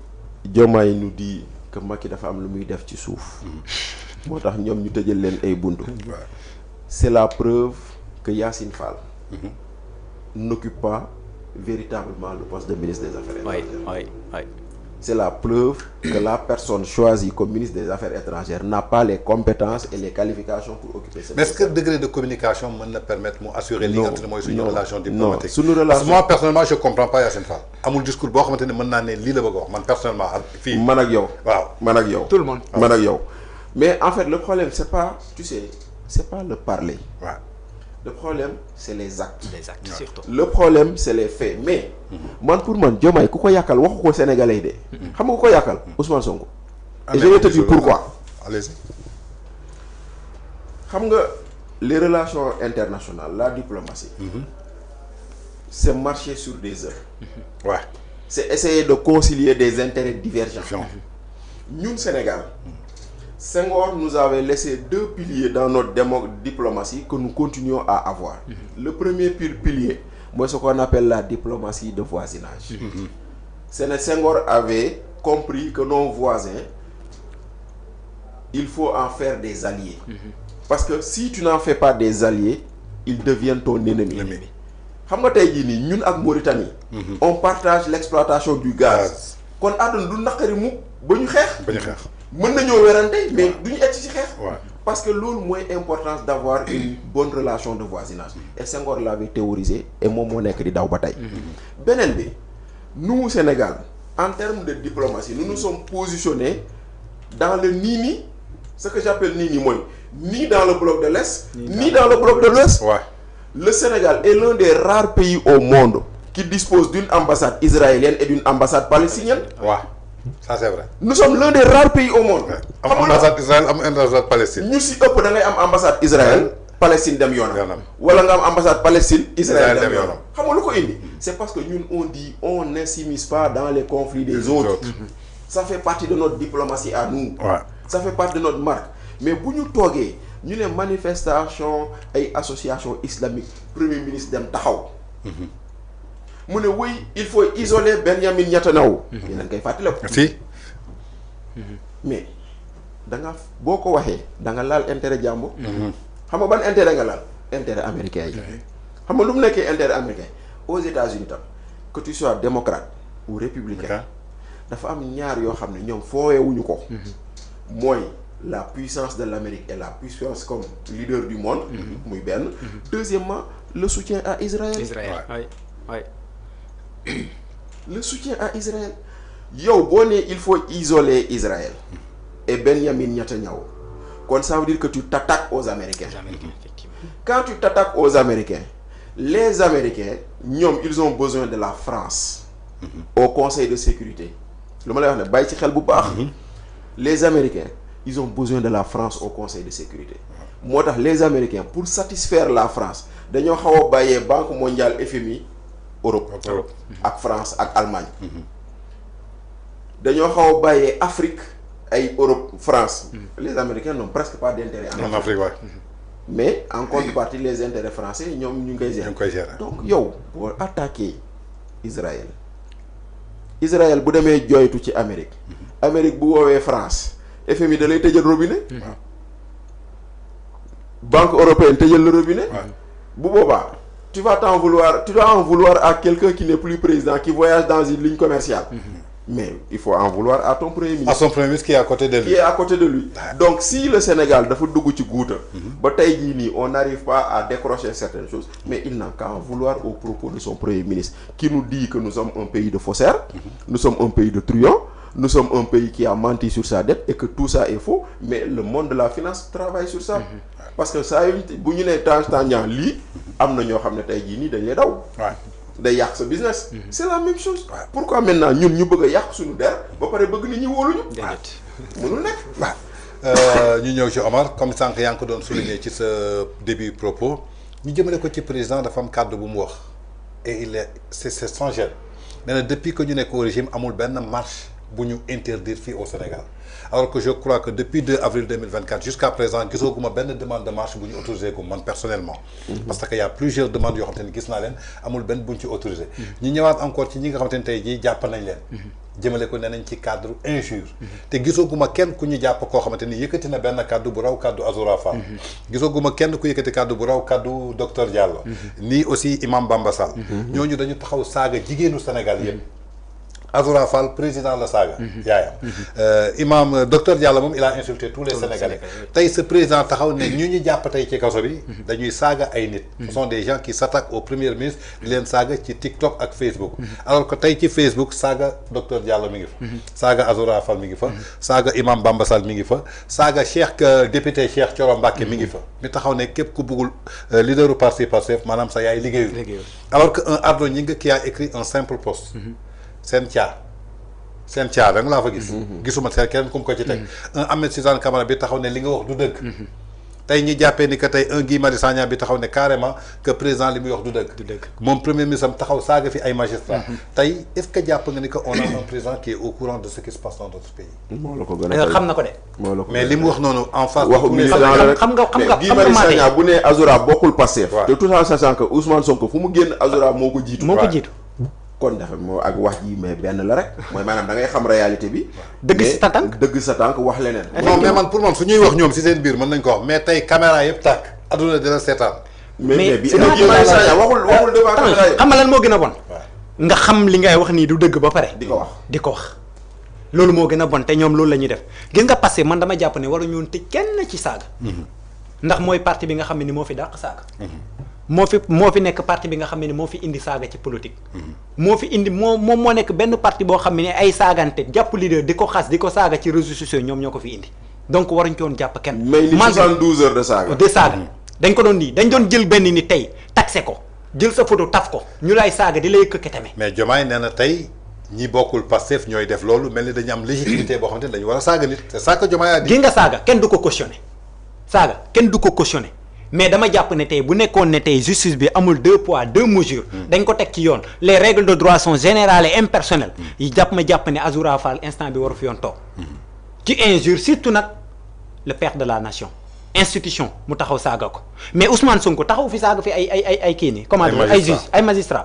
Diomaye nous dit que Macky dafa am lu muy def ci suuf. moo tax ñoom ñu tëjal leen ay buntu. C'est la preuve que Yassine Fall n'occupe pas véritablement le poste de ministre des Affaires étrangères. Oui. C'est la preuve que la personne choisie comme ministre des Affaires étrangères n'a pas les compétences et les qualifications pour occuper ce poste. Mais est-ce que le degré de communication peut permettre d'assurer une relation diplomatique? Sous nos relations... Parce que moi personnellement je ne comprends pas Yassine Fall. Amul discours boo xamante ne mën naa ne lii la bëgg a wax man personnellement fii. man ak yow. waaw man ak yow. Tout le monde. man ak yow. Mais en fait le problème c'est pas, tu sais, c'est pas le parler. Ouais. Le problème c'est les actes. Les actes surtout. Le problème c'est les faits. Mais man pour man Diomaye ku ko yàkkal waxu ko Sénégalais yi de. xam nga ku ko yàkkal Ousmane Sonko. Et je vais te dire pourquoi. Allez-y. xam nga les relations internationales, la diplomatie. C'est marcher sur des œufs. Ouais. C'est essayer de concilier des intérêts divergents. Ñun Sénégal. Senghor nous avait laissé deux piliers dans notre diplomatie que nous continuons à avoir. Le premier pilier, moi ce qu'on appelle la diplomatie de voisinage. Senghor avait compris que nos voisins, il faut en faire des alliés. Parce que si tu n'en fais pas des alliés, ils deviennent ton ennemi. Xam nga tey jii nii ñun ak Mauritanie. On partage l'exploitation du gaz. Kon àdduna du naqari mu ba ñu xeex. Mën nañoo werante mais duñu egg ci xeex. Parce que loolu mooy importance d'avoir une bonne relation de voisinage. Et Senghor l'avait théorisé et moom moo nekk di daw ba tey. Beneen bi nous Sénégal en termes de diplomatie nous nous sommes positionnés dans le ni-ni, ce que j'appelle ni-ni mooy ni dans le bloc de l'Est ni dans le bloc de l'Ouest. Le Sénégal est l'un des rares pays au monde qui dispose d'une ambassade israélienne et d'une ambassade palestinienne. Ouais. Ça c'est vrai. Nous sommes l'un des rares pays au monde. am ambassade Israël am ambassade Palestine. ñu si ëpp da ngay am ambassade Israël Palestine dem yoonam. wala nga am ambassade Palestine Israël dem yoonam. xam nga lu ko indi. C'est parce que ñun on dit on ne s'immisce pas dans les conflits des autres. Ça fait partie de notre diplomatie à nous. Ça fait partie de notre marque. Mais bu ñu toogee ñu ne manifestation ay association islamique premier ministre dem taxaw. mu ne oui il faut isoler Benjamin Netanyahu. yéen a ngi koy fàttaliku. Si. mais da nga boo ko waxee da nga laal intérêt jàmbur. xam nga ban intérêt nga laal intérêt américain yi. xam nga lu mu nekkee intérêt américain aux États-Unis tam que tu sois démocrate ou républicain. dafa am ñaar yoo xam ne ñoom foowewuñu ko. mooy la puissance de l'Amérique et la puissance comme leader du monde. muy benn. Deuxièmement le soutien à Israël. Oui. Le soutien à Israël. Yow boo nee il faut isoler Israël et Benjamin Netanyahu kon ça veut dire que tu t'attaques aux Américains. Quand tu t'attaques aux Américains, les Américains ñoom ils ont besoin de la France au Conseil de sécurité. lu ma lay wax ne bàyyi ci xel bu baax. Les Américains ils ont besoin de la France au Conseil de sécurité. moo tax les Américains pour satisfaire la France dañoo xaw a bàyyee Banque mondiale FMI Europe ak France ak Allemagne. dañoo xaw a bàyyee Afrique ay Europe France. Les Américains n'ont presque pas d'intérêt en Afrique. Mais en contrepartie les intérêts français ñoom ñu ngi koy gérer. Donc yow boo attaquer Israël bu demee jooytu ci Amérique. Amérique bu woowee France FMI da lay tëjal robinet. Banque européenne tëjal le robinet. bu boobaa tu vas t'en vouloir, tu dois en vouloir à quelqu'un qui n'est plus président, qui voyage dans une ligne commerciale. Mais il faut en vouloir à ton premier ministre. À son premier ministre qui est à côté de lui. Qui est à côté de lui. Donc si le Sénégal dafa dugg ci guuta ba tey jii nii on n'arrive pas à décrocher certaines choses, mais il n'a qu'à en vouloir aux propos de son premier ministre qui nous dit que nous sommes un pays de faussaires, nous sommes un pays de truands, nous sommes un pays qui a menti sur sa dette et que tout ça est faux, mais le monde de la finance travaille sur ça. Parce que ça bu ñu nee Tandian lii am na ñoo xam ne tey jii nii dañ lay daw. day yàq sa business. C'est la même chose. Pourquoi maintenant ñun ñu bëgg a yàq suñu der ba pare bëgg nit ñi wóoluñu. mënul nekk. waaw ñu ñëw ci Omar comme sànq yaa ngi ko doon souligner ci sa début propos ñu jëmale ko ci président dafa am kàddu bu mu wax et c'est sans gêne nee na depuis que ñu nekk au régime amul benn marche bu ñu interdire fii au Sénégal alors que je crois que depuis 2 avril 2024 jusqu'à présent gisaguma benn demande de marche bu ñu autorisé ko man personnellement. parce que y a plusieurs demandes yoo xamante ni gis naa leen amul benn bu ñu ci autorisé. ñu ñëwaat encore ci ñi nga xamante ni tey jii jàpp nañ leen. jëmale ko nee nañ ci cadre injure. te gisaguma kenn ku ñu jàpp koo xamante ni yëkkati na benn kaddu bu raw kaddu Azoura Fall. gisaguma kenn ku yëkkati kaddu bu raw kaddu docteur Diallo. nii aussi imam Bamba Sall. ñooñu dañu taxaw saaga jigéenu Sénégal yëpp. Azoura Fall président la saga yaayam imam docteur Diallo moom il a insulté tous les Sénégalais tey ce président taxaw ne ñu jàpp tey ci kaso bi dañuy saaga ay nit ce sont des gens qui s'attaquent au premier ministre di leen saaga ci TikTok ak Facebook alors que tey ci Facebook saaga docteur Diallo mi ngi fa saaga Azoura Fall mi ngi fa saaga imam Bamba Sall mi ngi fa saaga député Cheikh Thioro Mbacké mi ngi fa mi taxaw ne képp ku bëggul leaderu parti Pastef maanaam sa yaay liggéeyu alors que un Ardo Gningue qui a écrit un simple post seen caar rek laa fa gis gisuma seen keneen ku mu ko ci teg un Ahmed Suzanne Camara bi taxaw ne li nga wax du dëgg tey ñi jàppee ni que tey un Guy Marius Sagna bi taxaw ne carrément que président li muy wax du dëgg moom premier ministre am taxaw saaga fi ay magistrats tey est-ce que jàpp nga ni que on a un président qui est au courant de ce qui se passe dans notre pays moo la ko gën a xam na ko de mais li mu wax noonu en face waxu militant la rek xam nga Guy Marius Sagna bu ne Azoura bokkul Pastef te tout en sachant que Ousmane Sonko fu mu génn Azoura moo ko jiitu kon dafa moo ak wax ji mais benn la rek mooy maanaam da ngay xam réalité bi. dëgg sa tànk wax leneen. non mais man pour man su ñuy wax ñoom si seen biir mën nañ ko wax mais tey caméra yëpp tàkk adduna dina seetaan. mais bi waxul devant caméra yi. xam nga lan moo gën a bon. nga xam li ngay wax nii du dëgg ba pare. di ko wax loolu moo gën a bon te ñoom loolu la ñuy def gis nga passé man dama jàpp ne waruñu woon tëj kenn ci saaga. ndax mooy parti bi nga xam ne ni moo fi dàq saaga. moo fi nekk parti bi nga xam ne moo fi indi saaga ci politique. moo fi indi moo nekk benn parti boo xam ne ay saagante jàpp leader di ko xas di ko saaga ci réseaux sociaux ñoom ñoo ko fi indi donc waruñ ci woon jàpp kenn. mais li 72 heures de saaga. dañ ko doon nii dañ doon jël benn ni tey taxé ko jël sa photo taf ko ñu lay saaga di lay këkkatame. mais Diomaye nee na tey ñi bokkul Pastef ñooy def loolu mel ni dañu am légitimité boo xamante ne dañu war a saaga nit c'est ça que Diomaye a dit. gi nga saaga kenn du ko cautionné mais dama jàpp ne tey bu nekkoon ne tey justice bi amul 2 poids 2 mesures. dañ ko teg ci yoon les règles de droit sont générales et impersonnelles. yi jàpp ne Azoura Fall instant bi waru fi yoon toog. ci injure surtout nag le père de la nation institution mu taxaw saaga ko mais Ousmane Sonko taxaw fi saaga fi ay kii nii. comment dire ay juges ay magistrats.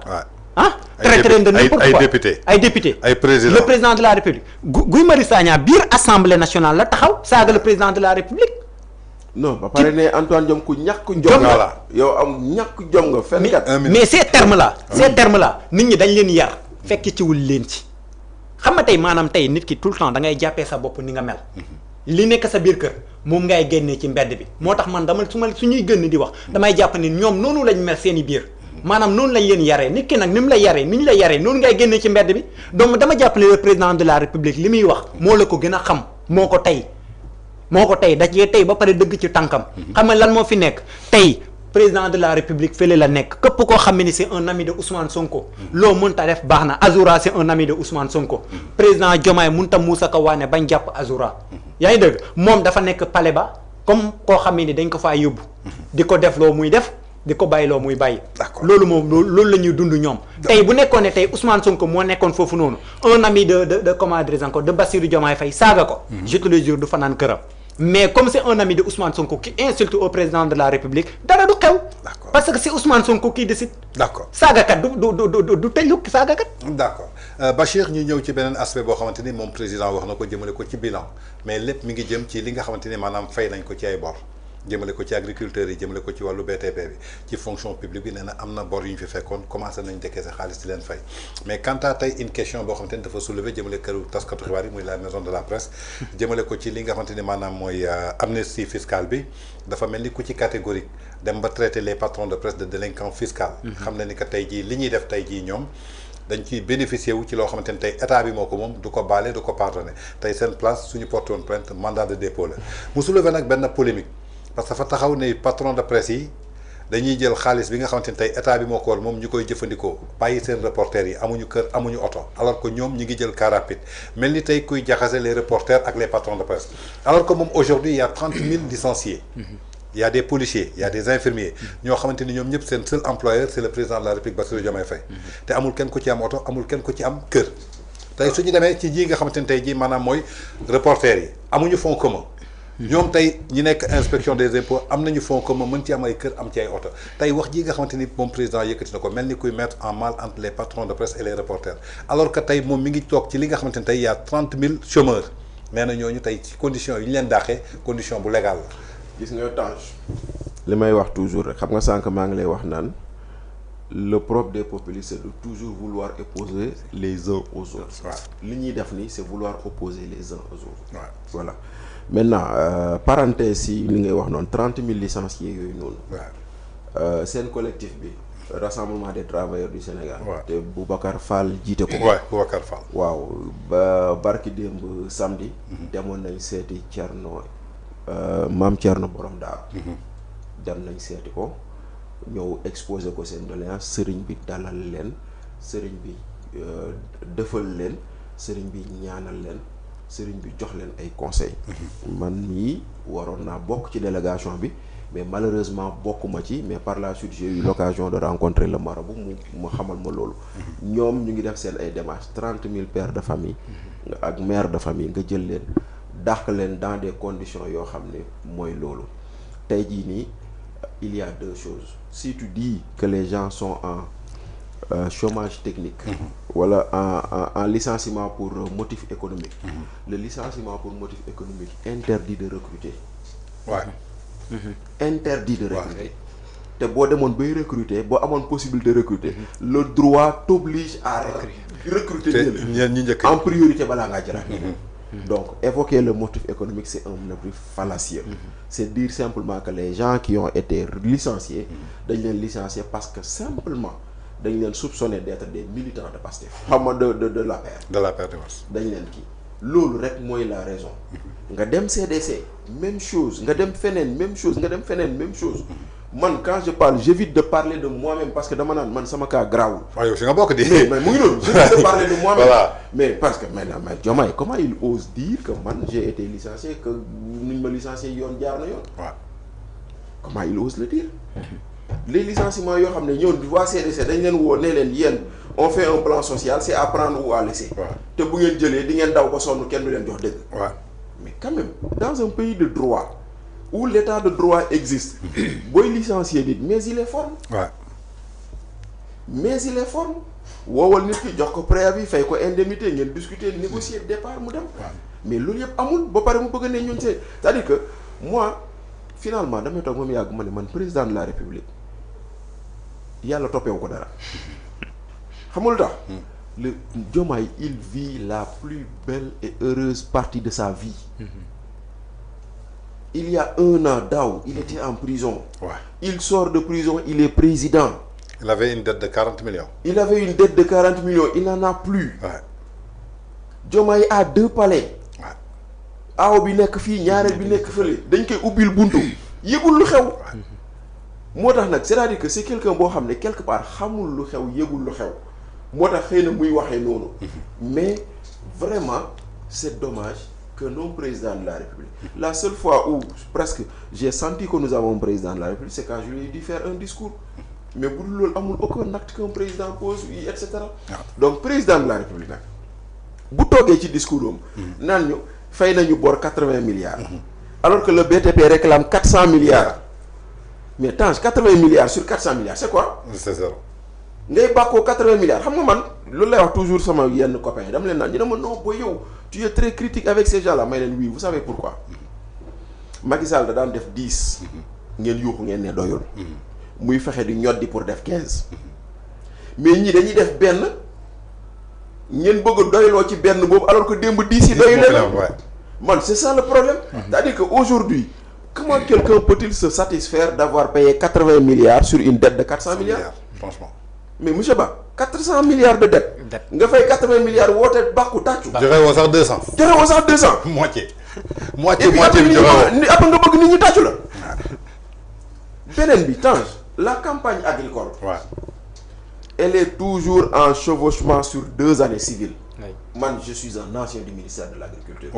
traité leen de n'importe quoi ay député ay président le président de la république. Guy Marius Sagna biir assemblée nationale la taxaw saaga le président de la république. non ba pare ne Antoine Diome ku ñàkk jom la yow am ñàkk jom nga fenkat mais ces termes là nit ñi dañ leen yar fekk ci wul leen ci xam nga tey maanaam tey nit ki tout le temps da ngay jàppee sa bopp ni nga mel li nekk sa biir kër moom ngay génnee ci mbedd bi moo tax man dama suñuy gën di wax damay jàpp ni ñoom noonu lañ mel seen i biir maanaam noonu lañ leen yaree nit ki nag ni mu la yaree ni ñu la yaree noonu ngay génnee ci mbedd bi donc dama jàpp ne le président de la république li muy wax moo la ko gën a xam moo ko tey da cee tey ba pare dëgg ci tànkam. xam nga lan moo fi nekk tey président de la république fële la nekk képp koo xam ne c'est un ami de Ousmane Sonko. loo mënta def baax na Azoura c'est un ami de Ousmane Sonko. président Diomaye mënta muusa ko waane bañ jàpp Azoura. yaa ngi dëgg moom dafa nekk palais ba comme koo xam ne dañ ko faa yóbbu. di ko def loo muy def di ko bàyyi loo muy bàyyi. loolu moom loolu la ñuy dund ñoom. tey bu nekkoon ne tey Ousmane Sonko moo nekkoon foofu noonu un ami de comment dire encore de Bassirou Diomaye Faye saaga ko. je te le jure du fanaan këram. mais comme c'est un ami de Ousmane Sonko qui insulte au président de la République dara du xew. parce que c'est Ousmane Sonko qui décide. d'accord saagakat du tëju saagakat. d'accord Bachir ñu ñëw ci beneen aspect boo xamante ni moom président wax na ko jëmale ko ci bilan mais lépp mi ngi jëm ci li nga xamante ni maanaam fay nañ ko ci ay bor jëmale ko ci agriculteurs yi jëmale ko ci wàllu BTP bi ci fonction publique bi nee na am na bor yu ñu fi fekkoon commencé nañ décaisser xaalis di leen fay mais quant à tey une question boo xamante ni dafa soulever jëmale këru taskatu xibaar yi muy la maison de la presse jëmale ko ci li nga xamante ni maanaam mooy amnistie fiscale bi dafa mel ni ku ci catégorique dem ba traiter les patrons de presse de délinquants fiscaux xam na ni que tey jii li ñuy def tey jii ñoom dañ ciy bénéficier wu ci loo xamante ni tey état bi moo ko moom du ko baale du ko pardonné tey seen place suñu porté woon plainte mandat de dépôt la mu soulever nag benn polémique parce que fa taxaw ne patron de presse yi dañuy jël xaalis bi nga xamante ni tey état bi moo ko war moom ñu koy jëfandikoo bàyyi seen reporters yi amuñu kër amuñu oto alors que ñoom ñi ngi jël car rapide mel ni tey kuy jaxase les reporters ak les patrons de presse alors que moom aujourd'hui il y a 30 000 licenciés il y a des policiers il y a des infirmiers ñoo xamante ni ñoom ñëpp seen seul employeur c'est le président de la République Bassirou Diomaye Faye te amul kenn ku ci am oto amul kenn ku ci am kër tey suñu demee ci ji nga xamante ni tey jii maanaam mooy reporters yi amuñu fonds commun ñoom tey ñi nekk inspection des impôts am nañu fonds commun mën ci am ay kër am ci ay oto tey wax ji nga xamante ni moom président yëkkati na ko mel ni kuy mettre en mal entre les patrons de presse et les reporters alors que tey moom mi ngi toog ci li nga xamante ni tey y a 30 000 chômeurs nee na ñooñu tey ci condition yi ñu leen dàqee condition bu légal la. gis nga Tange li may wax toujours rek xam nga sànq maa ngi lay wax naan le propre des populistes c'est de toujours vouloir opposer les uns aux autres. li ñuy def nii c'est vouloir opposer les uns aux autres. Voilà maintenant parenthèse si li ngay wax noonu 30 000 licenciés yooyu noonu. seen collectif bi rassemblement des travailleurs du Sénégal. te Boubacar Fall jiite ko. Boubacar Fall. waaw ba barki démb samedi. demoon nañ seeti Thierno. maam Thierno borom Daaru dem nañ seeti ko ñëw exposé ko seen doléance sëriñ bi dalal leen sëriñ bi defal leen sëriñ bi ñaanal leen sëriñ bi jox leen ay conseils. man mii waroon naa bokk ci délégation bi mais malheureusement bokkuma ci mais par la suite j'ai eu l'occasion de rencontrer le marabout mu xamal ma loolu. ñoom ñu ngi def seen ay démarches 30 000 pères de famille ak mères de famille nga jël leen dàq leen dans des conditions yoo xam ne mooy loolu tey jii nii il y a deux choses si tu dis que les gens sont en chômage technique wala en licenciement pour motif économique le licenciement pour motif économique interdit de recruter interdit de recruter te boo demoon bay recruter boo amoon possibilité de recruter le droit t'oblige à recruter ñi njëkk en priorité balaa ngaa jëlaat donc évoquer le motif économique c'est un abri fallacieux c'est dire simplement que les gens qui ont été licenciés dañ leen licencier parce que simplement dañ leen soupçonner d'être des militants de Pastef xam nga de l'APR de l'APR dañ leen kii loolu rek mooy la raison nga dem CDC même chose nga dem feneen même chose nga dem feneen même chose man quand je parle j'évite de parler de moi-même parce que dama naan man sama cas grawul waaw yow si nga bokk di mais mu ngi noonu j'évite de parler de moi-même voilà. mais parce que maintenant mais Diomaye comment il ose dire que man j'ai été licencié que nuñ ma licencié yoon jaar na yoon waaw comment il ose le dire les licenciements yoo xam ne ñoon waa CDC dañ leen woo ne leen yéen on fait un plan social c'est à prendre ou à laisser te bu ngeen jëlee di ngeen daw ba sonn kenn du leen jox dëgg mais quand même dans un pays de droit où l'état de droit existe booy licencier nit mais il est ferme mais il est ferme woowal nit ki jox ko préavis fay ko indemnité ngeen discuter négocier départ mu dem mais loolu yëpp amul ba pare mu bëgg ne ñun c'est-à-dire que moi finalement damay toog moom yàgg ma ne man président de la république yàlla toppewu ko dara xamul tax le Diomaye il vit la plus belle et heureuse partie de sa vie il y a 1 an daaw il était en prison il sort de prison il est président il avait une dette de 40 millions il avait une dette de 40 millions il n'en a plus Diomaye a 2 palais aaw bi nekk fii ñaareel bi nekk fële dañ koy ubbil buntu yëgul lu xew moo tax nag c'est-à-dire que c'est quelqu'un boo xam ne quelque part xamul lu xew yëgul lu xew moo tax xëy na muy waxee noonu mais vraiment c'est dommage que non président de la République la seule fois où presque j'ai senti que nous avons un président de la République c'est quand je lui ai dû faire un discours mais bu dul loolu amul aucun acte qu'un président pose et cetera donc président de la République nag bu toogee ci discours am naan ñu fay nañu bor 80 milliards alors que le BTP réclame 400 milliards mais Tange 80 milliards sur 400 milliards c'est quoi c'est zéro ngay bàkkoo 80 milliards xam nga man loolu lay wax toujours sama yenn copains yi dama leen naan ñu ne ma non booy yow tu es très critique avec ces gens là may leen oui vous savez pourquoi Macky Sall da daan def 10 ngeen yuuxu ngeen ne doyul muy fexe di ñoddi pour def 15 mais ñii dañuy def benn ngeen bëgg a doyloo ci benn boobu alors que démb 10 yi doyu leen man c'est ça le problème c'est-à-dire que aujourd'hui comment quelqu'un peut-il se satisfaire d'avoir payé 80 milliards sur une dette de 400 milliards franchement mais monsieur Ba 400 milliards de dette nga fay 80 milliards woote bàkku tàccu joxe woo sax 200 joxe woo sax 200 moitié bi joxe woo après nga bëgg nit ñi tàccu la beneen bi Tange la campagne agricole elle est toujours en chevauchement sur 2 années civiles man je suis un ancien du ministère de l'agriculture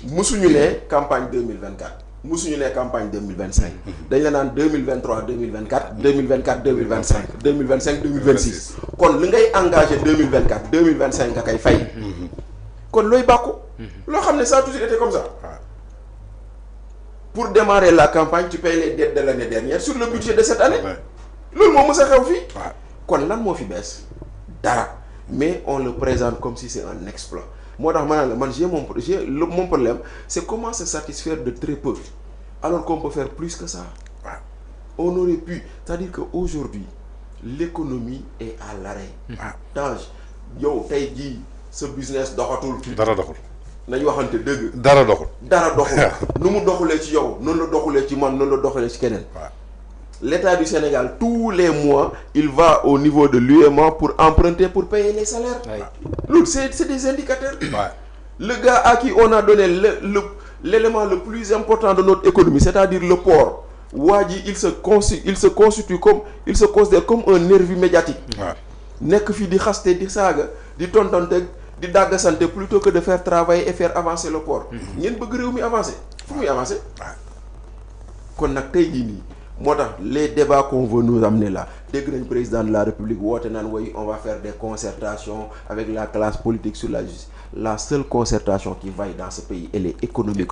musuñu ne campagne 2024 musuñu ne campagne 2025 dañ la naan 2023 2024 2024 2025 2025 2026 kon li ngay engagé 2024 2025 nga koy fay kon looy bàkku loo xam ne ça a toujours été comme ça pour démarrer la campagne tu payes les dettes de l'année dernière sur le budget de cette année loolu moo mës a xew fii kon lan moo fi bees dara mais on le présente comme si c'est un exploit moo tax ma ne la man mon problème c'est comment se satisfaire de très peu alors qu'on peut faire plus que ça on aurait pu c'est-à-dire que aujourd'hui l'économie est à l'arrêt Tange yow tey jii sa business doxatul dara doxul nañu waxante dëgg dara doxul nu mu doxulee ci yow noonu la doxulee ci man noonu la doxulee ci keneen l'État du Sénégal tous les mois il va au niveau de l'UEMOA pour emprunter pour payer les salaires loolu c'est des indicateurs le gars à qui on a donné l'élément le plus important de notre économie c'est-à-dire le port waa ji il se constitue comme il se considère comme un nervi médiatique nekk fii di xaste di saaga di tontante di dàggasante plutôt que de faire travailler et faire avancer le port ngeen bëgg réew mi avancer fu muy avancer kon nag tey jii nii moo tax les débats qu'on veut nous amener là dégg nañ président de la République woote naan way on va faire des concertations avec la classe politique sur la justice la seule concertation qui vaille dans ce pays elle est économique.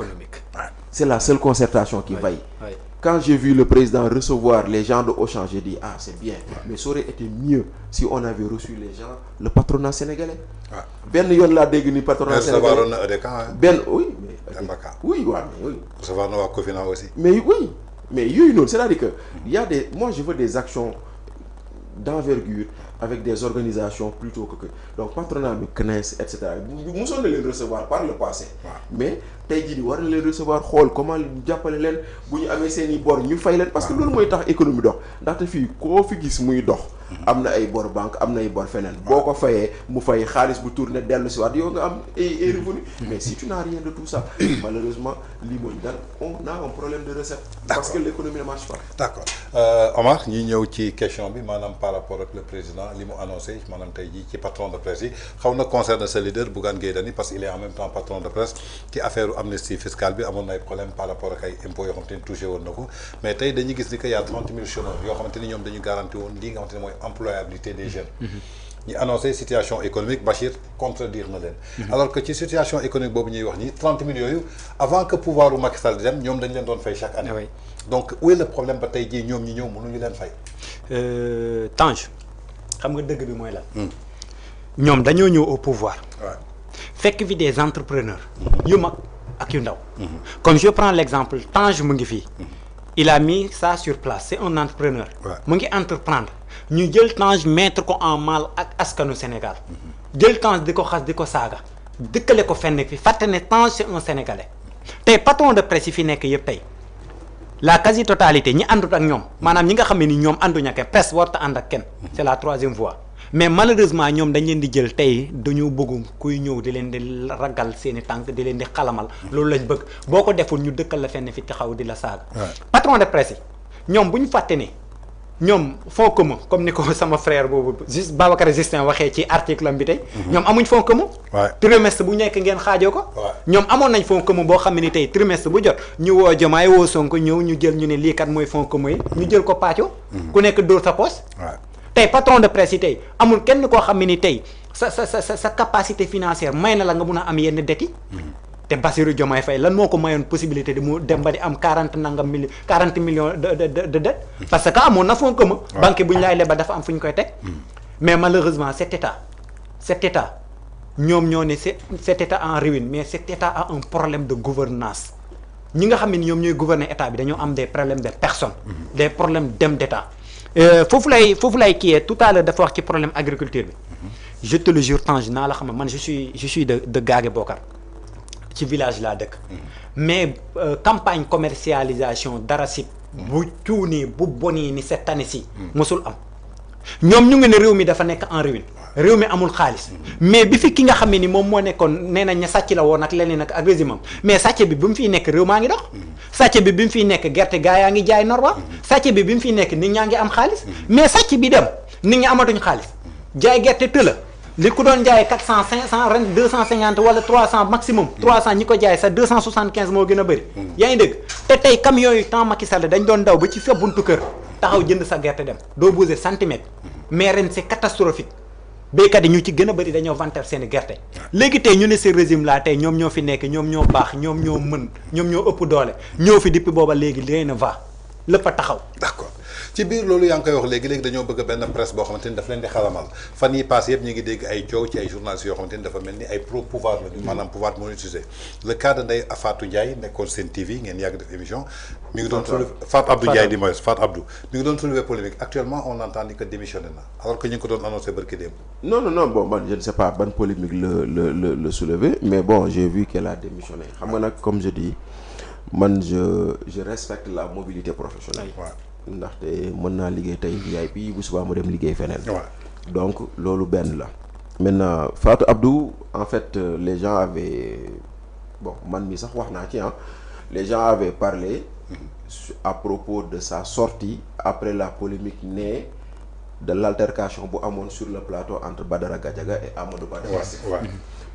C'est la seule concertation qui vaille. Quand j'ai vu le président recevoir les gens de Auchan, j'ai dit ah c'est bien mais ça aurait été mieux si on avait reçu les gens le patronat sénégalais. benn yoon laa dégg ni patronat sénégalais benn oui mais oui waaw mais oui recevoir na waa Cofina aussi mais oui mais yooyu noonu c'est-à-dire que il y a des moi je veux des actions d'envergure avec des organisations plutôt que donc patronat bi CNES et cetera mosoon na leen recevoir par le passé mais tey jii di war na leen recevoir xool comment jàppale leen bu ñu amee seen i bor ñu fay leen parce que loolu mooy tax économie dox ndaxte fii koo fi gis muy dox am na ay bor banque am na ay bor feneen boo ko fayee mu fay xaalis bu tourné dellu si waat yow nga am ay revenu mais si tu n'as rien de tout ça malheureusement lii mooy dal on a un problème de recette parce que l'économie ne marche pas d'accord Omar ñi ñëw ci question bi maanaam par rapport ak le président li mu annoncé maanaam tey jii ci patron de presse yi xaw na concerne sa leader Bougane Gueye Dany parce qu'il est en même temps patron de presse ci affaire amnistie fiscale bi amoon na ay problème par rapport ak ay impôts yoo xamante ni touché woon na ko mais tey dañuy gis ni que y a 30 000 chômeurs yoo xamante ni ñoom dañu garanti woon lii nga xamante ni mooy employabilité des jeunes ñi annoncé situation économique Bachir contredire na leen alors que ci situation économique boobu ñuy wax nii 30 000 yooyu avant que pouvoir u Macky Sall di dem ñoom dañ leen doon fay chaque année donc où est le problème ba tey jii ñoom ñi ñëw mënuñu leen fay Tange xam nga dëgg bi mooy lan ñoom dañoo ñëw au pouvoir fekk fi des entrepreneurs yu mag ak yu ndaw comme je prends l'exemple Tange mu ngi fii il a mis ça sur place c'est un entrepreneur mu ngi entreprendre ñu jël Tange mettre ko en mal ak askanu Sénégal jël Tange di ko xas di ko saaga dëkkale ko fenn fi fàtte ne Tange c'est un Sénégalais tey patron de presse yi fi nekk yëpp tey la quasi totalité ñi àndut ak ñoom maanaam ñi nga xam ne ni ñoom ànduñu ak presse warta ànd ak kenn c'est la troisième voie mais malheureusement ñoom dañ leen di jël tey dañoo bëgg kuy ñëw di leen di ragal seeni tànk di leen di xalamal loolu lañ bëgg boo ko deful ñu dëkkal la fenn fi taxaw di la saaga patron de presse yi ñoom bu ñu fàtte ne ñoom fonds commun comme ni ko sama frère boobu juste Babacar Justin waxee ci article am bi tey ñoom amuñ fonds commun trimestre bu nekk ngeen xaajoo ko ñoom amoon nañ fonds commun boo xam ne ni tey trimestre bu jot ñu woo Diomaye woo Sonko ñëw ñu jël ñu ne lii kat mooy fonds commun yi ñu jël ko pàcco ku nekk dóor sa poche tey patron de presse yi tey amul kenn koo xam ne ni tey sa capacité financière may na la nga mun a am yenn dettes yi te Bassirou Diomaye Faye lan moo ko mayoon possibilité de mu dem ba di am 40 millions de dettes parce que amoon na fonds commun banque bu ñu laay leba dafa am fu ñu koy teg mais malheureusement cet état ñoom ñoo ne cet état en ruine mais cet état a un problème de gouvernance ñi nga xam ne ñoom ñooy gouverner état bi dañoo am des problèmes de personnes. des problèmes d'hommes d'état. foofu lay kii tout à l'heure dafa wax ci problème agriculture bi. je te le jure Tange naa la xam ne man je suis de Gaage Bokar ci village laa dëkk. mais campagne commercialisation d'arachide bu cuuni bu boni ni cette année ci mosul am. ñoom ñu ngi ne réew mi dafa nekk en ruine. réew mi amul xaalis. mais bi fi ki nga xam ne ni moom moo nekkoon nee nañ ne sàcc la woon ak leneen ak régime am mais sàcc bi mu fiy nekk réew maa ngi dox. sàcc bi mu fiy nekk gerte gaa yaa ngi jaay normal. sàcc bi mu fiy nekk nit ñaa ngi am xaalis. mais sàcc bi dem nit ñi amatuñ xaalis. jaay gerte tëla li ku doon jaayee 400 500 ren 250 wala 300 maximum. 300 ñi ko jaay sax 275 moo gën a bëri. yaa ngi dégg te tey camions yi temps Macky Sall dañ doon daw ba ci sa buntu kër taxaw jënd sa gerte dem doo bouger centimètre mais ren c'est catastrophique. béykat yi ñu ci gën a bëri dañoo vanter seen gerte léegi tey ñu ne ce régime là tey ñoom ñoo fi nekk ñoom ñoo baax ñoom ñoo mën ñoom ñoo ëpp doole ñoo fi depuis booba léegi rien ne va lépp a taxaw. d'accord ci biir loolu yaa ngi koy wax léegi dañoo bëgg benn presse boo xamante ni daf leen di xalamal fan yi passé yëpp ñu ngi dégg ay coow ci ay journalistes yoo xamante ni dafa mel ni ay pro pouvoir la ñu maanaam pouvoir monétisé le cas de Ndeye Fatou Ndiaye nekkoon Sen TV ngeen yàgg def émission mi ngi doon soulever Fatou Abdou Ndiaye di mooy Fatou Abdou mi ngi doon soulever polémique actuellement on entend ni que démissionné na alors que ñu ngi ko doon annoncé barki démb. non bon man je ne sais pas ban polémique le soulever mais bon j'ai vu qu'elle a démissionné xam nga nag comme je dis man je respecte la mobilité professionnelle. ndaxte mën naa liggéey tey VIP bu subaa mu dem liggéey feneen. donc loolu benn la. maintenant Fatou Abdou en fait les gens avaient bon man mi sax wax naa ci les gens avaient parlé à propos de sa sortie après la polémique née de l'altercation bu amoon sur le plateau entre Badara Gadiaga et Amadou Ba.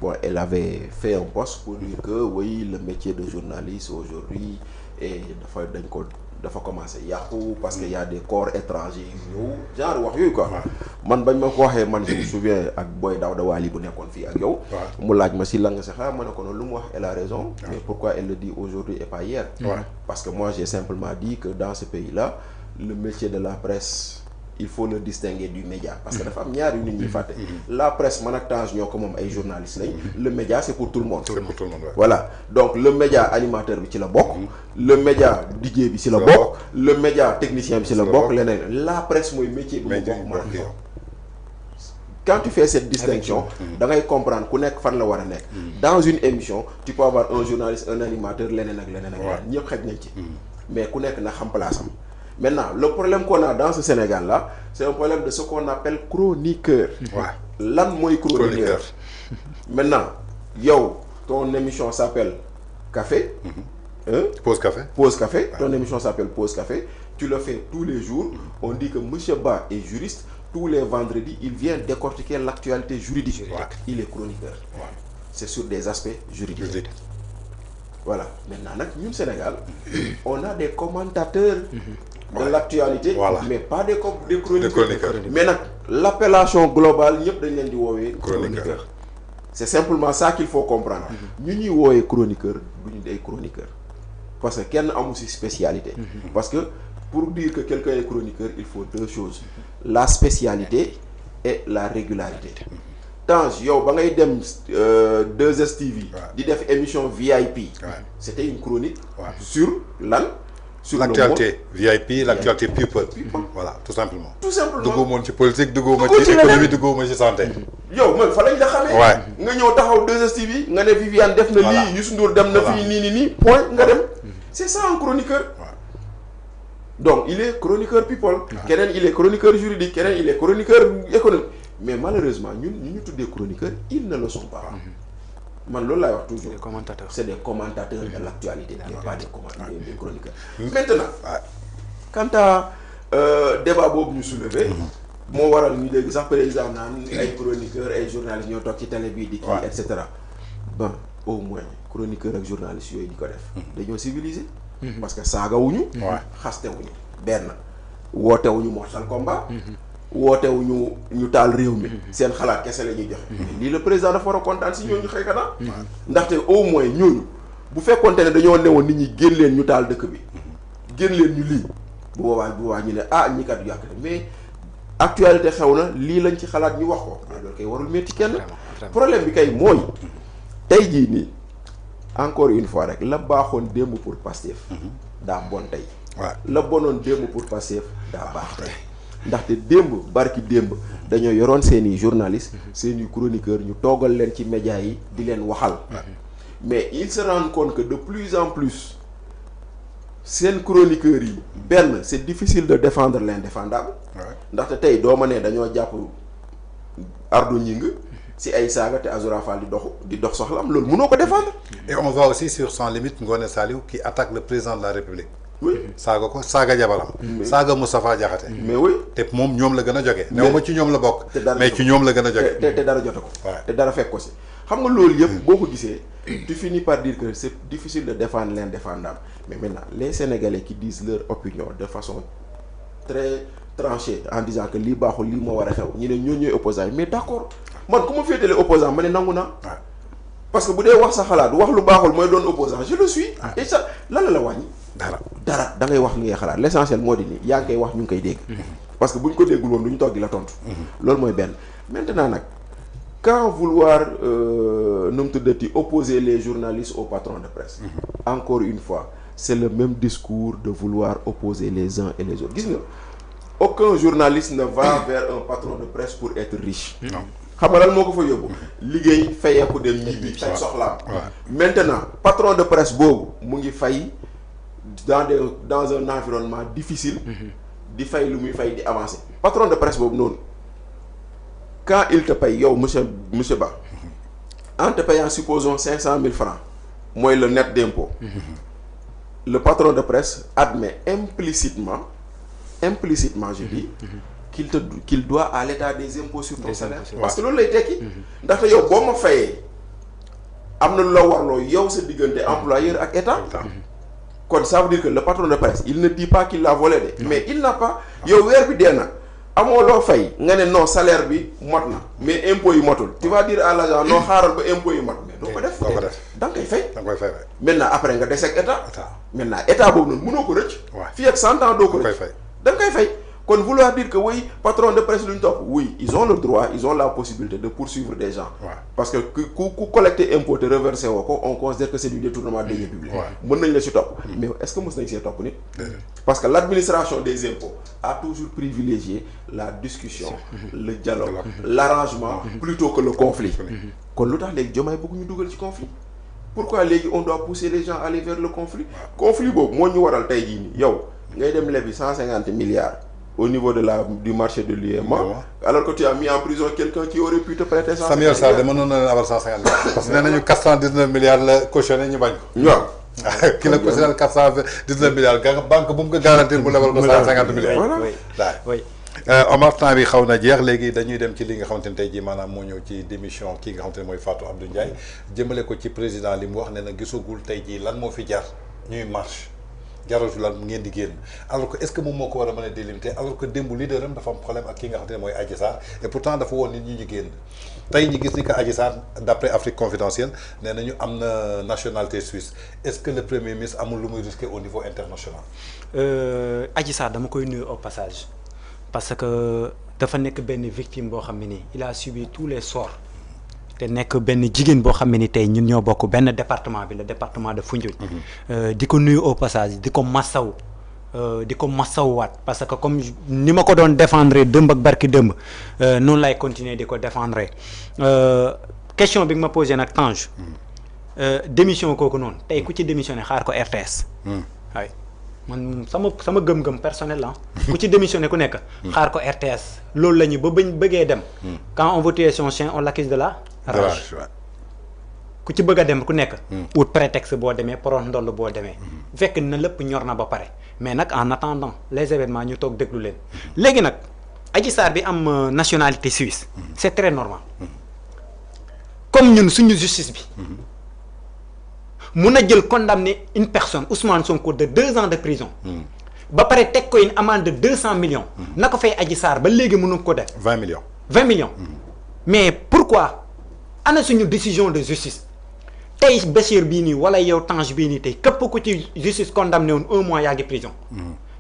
Bon, elle avait fait un post pour dire que oui, le métier de journaliste aujourd'hui et dafa commencer yàqu parce qu'il y a des corps étrangers yu genre wax yooyu quoi. man bañ ma ko waxee man je me souviens ak Boy Daouda Wali bu nekkoon fii ak yow. mu laaj ma si la nga sa xaar ma ne ko noonu lu mu wax elle a raison. mais pourquoi elle le dit aujourd'hui et pas hier. parce que moi j'ai simplement dit que dans ce pays-là le métier de la presse il faut le distinguer du média parce que dafa am ñaar yu nit ñi fàtte. la presse man ak Tange ñoo ko moom ay journalistes lañ. le média c'est pour tout le monde. c'est pour tout le monde voilà donc le média animateur bi ci la bokk. le média DJ bi ci la bokk. le média technicien bi ci la bokk leneen la presse mooy métier bi mu bokk man quand tu fais cette distinction da ngay comprendre ku nekk fan la war a nekk. dans une émission tu peux avoir un journaliste un animateur leneen ak leneen ak leneen ñëpp xaj nañ ci. mais ku nekk na xam place am. Maintenant, le problème qu'on a dans ce Sénégal-là, c'est un problème de ce qu'on appelle chroniqueur. Lan mooy chroniqueur. Maintenant, yow, ton émission s'appelle Café. Pause Café. Pause Café. Ton émission s'appelle Pause Café. Tu le fais tous les jours. On dit que Monsieur Ba est juriste. Tous les vendredis, il vient décortiquer l'actualité juridique. Il est chroniqueur. C'est sur des aspects juridiques. Voilà. Maintenant, nous, au Sénégal, on a des commentateurs de l'actualité, mais pas des chroniqueurs. Mais l'appellation globale, nous sommes chroniqueurs. C'est simplement ça qu'il faut comprendre. Nous sommes chroniqueurs, nous sommes des chroniqueurs. Parce que quelqu'un a une spécialité. Parce que pour dire que quelqu'un est chroniqueur, il faut deux choses. La spécialité et la régularité. Tange, yow ba ngay dem 2STV di def émission VIP. C'était une chronique sur sur l'actualité VIP, l'actualité people. Voilà, tout simplement. Tout simplement. Dugguma ci politique, dugguma ci économie, dugguma ci santé. yow man fa lañ la xamee. nga ñëw taxaw 2STV nga ne Viviane def na lii Youssou Ndour dem na fii nii point nga dem. C'est ça un chroniqueur. Donc il est chroniqueur people. Keneen il est chroniqueur juridique, keneen il est chroniqueur économique. Mais malheureusement ñun ñu tuddee chroniqueurs ils ne le sont pas. man loolu laay wax toujours. Des commentateurs. C'est des commentateurs de l'actualité, mais pas des chroniqueurs. Maintenant quant à débat boobu ñu soulevé. moo waral ñu dégg sax président naan ay chroniqueurs ay journalistes ñoo toog ci télé bii di kii et cetera. Bon au moins chroniqueurs ak journalistes yooyu di ko def. dañoo civilisé. parce que saagawuñu. xastewuñu benn wootewuñu mortal combat. wootewuñu ñu taal réew mi. seen xalaat kese la ñuy joxe. lii le président dafa war a kontaan si ñooñu xëy na. ndaxte au moins ñooñu bu fekkoonte ne dañoo newoon nit ñi génn leen ñu taal dëkk bi génn leen ñu lii bu boobaa ñu ne ñi kat yàq mais actualité xew na lii lañ ci xalaat ñu wax ko mais loolu kay warul metti kenn. problème bi kay mooy tey jii nii encore une fois rek la baaxoon démb pour Pastef daa bon tey la bonoon démb pour Pastef daa baax tey ndaxte démb barki démb dañoo yoroon seeni journalistes seeni chroniqueurs ñu toogal leen ci médias yi di leen waxal mais ils se rendent compte que de plus en plus seen chroniqueurs yi benn c'est difficile de défendre l'indéfendable ndaxte tey doo ma ne dañoo jàpp Ardo Gningue si ay saaga te Azoura Fall di dox soxlam loolu mënoo ko défendre. Et on va aussi sur Sans Limite Ngoné Saliou qui attaque le président de la République. Oui saaga ko saaga jabaram. saaga Moustapha Diakhaté. mais oui te moom ñoom la gën a jógee. néew ma ci ñoom la bokk. mais ci ñoom la gën a jógee. te dara jote ko. te dara fekk ko si. xam nga loolu yëpp boo ko gisee. tu finis par dire que c'est difficile de défendre l'indéfendable mais maintenant les Sénégalais qui disent leur opinion de façon très tranchée en disant que lii baaxul lii moo war a xew ñu ne ñoo ñooy opposants mais d'accord man ku ma féetale opposant ma ne nangu naa. parce que bu dee wax sa xalaat wax lu baaxul mooy doon opposant je le suis. et ça lan la wàññi. dara da ngay wax li ngay xalaat l'essentiel moo di ni yaa ngi koy wax ñu ngi koy dégg. parce que bu ñu ko déggul woon du ñu toog di la tontu. loolu mooy benn maintenant nag quand vouloir nu mu tuddati opposer les journalistes aux patrons de presse. encore une fois c'est le même discours de vouloir opposer les uns et les autres gis nga aucun journaliste ne va vers un patron de presse pour être riche. non. xam nga lan moo ko fa yóbbu liggéey fayeeku dem ñibbi fay soxlaam maintenant patron de presse boobu mu ngi fay dans un environnement difficile di fay lu muy fay di avancer patron de presse boobu noonu quand il te paye yow monsieur Ba en te payant supposons 500 000 francs mooy le net d'impôt le patron de presse admet implicitement je dis qu'il doit à l'état des impôts sur ton salaire parce que loolu lay tekki ndaxte yow boo ma fayee am na lu la warloo yow sa diggante employeur ak état kon ça veut dire que le patron de presse il ne dit pas qu'il l'a volé de mais il n'a pas yow weer bi dee na amoo loo fay nga ne non salaire bi mot na mais impôts yi motul tu vas dire à l'agent non xaaral ba impôts yi mot mais doo ko def da nga koy fay maintenant après nga des ak état maintenant état boobu noonu mënoo ko rëcc fii ak 100 ans doo ko rëcc da nga koy fay kon vouloir dire que oui patron de presse lu ñu topp oui ils ont le droit ils ont la possibilité de poursuivre des gens parce que ku collecter impôt te reverser woo ko on considère que c'est du détournement de deniers publics mën nañ la si topp mais est-ce que mës nañ see topp nit parce que l'administration des impôts a toujours privilégié la discussion le dialogue l'arrangement plutôt que le conflit kon lu tax léegi Diomaye bëgg ñu dugal ci conflit pourquoi léegi on doit pousser les gens à aller vers le conflit boobu moo ñu waral tey jii nii yow ngay dem lebi 150 milliards au niveau du marché de l'UEMOA alors que tu as mis en prison quelqu'un qui aurait pu te prêter 150 Samuel Sarr de mënoon na leen abal 150 milliards parce que nee nañu 419 milliards la cautionné ñu bañ ko waaw ki la cautionné 419 milliards banque bu mu ko garantir bu lebal ko 150 milliards voilà Omar temps bi xaw na jeex léegi dañuy dem ci li nga xamante ne tey jii maanaam moo ñëw ci démission kii nga xamante ne mooy Fatou Abdou Ndiaye jëmale ko ci président li mu wax ne na gisagul tey jii lan moo fi jar ñuy marche jaratu lan ngeen di génn alors que est-ce que moom moo ko war a mën a délimiter alors que démb leader am dafa am problème ak ki nga xamante ne mooy Adji Sarr et pourtant dafa woon nit ñi ñu génn tey ñi gis ni que Adji Sarr d'après Afrique Confidentielle nee nañu am na nationalité suisse est-ce que le premier ministre amul lu muy risqué au niveau international. Adji Sarr dama koy nuyu au passage parce que dafa nekk benn victime boo xam ne nii il a subi tous les sorts te nekk benn jigéen boo xam ne ni tey ñun ñoo bokk benn département bi le département de Foundiougne. di ko nuyu au passage di ko massawuwaat parce que comme ni ma ko doon défendre dëmb ak barki dëmb noonu lay continuer di ko défendre question bi nga ma posé nag Tange démission kooku noonu tey ku ci démissionné xaar ko RTS. waay man sama gëm-gëm personnel la ku ci démissionné ku nekk. xaar ko RTS loolu la ñu ba bañ bëggee dem. quand on veut tuer son chien on l'accuse de la rage. ku ci bëgg a dem ku nekk. ut prétexte boo demee porox ndoll boo demee. fekk na lépp ñor na ba pare mais nag en attendant les événements ñu toog déglu leen. léegi nag Adji Sarr bi am nationalité suisse. c'est très normal. comme ñun suñu justice bi. mun a jël condamner une personne Ousmane Sonko de 2 ans de prison. ba pare teg ko une amende de 200 millions. na ko fay Adji Sarr ba léegi mënu ko def. 20 millions. 20 millions. mais pourquoi ana suñu décision de justice tey Bachir bii nii wala yow Tange bii nii tey képp ku ci justice condamné woon 1 mois yaa ngi prison.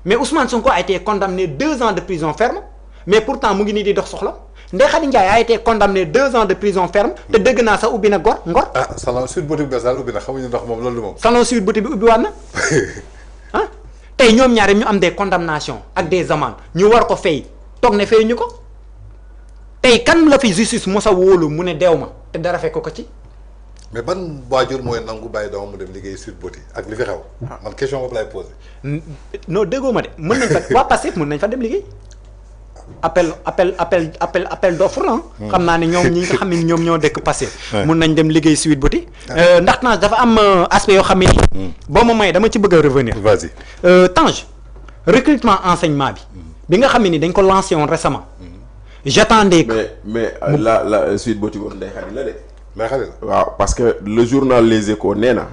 mais Ousmane Sonko a été condamné 2 ans de prison ferme mais pourtant mu ngi nii di dox soxla Ndeye Khady Ndiaye a été condamné 2 ans de prison ferme te dëgg naa sax ubbi na ngor ah salon Sweet Beauté bu bees daal ubbi na xamuñu ndax moom loolu moom. salon Sweet Beauté bi ubbi waat na ah tey ñoom ñaari ñu am des condamnations ak des amendes ñu war ko fay toog ne fay ñu ko tey kan la fi justice mos a wóolu mu ne deew ma te dara fekk ko ci. mais ban waajur mooy nangu bàyyi doomam mu dem liggéey Sweet Beauté ak li fi xew. man question boobu laay posé. non déggoo ma de mën nañ fa waa Pastef mën nañ fa dem liggéey appel d'offre la xam naa ne ñoom ñi nga xam ne ñoom ñoo dëkk Pastef mën nañ dem liggéey Sweet Beauté ndax Tange dafa am aspect yoo xam ne boo ma may dama ci bëgg a revenir. Vas-y. Tange recrutement enseignement bi nga xam ne ni dañ ko lancé woon récemment j'attendais que mais la Sweet Beauté boobu Ndeye Khady la de. mais xale la. waaw parce que le journal Les Échos nee na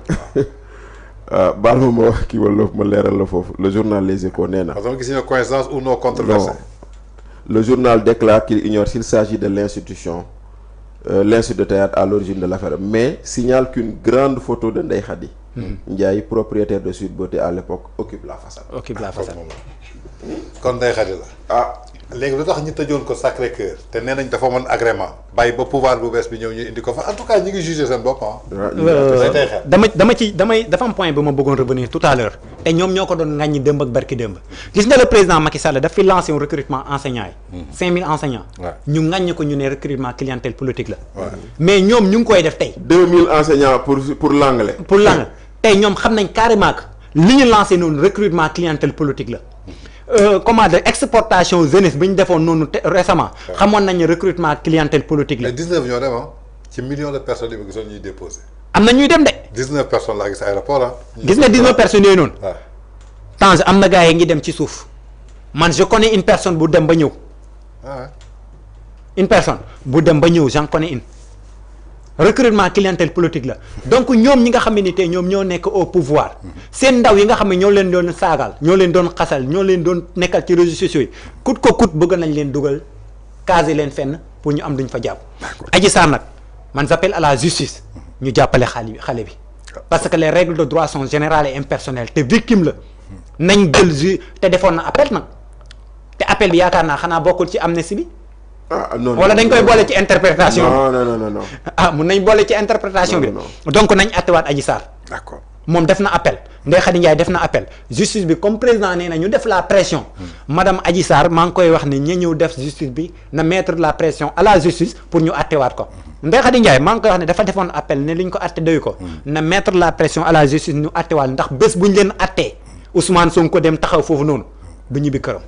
baal ma kii wala ma leeral la foofu le journal Les Échos nee na. parce que gis nga coïncidence ou non controversée. Non. Le journal déclare qu'il ignore s'il s'agit de l'institution l'institut de théâtre à l'origine de l'affaire mais signale qu'une grande photo de Ndeye Khady Ndiaye propriétaire de Sweet Beauté à l'époque occupe la façade. kon Ndeye Khady la. ah léegi lu tax ñu tëjoon ko Sacré-Cœur te nee nañ dafa mën agrément bàyyi ba pouvoir bu bees bi ñëw ñu indi ko fa en tout cas ñu ngi jugé seen bopp dafa am point bi ma bëggoon revenir tout à l'heure te ñoom ñoo ko doon ŋàññi démb ak barki démb gis nga le président Macky Sall daf fi lancé un recrutement enseignants yi 5000 enseignants ñu ŋàññi ko ñu ne recrutement clientèle politique la mais ñoom ñu ngi koy def tey 2000 enseignants pour l'anglais tey ñoom xam nañ carrément que li ñu lancé noonu recrutement clientèle politique la comment dire exportation jeunesse bi ñu defoon noonu récemment xamoon nañu recrutement clientèle politique la. mais 19 ñoo dem ci millions de personnes yi ma gisoon ñuy déposé. am na ñuy dem de. 19 personnes laa gis aéroport gis nga 19 personnes yooyu noonu. waaw Tange am na gars yi ngi dem ci suuf man je connais une personne bu dem ba ñëw. une personne bu dem ba ñëw j'en connais une. recrutement clientèle politique la donc ñoom ñi nga xam ne ni tey ñoom ñoo nekk au pouvoir seen ndaw yi nga xam ne ñoo leen doon saagal ñoo leen doon xasal ñoo leen doon nekkal ci réseaux sociaux yi kut ko kut bëgg nañ leen dugal caser leen fenn pour ñu am duñ fa jàpp. Adji Sarr nag man j'appelle à la justice ñu jàppale xale bi parce que les règles de droit sont générales et impersonnelles te victime la nañ jël te defoon na appel nag te appel bi yaakaar naa xanaa bokkul ci amnistie bi. non wala dañ koy boole ci interprétation non mun nañ boole ci interprétation bi donc nañ attewaat Adji Sarr d'accord moom def na appel Ndeye Khady Ndiaye def na appel justice bi comme président nee na ñu def la pression madame Adji Sarr maa ngi koy wax ne ña ñëw def justice bi na mettre la pression à la justice pour ñu attewaat ko Ndeye Khady Ndiaye maa ngi koy wax ne dafa defoon appel ne li ñu ko atte doyu ko na mettre la pression à la justice ñu attewaat ndax bés bu ñu leen attee Ousmane Sonko dem taxaw foofu noonu du ñibbi këram.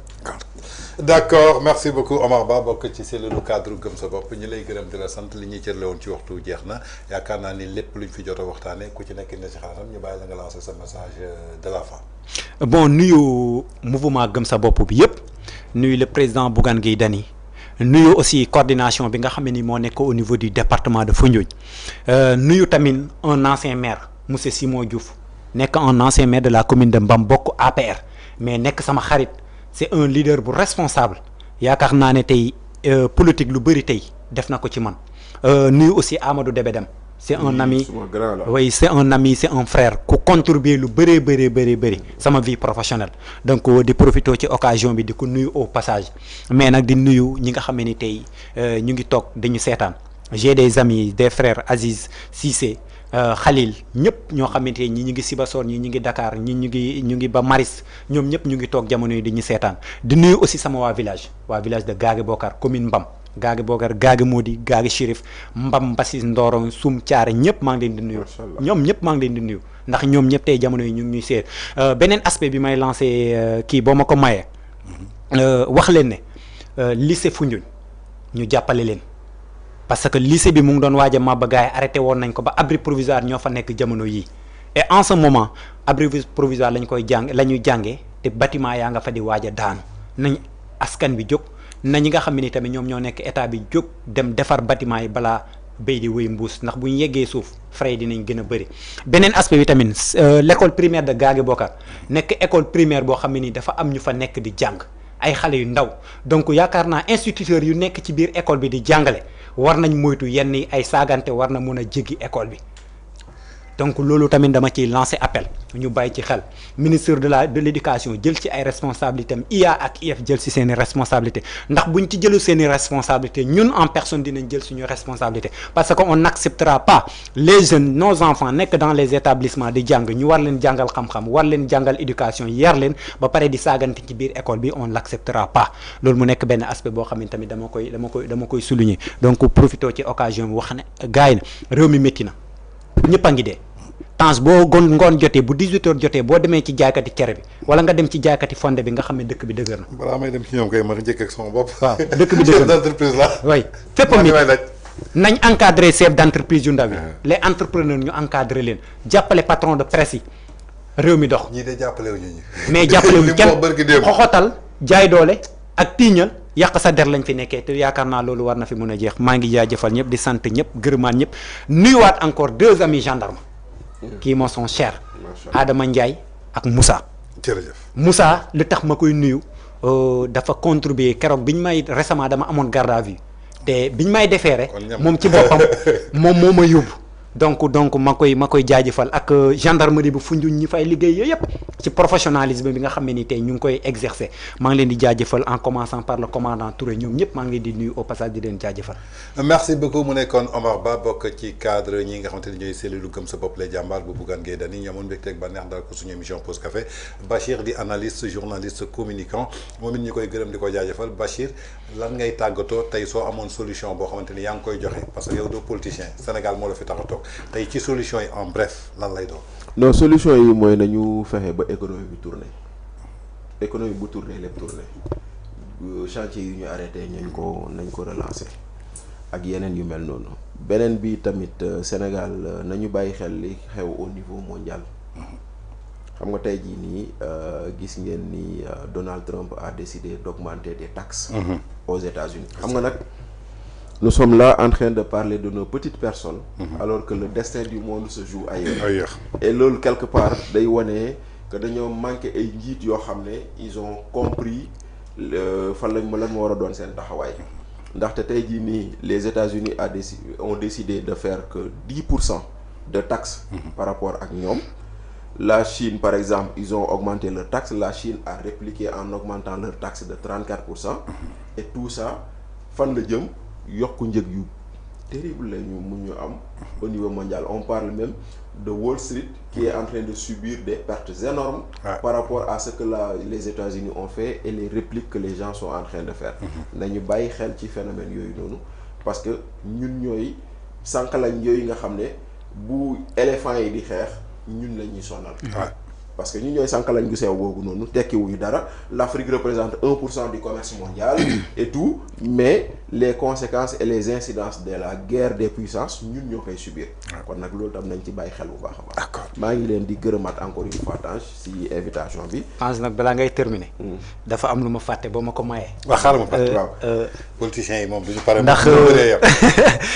d'accord merci beaucoup Omar Ba bokk ci cellule cadre gëm sa bopp ñi lay gërëm di la sant li ñuy cërle woon ci waxtu jeex na yaakaar naa ni lépp luñ fi jot a waxtaanee ku ci nekk na ci xaaram ñu bàyyi la nga lancer sa message de la fin. bon nuyu mouvement gëm sa bopp bi yëpp nuyu le président Bougane Gueye Dany nuyu aussi coordination bi nga xam ne ni moo nekk au niveau du département de Foundiougne nuyu tamit un ancien maire monsieur Simon Diouf nekk un ancien maire de la commune de Mbam bokk APR mais nekk sama xarit. c'est un leader bu responsable yaakaar naa ne tey politique lu bëri tey def na ko ci man nuyu aussi Amadou Debedem c'est un ami oui c'est un ami c'est un frère ku contribuer lu bëri sama vie professionnelle donc di profiter ci occasion bi di ko nuyu au passage mais nag di nuyu ñi nga xam ne ni tey ñu ngi toog dañu seetaan j'ai des amis des frères Aziz Cissé Khalil ñëpp ñoo xamante ñi ñu ngi Sibassor ñi ñu ngi Dakar ñi ñu ngi ba Maris ñoom ñëpp ñu ngi toog jamono yi di ñu seetaan di nuyu aussi sama waa village de Gaagi Bokar commune Mbam Gaagi Bokar Gaagi Modi Gaagi Chérif Mbam Mbassis Ndorong Soum Thiaré ñëpp maa ngi leen di nuyu ñoom ñëpp maa ngi leen di nuyu ndax ñoom ñëpp tey jamono yi ñu ngi ñuy seet beneen aspect bi may lancé kii boo ma ko mayee wax leen ne lycée Foundiougne ñu jàppale leen parce que lycée bi mu ngi doon waaj a màbb gars yi arrêté woon nañ ko ba abri provisoire ñoo fa nekk jamono yii et en ce moment abri provisoire lañ koy jàng la ñuy jàngee te bâtiment yaa nga fa di waaj a daanu nañ askan bi jóg na ñi nga xam ne ni tamit ñoom ñoo nekk état bi jóg dem defar bâtiment yi balaa béy di wéy mbuus ndax bu ñu yeggee suuf frais yi dinañ gën a bëri. beneen aspect bi tamit l'école primaire de Gaagi Bokar nekk école primaire boo xam ne ni dafa am ñu fa nekk di jàng ay xale yu ndaw donc yaakaar naa instituteurs yu nekk ci biir école bi di jàngale. war nañ moytu yenn ay saagante war na mën a jéggi école bi. donc loolu tamit dama ciy lancer appel ñu bàyyi ci xel ministre de l'éducation jël ci ay responsabilités am IA ak IF jël ci seen i responsabilités ndax buñ ci jëlu seen i responsabilités ñun en personne dinañ jël suñu responsabilité parce que on n'acceptera pas les jeunes nos enfants nekk dans les établissements di jàng ñu war leen jàngal xam-xam war leen jàngal éducation yar leen ba pare di saagante ci biir école bi on l'acceptera pas loolu mu nekk benn aspect boo xam ne tamit dama koy souligner donc profité ci occasion bi wax ne gars yi na réew mi métti na ñëpp a ngi dee temps boo ngoon jotee bu 18h jotee boo demee ci jaaykati cere bi wala nga dem ci jaaykati fonde bi nga xam ne dëkk bi dëgër na. balaa may dem ci ñoom kay ma njëkk ak sama bopp. dëkk bi dëgër na chef d'entreprise la. oui fépp a nañ encadrer chef d'entreprise yu ndaw yi. les entrepreneurs ñu encadrer leen jàppale patron de presse yi réew mi dox. ñii de jàppale wu ñu. mais jàppale wu kenn xoxotal jaay doole ak tiiñal. yàq sa der lañ fi nekkee te yaakaar naa loolu war na fi mën a jeex maa ngi jaajëfal ñëpp di sant ñëpp gërëmaan ñëpp nuyuwaat encore 2 amis gendarmes kii moo son cher Adama Ndiaye ak Moussa. jërëjëf Moussa li tax ma koy nuyu dafa contribuer keroog biñ may récemment dama amoon garde à vue te biñ may defeere moom ci boppam moom moo ma yóbbu donc ma koy jaajëfal ak gendarmerie bu Foundiougne ñi fay liggéey yooyu yëpp ci professionnalisme bi nga xam ne ni tey ñu ngi koy exercer maa ngi leen di jaajëfal en commençant par le commandant Touré ñoom ñëpp maa ngi leen di nuyu au passage di leen jaajëfal. merci beaucoup mu nekkoon Omar Ba bokk ci cadre ñi nga xamante ni ñooy cellule gëm sa bopp les jàmbaar bu Bougane Gueye Dany ñu amoon mbégte ak bànneex daal ko suñu émission Pause Café Bachir di analyste journaliste communicant moom it ñu koy gërëm di ko jaajëfal Bachir lan ngay tàggatoo tey soo amoon solution boo xamante ni yaa ngi koy joxe parce que yow doo politicien Sénégal moo la fi tax a toog tey ci solution yi en bref lan lay doon. non solution yi mooy nañu fexe ba économie bi tourner économie bu tourner lépp tourner chantier yi ñu arrêté nañ ko relancer ak yeneen yu mel noonu beneen bi tamit Sénégal nañu bàyyi xel li xew au niveau mondial xam nga tey jii nii gis ngeen ni Donald Trump a décidé d'augmenter des taxes aux États-Unis xam nga nag nous sommes là en train de parler de nos petites personnes alors que le destin du monde se joue ailleurs et loolu quelque part day wane que dañoo manqué ay njiit yoo xam ne ils ont compris fan lañ lan moo war a doon seen taxawaay ndaxte tey jii nii les États-Unis ont décidé de faire que 10% de taxes par rapport ak ñoom. La Chine par exemple ils ont augmenté leur taxe, la Chine a répliqué en augmentant leur taxe de 34% et tout ça fan la jëm yokku njëg yu terrible la ñu am au niveau mondial. On parle même de Wall Street qui est en train de subir des pertes énormes par rapport à ce que les États-Unis ont fait et les répliques que les gens sont en train de faire. nañu bàyyi xel ci phénomène yooyu noonu parce que ñun ñooy sànq lañ yooyu nga xam ne bu éléphant yi di xeex ñun la ñuy sonal. parce que ñun ñooy sànq lañ gu sew boobu noonu tekkiwuñu dara l'Afrique représente 1% du commerce mondial et tout mais les conséquences et les incidences de la guerre des puissances ñun ñoo koy subir. kon nag loolu tam nañ ci bàyyi xel bu baax a baax. d'accord maa ngi leen di gërëmaat encore une fois Tange si invitation bi. Tange nag balaa ngay terminer. dafa am lu ma fàtte ba ma ko mayee. waaw xaaral ma fàtte waaw. politiciens yi moom du ñu pare. ndax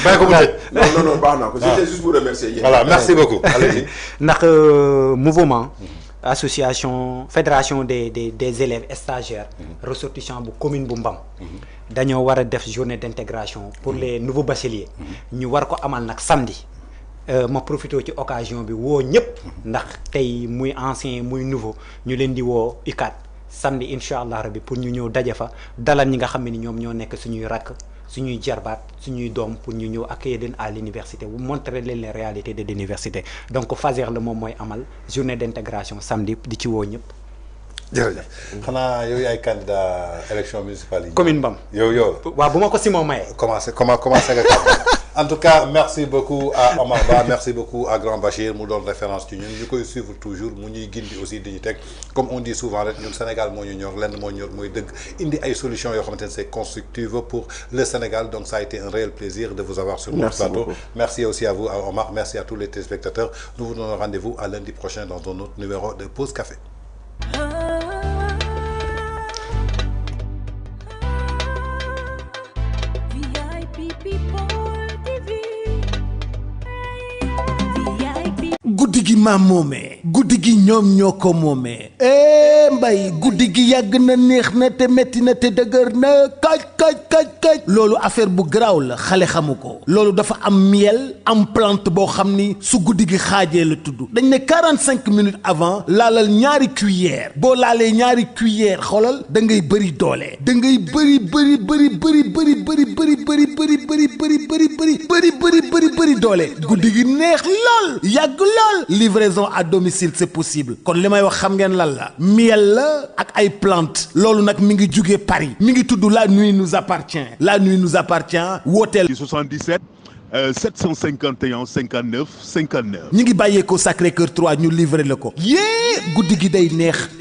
bàyyi ko mu tëj. non baax naa ko. c'était juste pour remercier yéen. voilà merci beaucoup. allez-y. ndax mouvement. association fédération des élèves stagiaires ressortissants bu commune bu Mbam dañoo war a def journée d'intégration pour les nouveaux bacheliers ñu war ko amal nag samedi ma profité ci occasion bi woo ñëpp ndax tey muy ancien muy nouveau ñu leen di woo UCAD samedi incha allah rabbi pour ñu ñëw daje fa dalal ñi nga xam ne ni ñoom ñoo nekk suñuy rakk suñuy jarbaat suñuy doom pour ñu ñëw accueillir leen à l'université bu montrer leen les réalités de l'université donc Fazer la moom mooy amal journée d'intégration samedi di ci woo ñëpp. jërëjëf xanaa yow yaay candidat élection municipale yi. commune Mbam. yow. waaw bu ma ko Simon mayee. commencé nga en tout cas merci beaucoup à Omar Ba merci beaucoup à Grand Bachir mu doon référence ci ñun ñu koy suivre toujours mu ñuy gindi aussi di ñu teg comme on dit souvent rek ñun Sénégal moo ñu ñor lenn moo ñor mooy dëgg indi ay solutions yoo xamante ne c'est constructive pour le Sénégal donc ça a été un réel plaisir de vous avoir sur notre plateau. Merci aussi à vous à Omar, merci à tous les téléspectateurs. Nous vous donnons rendez-vous à lundi prochain dans un autre numéro de Pause Café. guddi gi maa moomee guddi gi ñoom ñoo ko moomee mbay guddi gi yàgg na neex na te metti na te dëgër na kaj loolu affaire bu garaaw la xale xamu ko loolu dafa am miel am plante boo xam ni su guddi gi xaajee la tudd dañ ne 45 minutes avant laalal ñaari cuillère boo laalee ñaari cuillère xoolal da ngay bëri doole da ngay bëri doole guddi gi neex lool yàgg lool livraison à domicile c'est possible kon li may wax xam ngeen lan la miel la ak ay plante loolu nag mi ngi jugee Paris mi ngi tudd la nuit nous appartient wooteel 77 751 59 59 ñi ngi bàyyeekoo Sacré-Cœur 3 ñu livré la ko yée guddi gi day neex